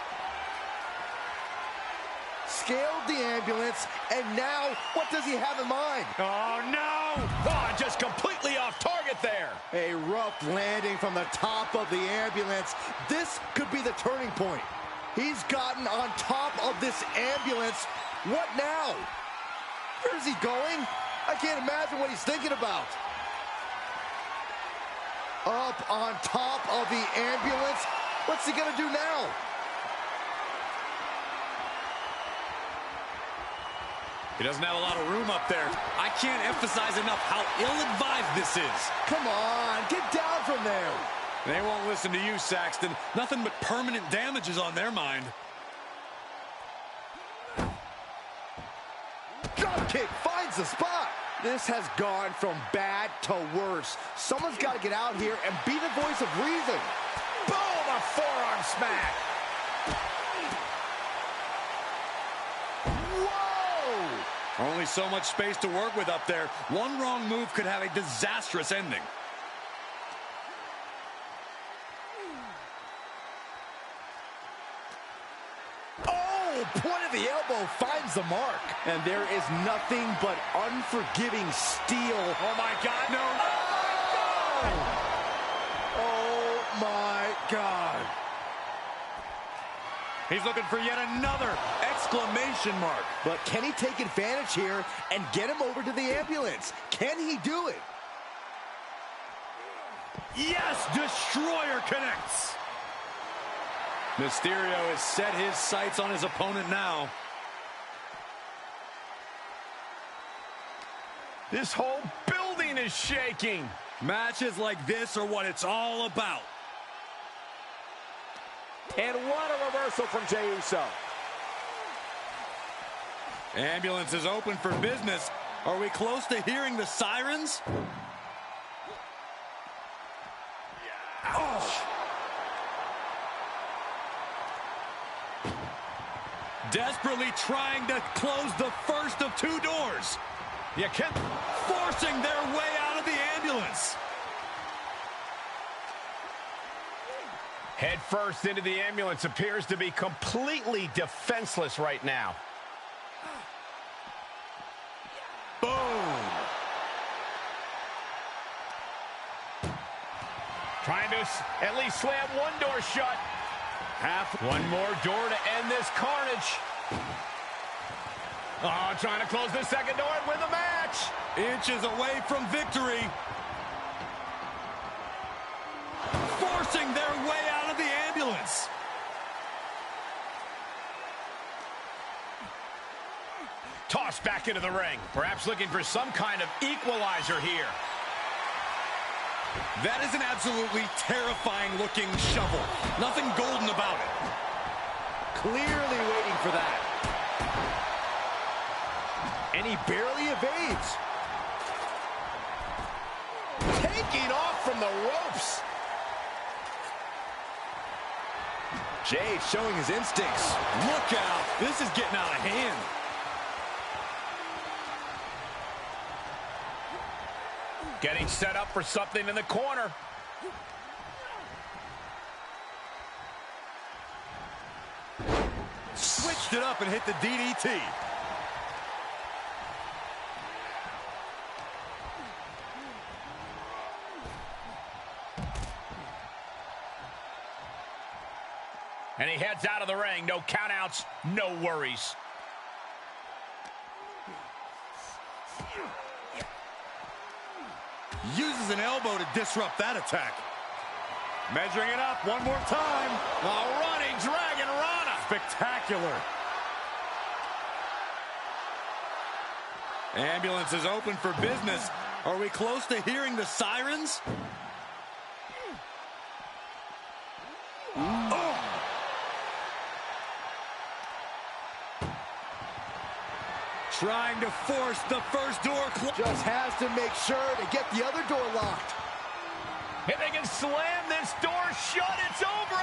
S2: Scaled the ambulance, and now, what does he have in mind?
S1: Oh, no! Oh, just completely off target there.
S2: A rough landing from the top of the ambulance. This could be the turning point. He's gotten on top of this ambulance. What now? Where's he going? I can't imagine what he's thinking about. Up on top of the ambulance. What's he gonna do now?
S3: He doesn't have a lot of room up there. I can't emphasize enough how ill-advised this is.
S2: Come on, get down from there.
S3: They won't listen to you, Saxton. Nothing but permanent damage is on their mind.
S2: Dropkick finds the spot. This has gone from bad to worse. Someone's got to get out here and be the voice of reason.
S1: Boom, a forearm smack.
S2: Whoa!
S3: Only so much space to work with up there. One wrong move could have a disastrous ending.
S2: Point of the elbow finds the mark. And there is nothing but unforgiving steel.
S1: Oh, my God, no.
S2: Oh, my God.
S3: He's looking for yet another exclamation mark.
S2: But can he take advantage here and get him over to the ambulance? Can he do it?
S3: Yes, Destroyer connects. Mysterio has set his sights on his opponent now.
S1: This whole building is shaking.
S3: Matches like this are what it's all about.
S5: And what a reversal from Jey Uso.
S3: Ambulance is open for business. Are we close to hearing the sirens? Oh. Desperately trying to close the first of two doors.
S1: You can
S3: Forcing their way out of the ambulance.
S1: head first into the ambulance. Appears to be completely defenseless right now.
S3: Boom.
S1: Trying to at least slam one door shut. One more door to end this carnage. Oh, trying to close the second door and win the match.
S3: Inches away from victory. Forcing their way out of the ambulance.
S1: Tossed back into the ring. Perhaps looking for some kind of equalizer here.
S3: That is an absolutely terrifying-looking shovel. Nothing golden about it.
S2: Clearly waiting for that. And he barely evades. Taking off from the ropes. Jay showing his instincts.
S3: Look out. This is getting out of hand.
S1: Getting set up for something in the corner.
S3: Switched it up and hit the DDT.
S1: And he heads out of the ring. No countouts, no worries.
S3: Uses an elbow to disrupt that attack. Measuring it up one more time.
S1: A running Dragon Rana.
S3: Spectacular. Ambulance is open for business. Are we close to hearing the sirens? Oh. Trying to force the first door closed.
S2: Just has to make sure to get the other door locked.
S1: If they can slam this door shut, it's over.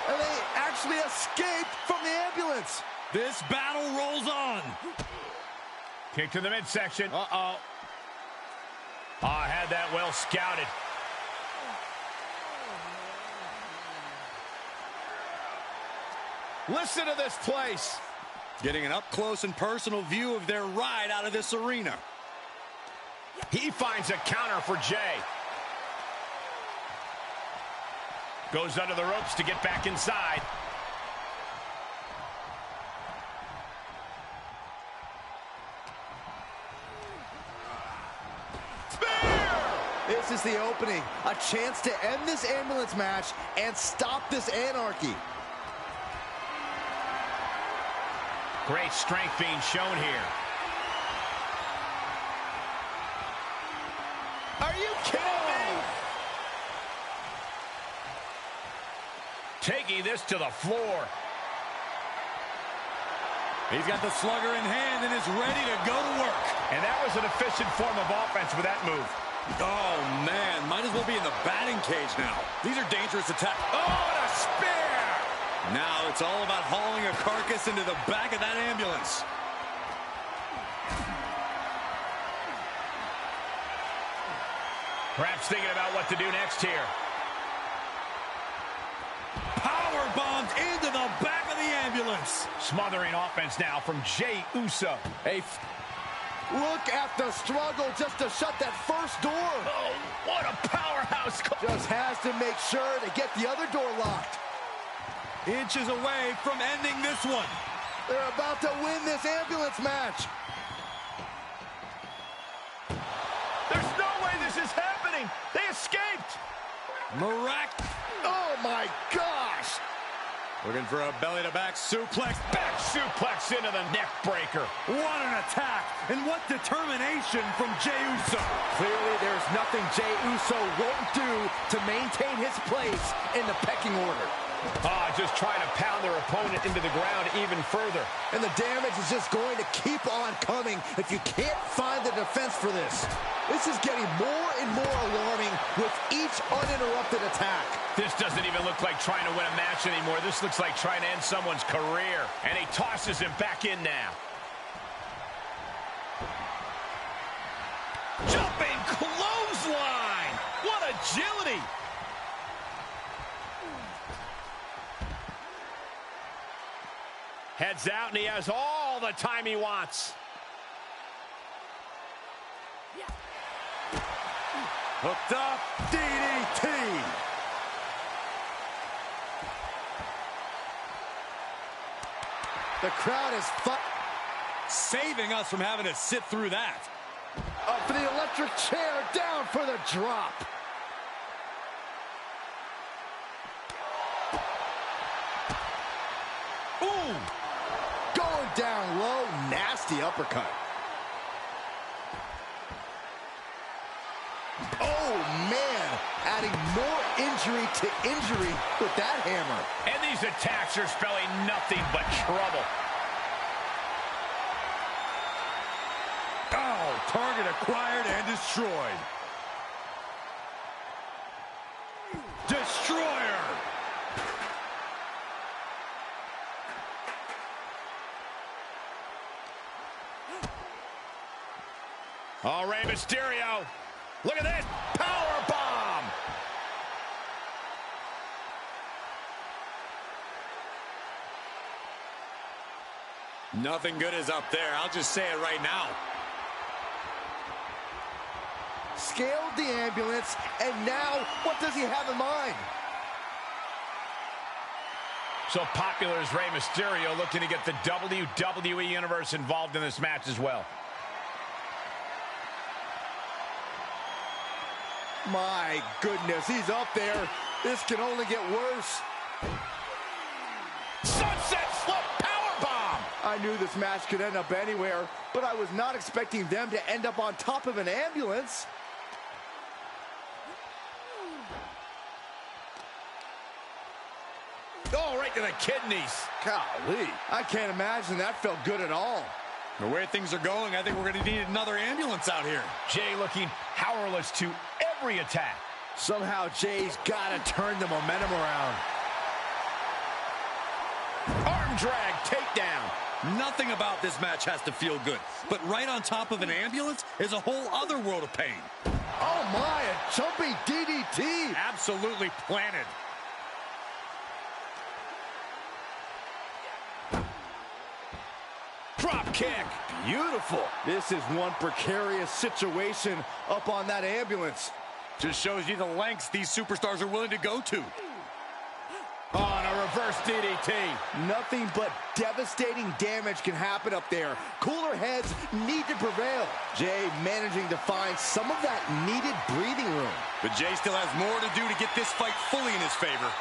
S2: And they actually escaped from the ambulance.
S3: This battle rolls on.
S1: Kick to the midsection.
S3: Uh-oh.
S1: Oh, had that well scouted. Listen to this place.
S3: Getting an up-close and personal view of their ride out of this arena.
S1: He finds a counter for Jay. Goes under the ropes to get back inside.
S2: This is the opening. A chance to end this ambulance match and stop this anarchy.
S1: Great strength being shown here. Are you kidding me? Taking this to the floor.
S3: He's got the slugger in hand and is ready to go to work.
S1: And that was an efficient form of offense with that move.
S3: Oh, man. Might as well be in the batting cage now. These are dangerous attacks.
S1: Oh, and a spear!
S3: Now it's all about hauling a carcass into the back of that ambulance.
S1: Perhaps thinking about what to do next here.
S3: Power bombs into the back of the ambulance.
S1: Smothering offense now from Jey Uso.
S2: Look at the struggle just to shut that first door.
S1: Oh, what a powerhouse.
S2: Just has to make sure to get the other door locked.
S3: Inches away from ending this one.
S2: They're about to win this ambulance match.
S1: There's no way this is happening. They escaped.
S2: Oh, my gosh.
S3: Looking for a belly-to-back suplex.
S1: Back suplex into the neck breaker.
S3: What an attack, and what determination from Jey Uso.
S2: Clearly, there's nothing Jey Uso won't do to maintain his place in the pecking order.
S1: Just trying to pound their opponent into the ground even further.
S2: And the damage is just going to keep on coming if you can't find the defense for this. This is getting more and more alarming with each uninterrupted attack.
S1: This doesn't even look like trying to win a match anymore. This looks like trying to end someone's career. And he tosses him back in now. Jumping clothesline! What agility! Heads out, and he has all the time he wants.
S3: Hooked up, DDT.
S2: The crowd is
S3: saving us from having to sit through that.
S2: Up for the electric chair, down for the drop. Ooh. Going down low, now uppercut. Oh, man. Adding more injury to injury with that hammer.
S1: And these attacks are spelling nothing but trouble.
S3: Oh, target acquired and destroyed. Destroyer!
S1: Oh, Rey Mysterio. Look at this. Power bomb.
S3: Nothing good is up there. I'll just say it right now.
S2: Scaled the ambulance, and now what does he have in mind?
S1: So popular is Rey Mysterio, looking to get the WWE Universe involved in this match as well.
S2: My goodness, he's up there. This can only get worse.
S1: Sunset flip powerbomb.
S2: I knew this match could end up anywhere, but I was not expecting them to end up on top of an ambulance.
S1: Oh, right to the kidneys.
S2: Golly, I can't imagine that felt good at all.
S3: The way things are going, I think we're going to need another ambulance out here.
S1: Jay looking powerless to every attack.
S2: Somehow Jay's got to turn the momentum around.
S1: Arm drag takedown.
S3: Nothing about this match has to feel good, but right on top of an ambulance is a whole other world of pain.
S2: Oh my, a jumping DDT.
S3: Absolutely planted.
S1: Drop kick.
S2: Beautiful. This is one precarious situation up on that ambulance.
S3: Just shows you the lengths these superstars are willing to go to.
S1: On a reverse DDT.
S2: Nothing but devastating damage can happen up there. Cooler heads need to prevail. Jay managing to find some of that needed breathing room.
S3: But Jay still has more to do to get this fight fully in his favor.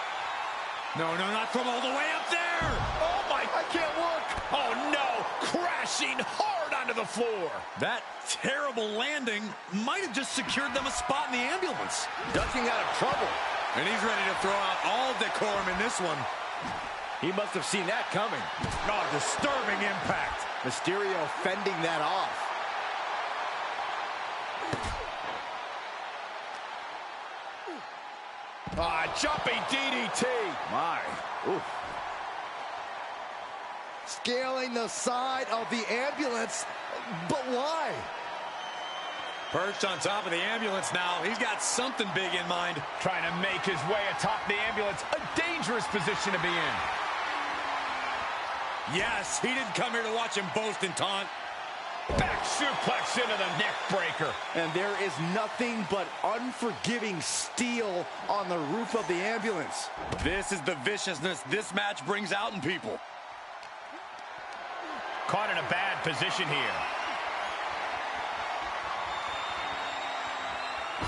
S3: No, not from all the way up there.
S1: Oh my, I can't look. Oh no, crashing hard onto the floor.
S3: That terrible landing might have just secured them a spot in the ambulance.
S2: Ducking out of trouble.
S3: And he's ready to throw out all decorum in this one.
S2: He must have seen that coming.
S3: Oh, disturbing impact.
S2: Mysterio fending that off.
S1: Jumping DDT.
S2: My. Oof. Scaling the side of the ambulance. But why?
S3: Perched on top of the ambulance now. He's got something big in mind.
S1: Trying to make his way atop the ambulance. A dangerous position to be in.
S3: Yes, he didn't come here to watch him boast and taunt.
S1: Back suplex into the neck breaker.
S2: And there is nothing but unforgiving steel on the roof of the ambulance.
S3: This is the viciousness this match brings out in people.
S1: Caught in a bad position here.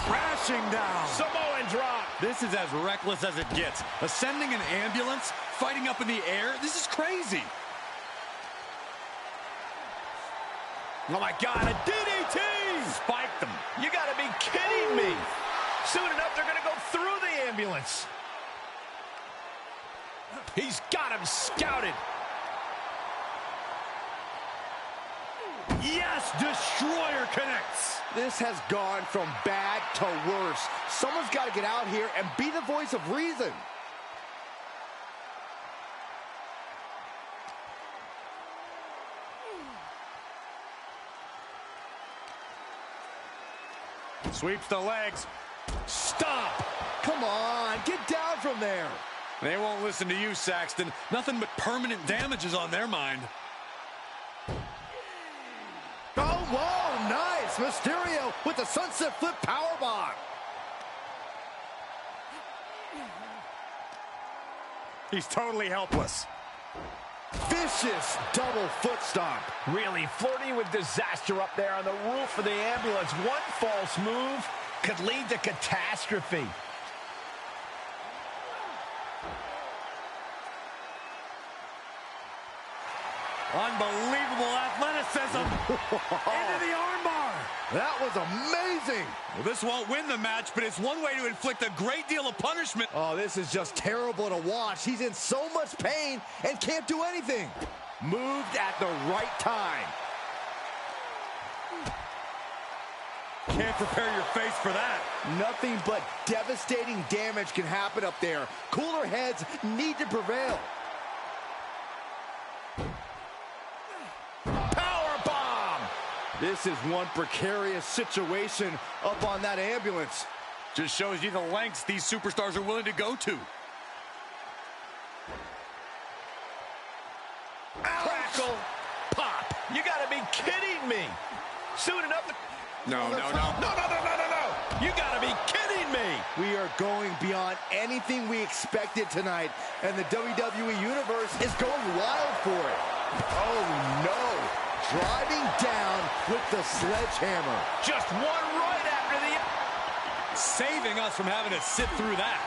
S3: Crashing down.
S1: Samoan drop.
S3: This is as reckless as it gets. Ascending an ambulance, fighting up in the air. This is crazy.
S1: Oh my God, a DDT!
S3: Spiked them.
S1: You gotta be kidding me. Soon enough, they're gonna go through the ambulance. He's got him scouted.
S3: Yes, Destroyer connects.
S2: This has gone from bad to worse. Someone's got to get out here and be the voice of reason.
S3: Sweeps the legs.
S1: Stop.
S2: Come on, get down from there.
S3: They won't listen to you, Saxton. Nothing but permanent damage is on their mind.
S2: Oh, whoa, nice. Mysterio with the sunset flip powerbomb.
S3: He's totally helpless.
S2: Vicious double foot stomp.
S1: Really flirting with disaster up there on the roof of the ambulance. One false move could lead to catastrophe.
S3: Unbelievable Unbelievable athleticism. Into the armbar.
S2: That was amazing.
S3: Well, this won't win the match, but it's one way to inflict a great deal of punishment.
S2: Oh, this is just terrible to watch. He's in so much pain and can't do anything. Moved at the right time.
S3: Can't prepare your face for that.
S2: Nothing but devastating damage can happen up there. Cooler heads need to prevail. This is one precarious situation up on that ambulance.
S3: Just shows you the lengths these superstars are willing to go to.
S1: Crackle, pop. You gotta be kidding me. Soon enough.
S3: No.
S1: No. You gotta be kidding me.
S2: We are going beyond anything we expected tonight, and the WWE Universe is going wild for it. Oh, no. Driving down with the sledgehammer.
S1: Just one right after the...
S3: Saving us from having to sit through that.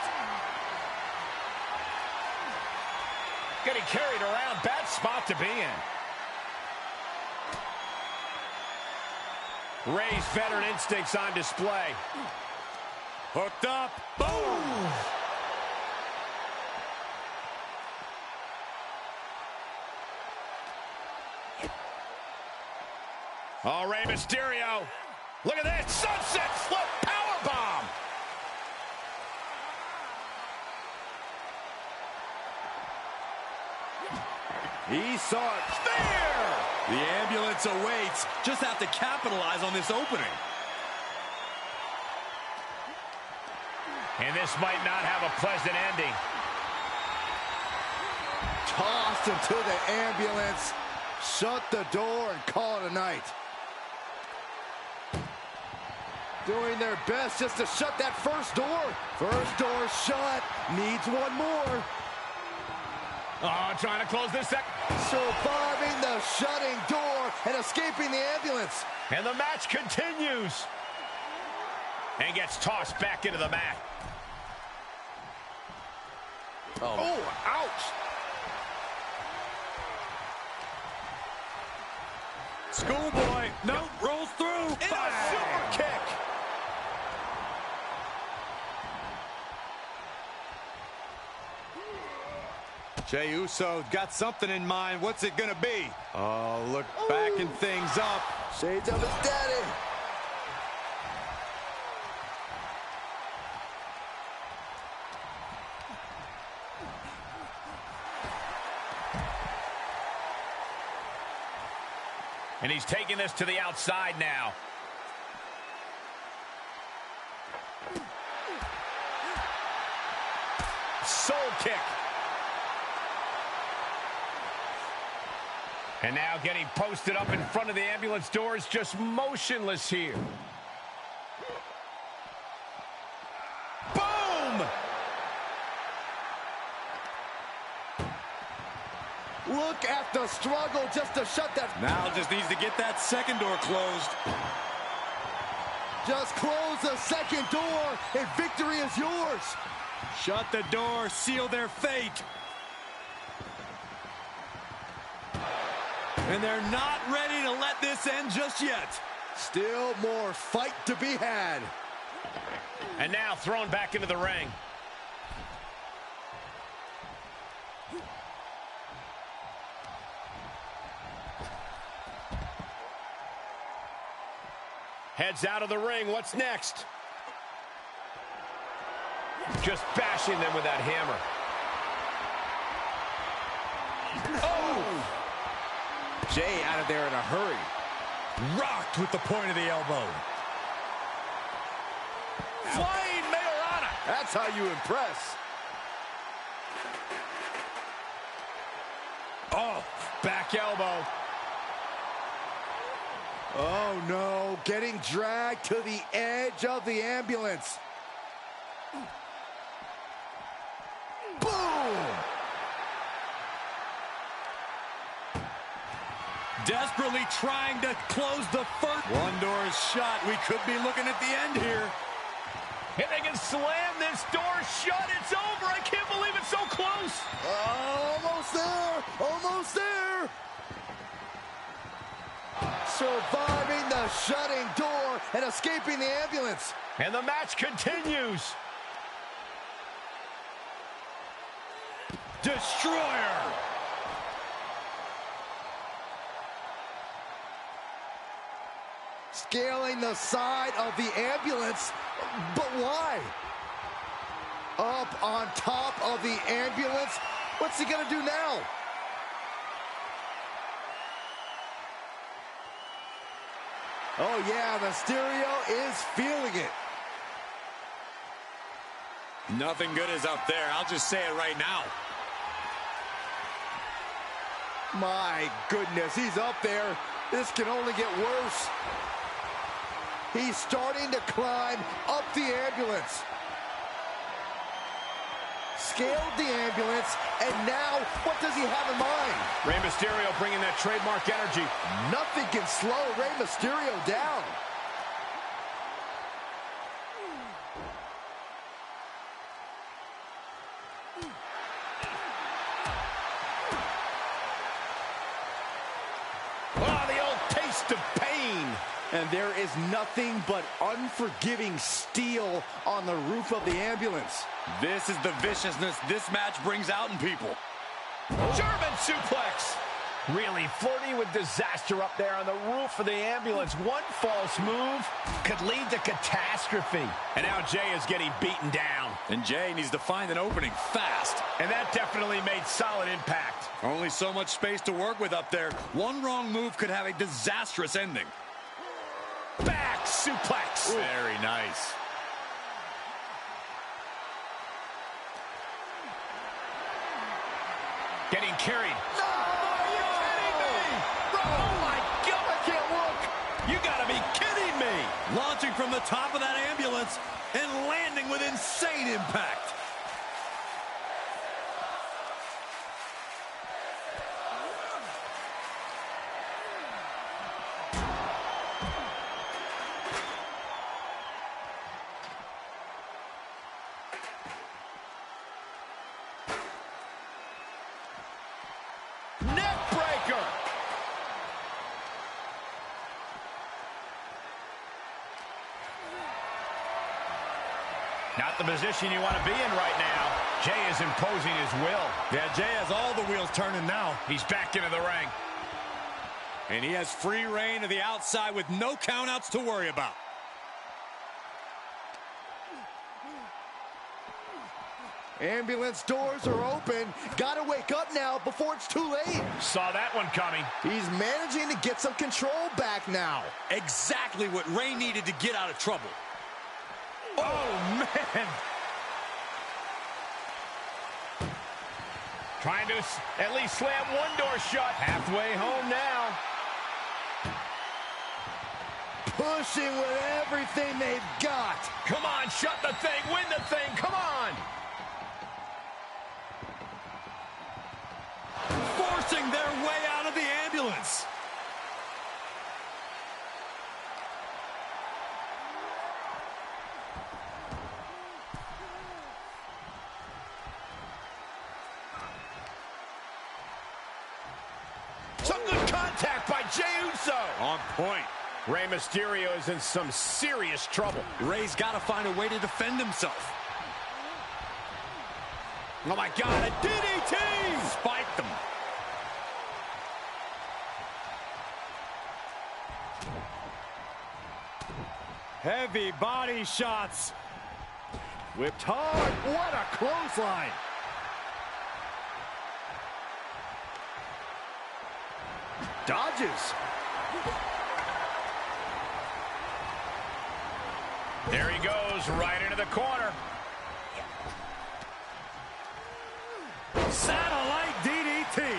S1: Getting carried around. Bad spot to be in. Ray's veteran instincts on display.
S3: Hooked up. Boom!
S1: Oh, Rey Mysterio. Look at that. Sunset flip powerbomb.
S2: He saw it.
S1: Spear.
S3: The ambulance awaits. Just have to capitalize on this opening.
S1: And this might not have a pleasant ending.
S2: Tossed into the ambulance. Shut the door and call it a night. Doing their best just to shut that first door. First door shut. Needs one more.
S1: Oh, trying to close this second.
S2: Surviving the shutting door and escaping the ambulance.
S1: And the match continues. And gets tossed back into the mat. Oh, ouch.
S3: Schoolboy. Nope. Rolls through.
S1: In a super kick.
S3: Jey Uso got something in mind. What's it going to be? Oh, look, backing things up.
S2: Shades of his daddy.
S1: And he's taking this to the outside now. Soul kick. And now getting posted up in front of the ambulance doors, just motionless here. Boom!
S2: Look at the struggle just to shut that.
S3: Now just needs to get that second door closed.
S2: Just close the second door and victory is yours.
S3: Shut the door, seal their fate. And they're not ready to let this end just yet.
S2: Still more fight to be had.
S1: And now thrown back into the ring. Heads out of the ring. What's next? Just bashing them with that hammer. Oh!
S2: Jey out of there in a hurry.
S3: Rocked with the point of the elbow.
S1: Flying Majorana.
S2: That's how you impress.
S1: Oh, back elbow.
S2: Oh no, getting dragged to the edge of the ambulance. Boom!
S3: Desperately trying to close the first. One door is shut. We could be looking at the end here.
S1: If they can slam this door shut, it's over. I can't believe it's so close.
S2: Almost there. Almost there. surviving the shutting door and escaping the ambulance.
S1: And the match continues.
S3: Destroyer.
S2: Scaling the side of the ambulance, but why? Up on top of the ambulance. What's he gonna do now? Oh yeah, Mysterio is feeling it.
S3: Nothing good is up there. I'll just say it right now.
S2: My goodness, he's up there. This can only get worse. He's starting to climb up the ambulance. Scaled the ambulance, and now what does he have in mind?
S1: Rey Mysterio bringing that trademark energy.
S2: Nothing can slow Rey Mysterio down.
S1: Oh, the old taste of pain.
S2: And there is nothing but unforgiving steel on the roof of the ambulance.
S3: This is the viciousness this match brings out in people.
S1: German suplex. Really flirting with disaster up there on the roof of the ambulance. One false move could lead to catastrophe. And now Jay is getting beaten down.
S3: And Jay needs to find an opening fast.
S1: And that definitely made solid impact.
S3: Only so much space to work with up there. One wrong move could have a disastrous ending.
S1: Back suplex.
S3: Ooh. Very nice.
S1: Getting carried. No! Are you kidding me? Oh my God, I can't look. You gotta be kidding me.
S3: Launching from the top of that ambulance and landing with insane impact.
S1: Neck breaker. Not the position you want to be in right now. Jay is imposing his will.
S3: Yeah, Jay has all the wheels turning now.
S1: He's back into the ring.
S3: And he has free reign to the outside with no countouts to worry about.
S2: Ambulance doors are open. Gotta wake up now before it's too late.
S1: Saw that one coming.
S2: He's managing to get some control back now.
S3: Exactly what Rey needed to get out of trouble.
S1: Oh, man. Trying to at least slam one door shut. Halfway home now.
S2: Pushing with everything they've got.
S1: Come on, shut the thing, win the thing, come on.
S3: Forcing their way out of the ambulance.
S1: Some good contact by Jey Uso.
S3: On point.
S1: Rey Mysterio is in some serious trouble.
S3: Rey's got to find a way to defend himself.
S1: Oh my God, a DDT!
S3: Spiked them. Heavy body shots. Whipped hard. What a clothesline.
S2: Dodges.
S1: There he goes, right into the corner.
S3: Satellite DDT.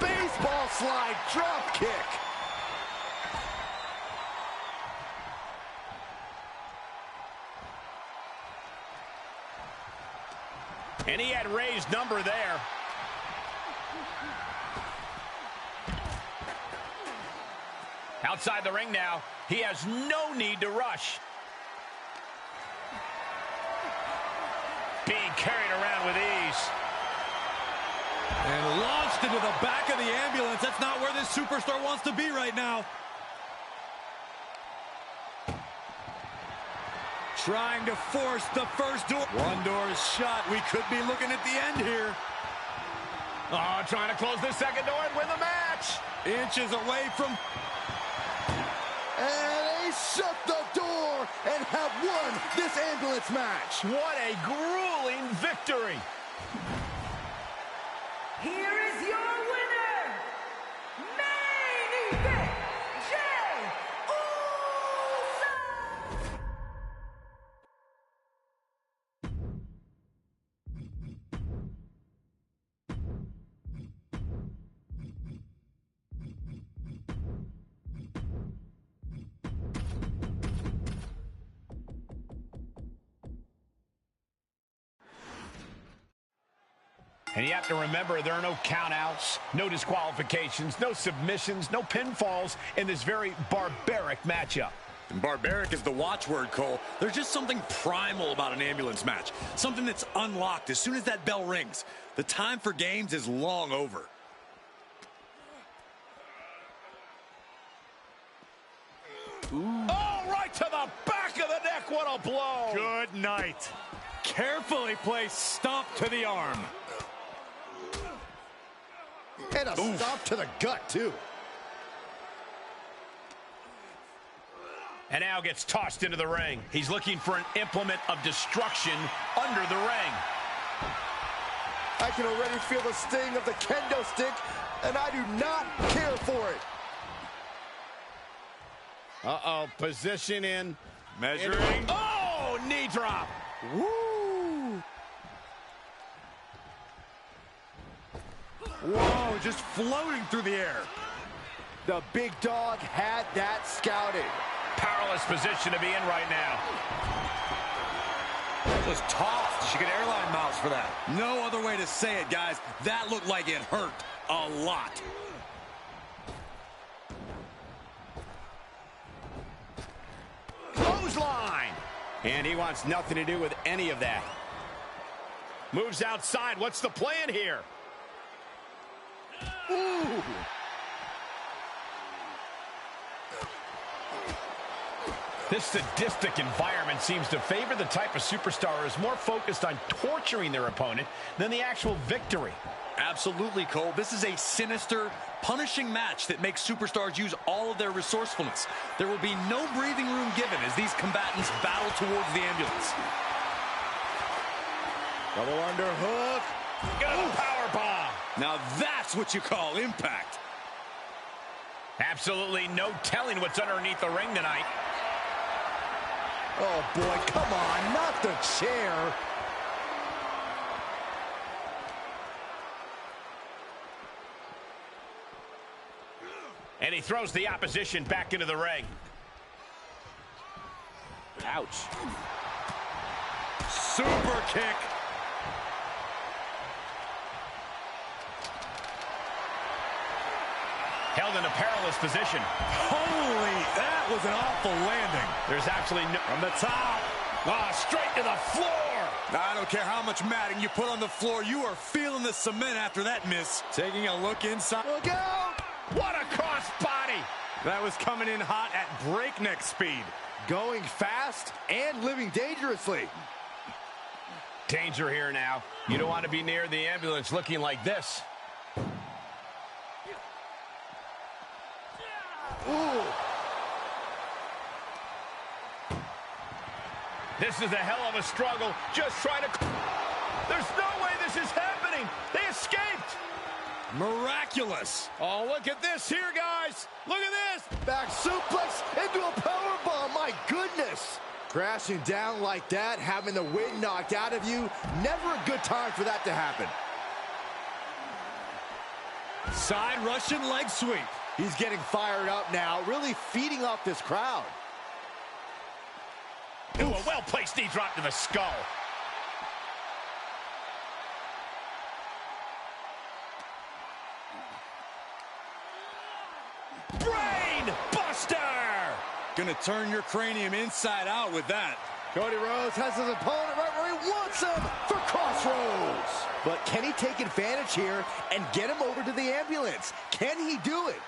S2: Baseball slide drop kick.
S1: And he had Rey's number there. Outside the ring now, he has no need to rush. carried around with ease.
S3: And launched into the back of the ambulance. That's not where this superstar wants to be right now. Trying to force the first door. One door is shut. We could be looking at the end here.
S1: Oh, trying to close the second door and win the match.
S3: Inches away from...
S2: And they shut the door and have won this ambulance match.
S1: What a grueling victory.
S6: Here is your winner, main event, Jey Uso!
S1: And you have to remember, there are no countouts, no disqualifications, no submissions, no pinfalls in this very barbaric matchup.
S4: And barbaric is the watchword, Cole. There's just something primal about an ambulance match. Something that's unlocked as soon as that bell rings. The time for games is long over.
S1: Oh, right to the back of the neck. What a blow.
S3: Good night. Carefully placed stomp to the arm.
S2: And a stomp to the gut, too.
S1: And now gets tossed into the ring. He's looking for an implement of destruction under the ring.
S2: I can already feel the sting of the kendo stick, and I do not care for it.
S1: Uh-oh, position in.
S3: Measuring.
S1: Oh, knee drop.
S2: Woo!
S3: Whoa, just floating through the air.
S2: The big dog had that scouted.
S1: Powerless position to be in right now.
S3: Just tossed. She could airline miles for that. No other way to say it, guys. That looked like it hurt a lot.
S1: Clothesline. And he wants nothing to do with any of that. Moves outside. What's the plan here?
S2: Ooh!
S1: This sadistic environment seems to favor the type of superstar who is more focused on torturing their opponent than the actual victory.
S4: Absolutely, Cole. This is a sinister, punishing match that makes superstars use all of their resourcefulness. There will be no breathing room given as these combatants battle towards the ambulance.
S2: Double underhook.
S1: Got a power bomb.
S4: Now that's what you call impact.
S1: Absolutely no telling what's underneath the ring tonight.
S2: Oh, boy, come on, not the chair.
S1: And he throws the opposition back into the ring.
S2: Ouch.
S3: Super kick.
S1: Held in a perilous position.
S3: Holy, that was an awful landing.
S1: There's absolutely no...
S3: From the top.
S1: Straight to the floor.
S3: I don't care how much matting you put on the floor. You are feeling the cement after that miss. Taking a look inside.
S2: Look out!
S1: What a crossbody.
S3: That was coming in hot at breakneck speed.
S2: Going fast and living dangerously.
S1: Danger here now. You don't want to be near the ambulance looking like this.
S2: Ooh.
S1: This is a hell of a struggle. Just trying to... There's no way this is happening. They escaped.
S3: Miraculous.
S1: Oh, look at this here, guys. Look at this.
S2: Back suplex into a powerbomb. My goodness. Crashing down like that, having the wind knocked out of you, never a good time for that to happen.
S3: Side Russian leg sweep.
S2: He's getting fired up now, really feeding off this crowd.
S1: Ooh, a well-placed knee drop to the skull. Brain buster!
S3: Gonna turn your cranium inside out with that.
S2: Cody Rhodes has his opponent right where he wants him for crossroads. But can he take advantage here and get him over to the ambulance? Can he do it?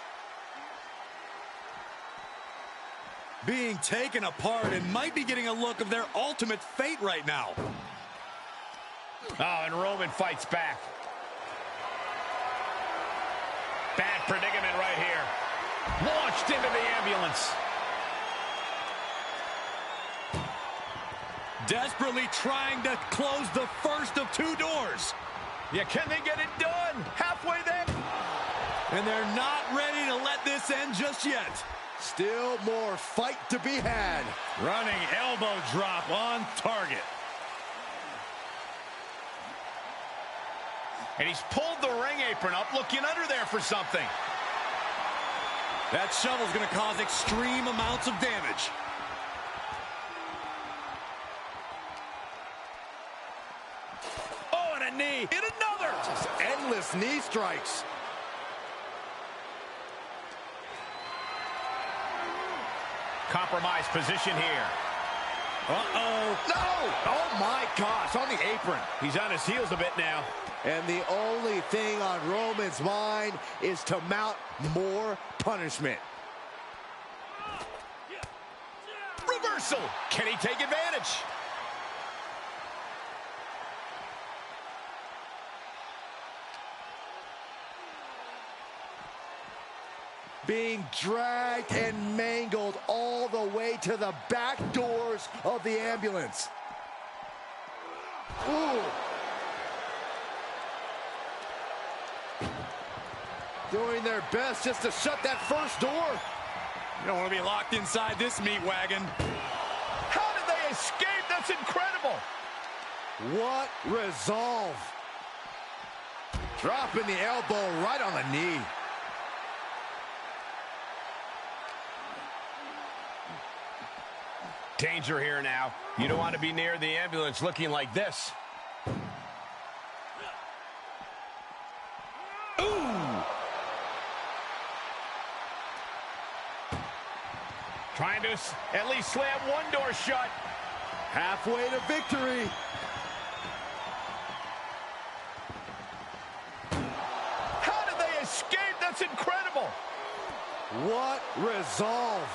S3: Being taken apart and might be getting a look of their ultimate fate right now.
S1: Oh, and Roman fights back. Bad predicament right here. Launched into the ambulance.
S3: Desperately trying to close the first of two doors.
S1: Yeah, can they get it done? Halfway there.
S3: And they're not ready to let this end just yet.
S2: Still more fight to be had.
S3: Running elbow drop on target.
S1: And he's pulled the ring apron up, looking under there for something.
S3: That shovel's going to cause extreme amounts of damage.
S1: Oh, and a knee. And another.
S2: Just endless knee strikes.
S1: Compromised position here.
S2: Uh-oh. No! Oh, my gosh, on the apron.
S1: He's on his heels a bit now.
S2: And the only thing on Roman's mind is to mount more punishment.
S1: Reversal. Can he take advantage?
S2: Being dragged and mangled all the way to the back doors of the ambulance. Ooh. Doing their best just to shut that first door.
S3: You don't want to be locked inside this meat wagon.
S1: How did they escape? That's incredible.
S2: What resolve. Dropping the elbow right on the knee.
S1: Danger here now. You don't want to be near the ambulance looking like this. Ooh! Trying to at least slam one door shut.
S2: Halfway to victory.
S1: How did they escape? That's incredible.
S2: What resolve.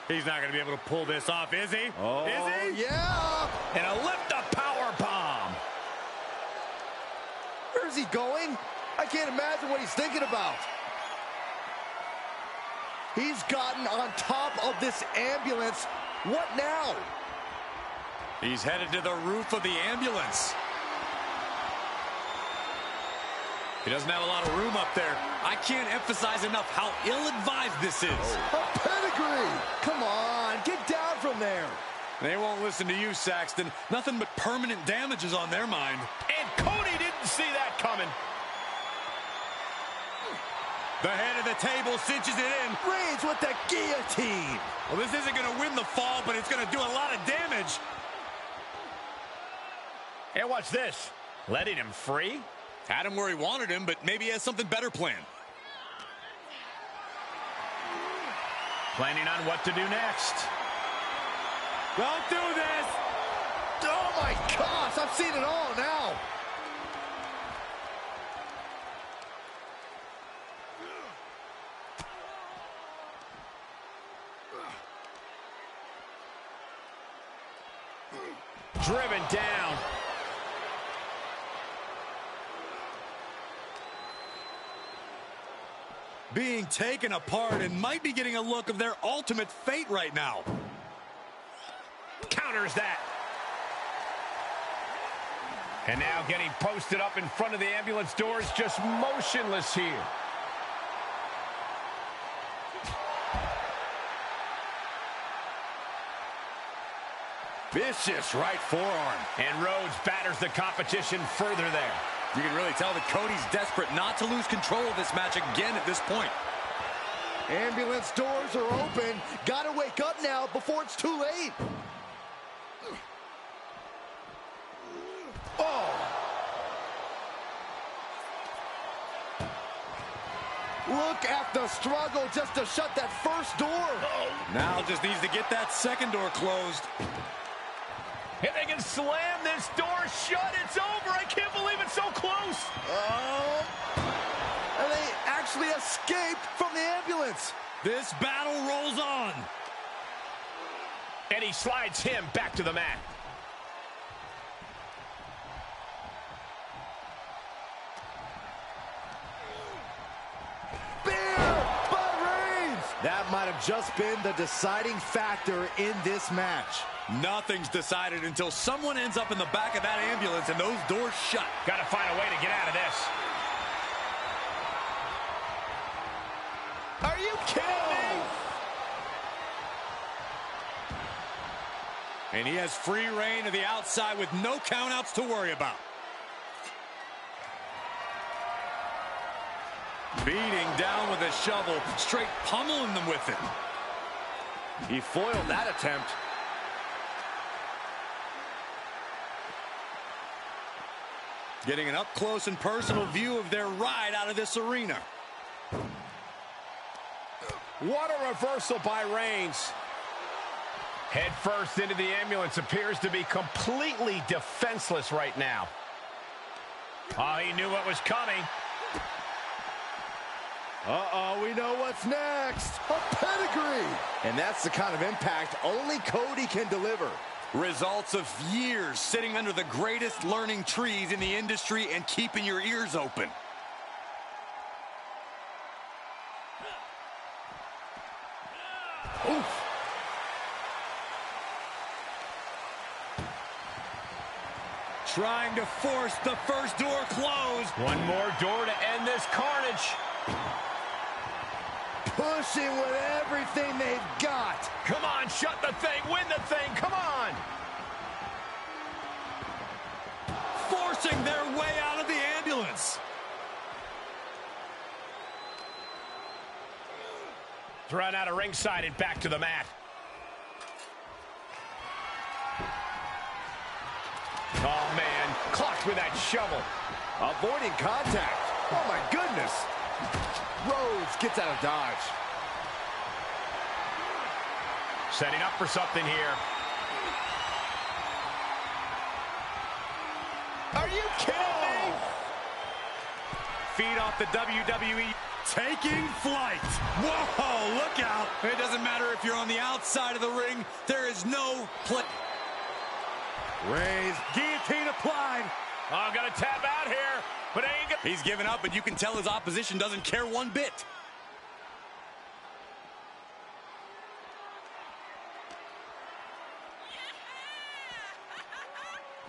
S3: He's not going to be able to pull this off, is he?
S2: Oh,
S3: is he?
S2: Yeah.
S1: And a lift-up power bomb.
S2: Where's he going? I can't imagine what he's thinking about. He's gotten on top of this ambulance. What now?
S3: He's headed to the roof of the ambulance. He doesn't have a lot of room up there. I can't emphasize enough how ill-advised this is.
S2: A pedigree! Come on, get down from there.
S3: They won't listen to you, Saxton. Nothing but permanent damage is on their mind.
S1: And Cody didn't see that coming.
S3: The head of the table cinches it in.
S2: Reigns with the guillotine.
S3: Well, this isn't going to win the fall, but it's going to do a lot of damage.
S1: And watch this. Letting him free?
S3: Had him where he wanted him, but maybe he has something better planned.
S1: Planning on what to do next.
S3: Don't do this!
S2: Oh my gosh, I've seen it all now.
S1: Driven down.
S3: Being taken apart and might be getting a look of their ultimate fate right now.
S1: Counters that. And now getting posted up in front of the ambulance doors, just motionless here.
S2: Vicious right forearm.
S1: And Rhodes batters the competition further there.
S3: You can really tell that Cody's desperate not to lose control of this match again at this point.
S2: Ambulance doors are open. Gotta wake up now before it's too late. Oh! Look at the struggle just to shut that first door.
S3: Now just needs to get that second door closed.
S1: If they can slam this door shut, it's over. I can't believe it's so close.
S2: And they actually escaped from the ambulance.
S3: This battle rolls on.
S1: And he slides him back to the mat.
S2: That might have just been the deciding factor in this match.
S3: Nothing's decided until someone ends up in the back of that ambulance and those doors shut.
S1: Got to find a way to get out of this. Are you kidding me?
S3: And he has free reign to the outside with no countouts to worry about. Beating down with a shovel, straight pummeling them with it.
S2: He foiled that attempt.
S3: Getting an up-close and personal view of their ride out of this arena.
S5: What a reversal by Reigns.
S1: Head first into the ambulance, appears to be completely defenseless right now. Oh, he knew what was coming.
S2: Uh-oh, we know what's next. A pedigree. And that's the kind of impact only Cody can deliver.
S3: Results of years sitting under the greatest learning trees in the industry and keeping your ears open.
S2: Oof.
S3: Trying to force the first door closed.
S1: One more door to end this carnage.
S2: Pushing with everything they've got.
S1: Come on, shut the thing, win the thing, come on!
S3: Forcing their way out of the ambulance.
S1: Thrown out of ringside and back to the mat. Oh, man, clocked with that shovel.
S2: Avoiding contact. Oh, my goodness. Rhodes gets out of dodge.
S1: Setting up for something here. Are you kidding me?
S3: Feed off the WWE. Taking flight. Whoa, look out. It doesn't matter if you're on the outside of the ring. There is no play. Reigns, guillotine applied.
S1: Oh, I'm going to tap out here, but ain't gonna...
S3: He's given up, but you can tell his opposition doesn't care one bit.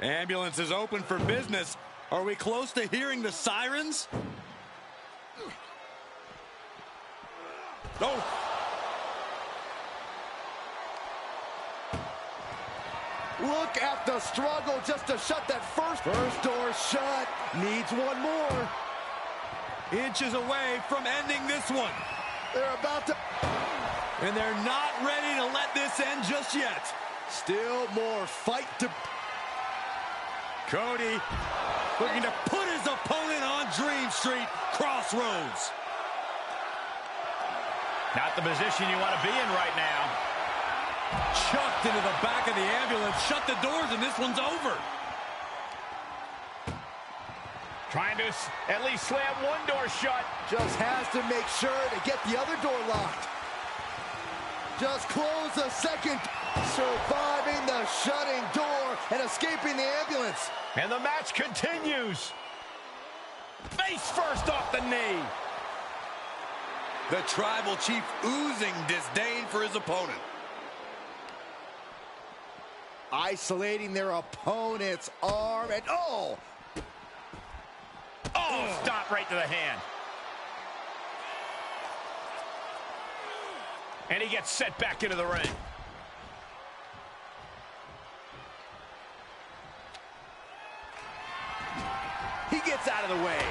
S3: Ambulance is open for business. Are we close to hearing the sirens? Oh.
S2: Look at the struggle just to shut that first door shut. Needs one more.
S3: Inches away from ending this one.
S2: They're about to...
S3: And they're not ready to let this end just yet.
S2: Still more fight to...
S3: Cody looking to put his opponent on Dream Street, Crossroads.
S1: Not the position you want to be in right now.
S3: Chucked into the back of the ambulance, shut the doors, and this one's over.
S1: Trying to at least slam one door shut.
S2: Just has to make sure to get the other door locked. Just close the second. Surviving the shutting door and escaping the ambulance.
S1: And the match continues. Face first off the knee.
S3: The Tribal Chief oozing disdain for his opponent.
S2: Isolating their opponent's arm and oh!
S1: Oh, stop right to the hand. And he gets set back into the ring.
S2: He gets out of the way.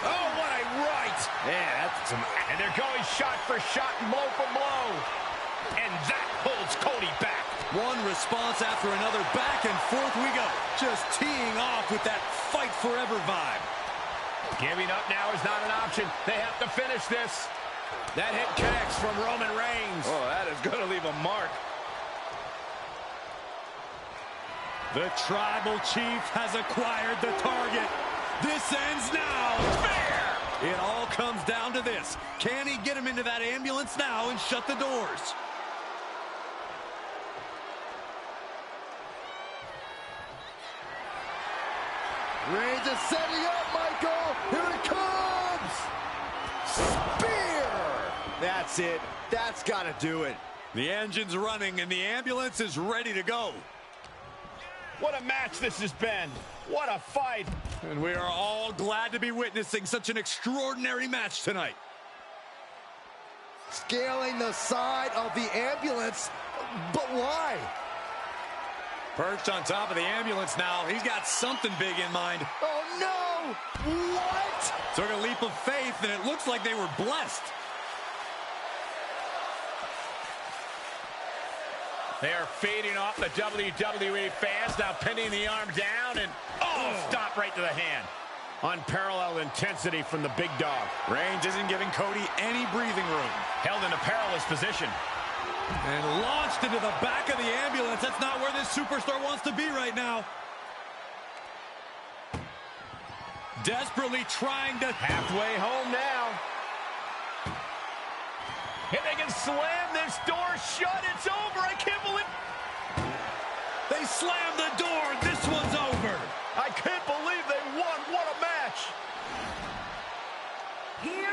S1: Oh, what a right.
S2: Yeah, that's some...
S1: And they're going shot for shot, blow for blow. And that holds Cody back.
S3: One response after another, back and forth we go. Just teeing off with that fight forever vibe.
S1: Giving up now is not an option. They have to finish this.
S5: That hit connects from Roman Reigns.
S1: Oh, that is going to leave a mark.
S3: The Tribal Chief has acquired the target. This ends now. Fair! It all comes down to this. Can he get him into that ambulance now and shut the doors?
S2: Reigns is setting up, Michael. Here it comes. Spear. That's it. That's got to do it.
S3: The engine's running and the ambulance is ready to go.
S1: What a match this has been. What a fight.
S3: And we are all glad to be witnessing such an extraordinary match tonight.
S2: Scaling the side of the ambulance, but why?
S3: Perched on top of the ambulance now. He's got something big in mind.
S2: Oh, no! What?
S3: Took a leap of faith, and it looks like they were blessed.
S1: They are feeding off the WWE fans, now pinning the arm down, and stop right to the hand. Unparalleled intensity from the big dog.
S3: Reigns isn't giving Cody any breathing room.
S1: Held in a perilous position.
S3: And launched into the back of the ambulance. That's not where this superstar wants to be right now. Desperately trying to...
S1: Halfway home now. If they can slam this door shut, it's over. I can't believe...
S3: They slammed the door. This one's over.
S1: I can't believe they won. What a match.
S6: Here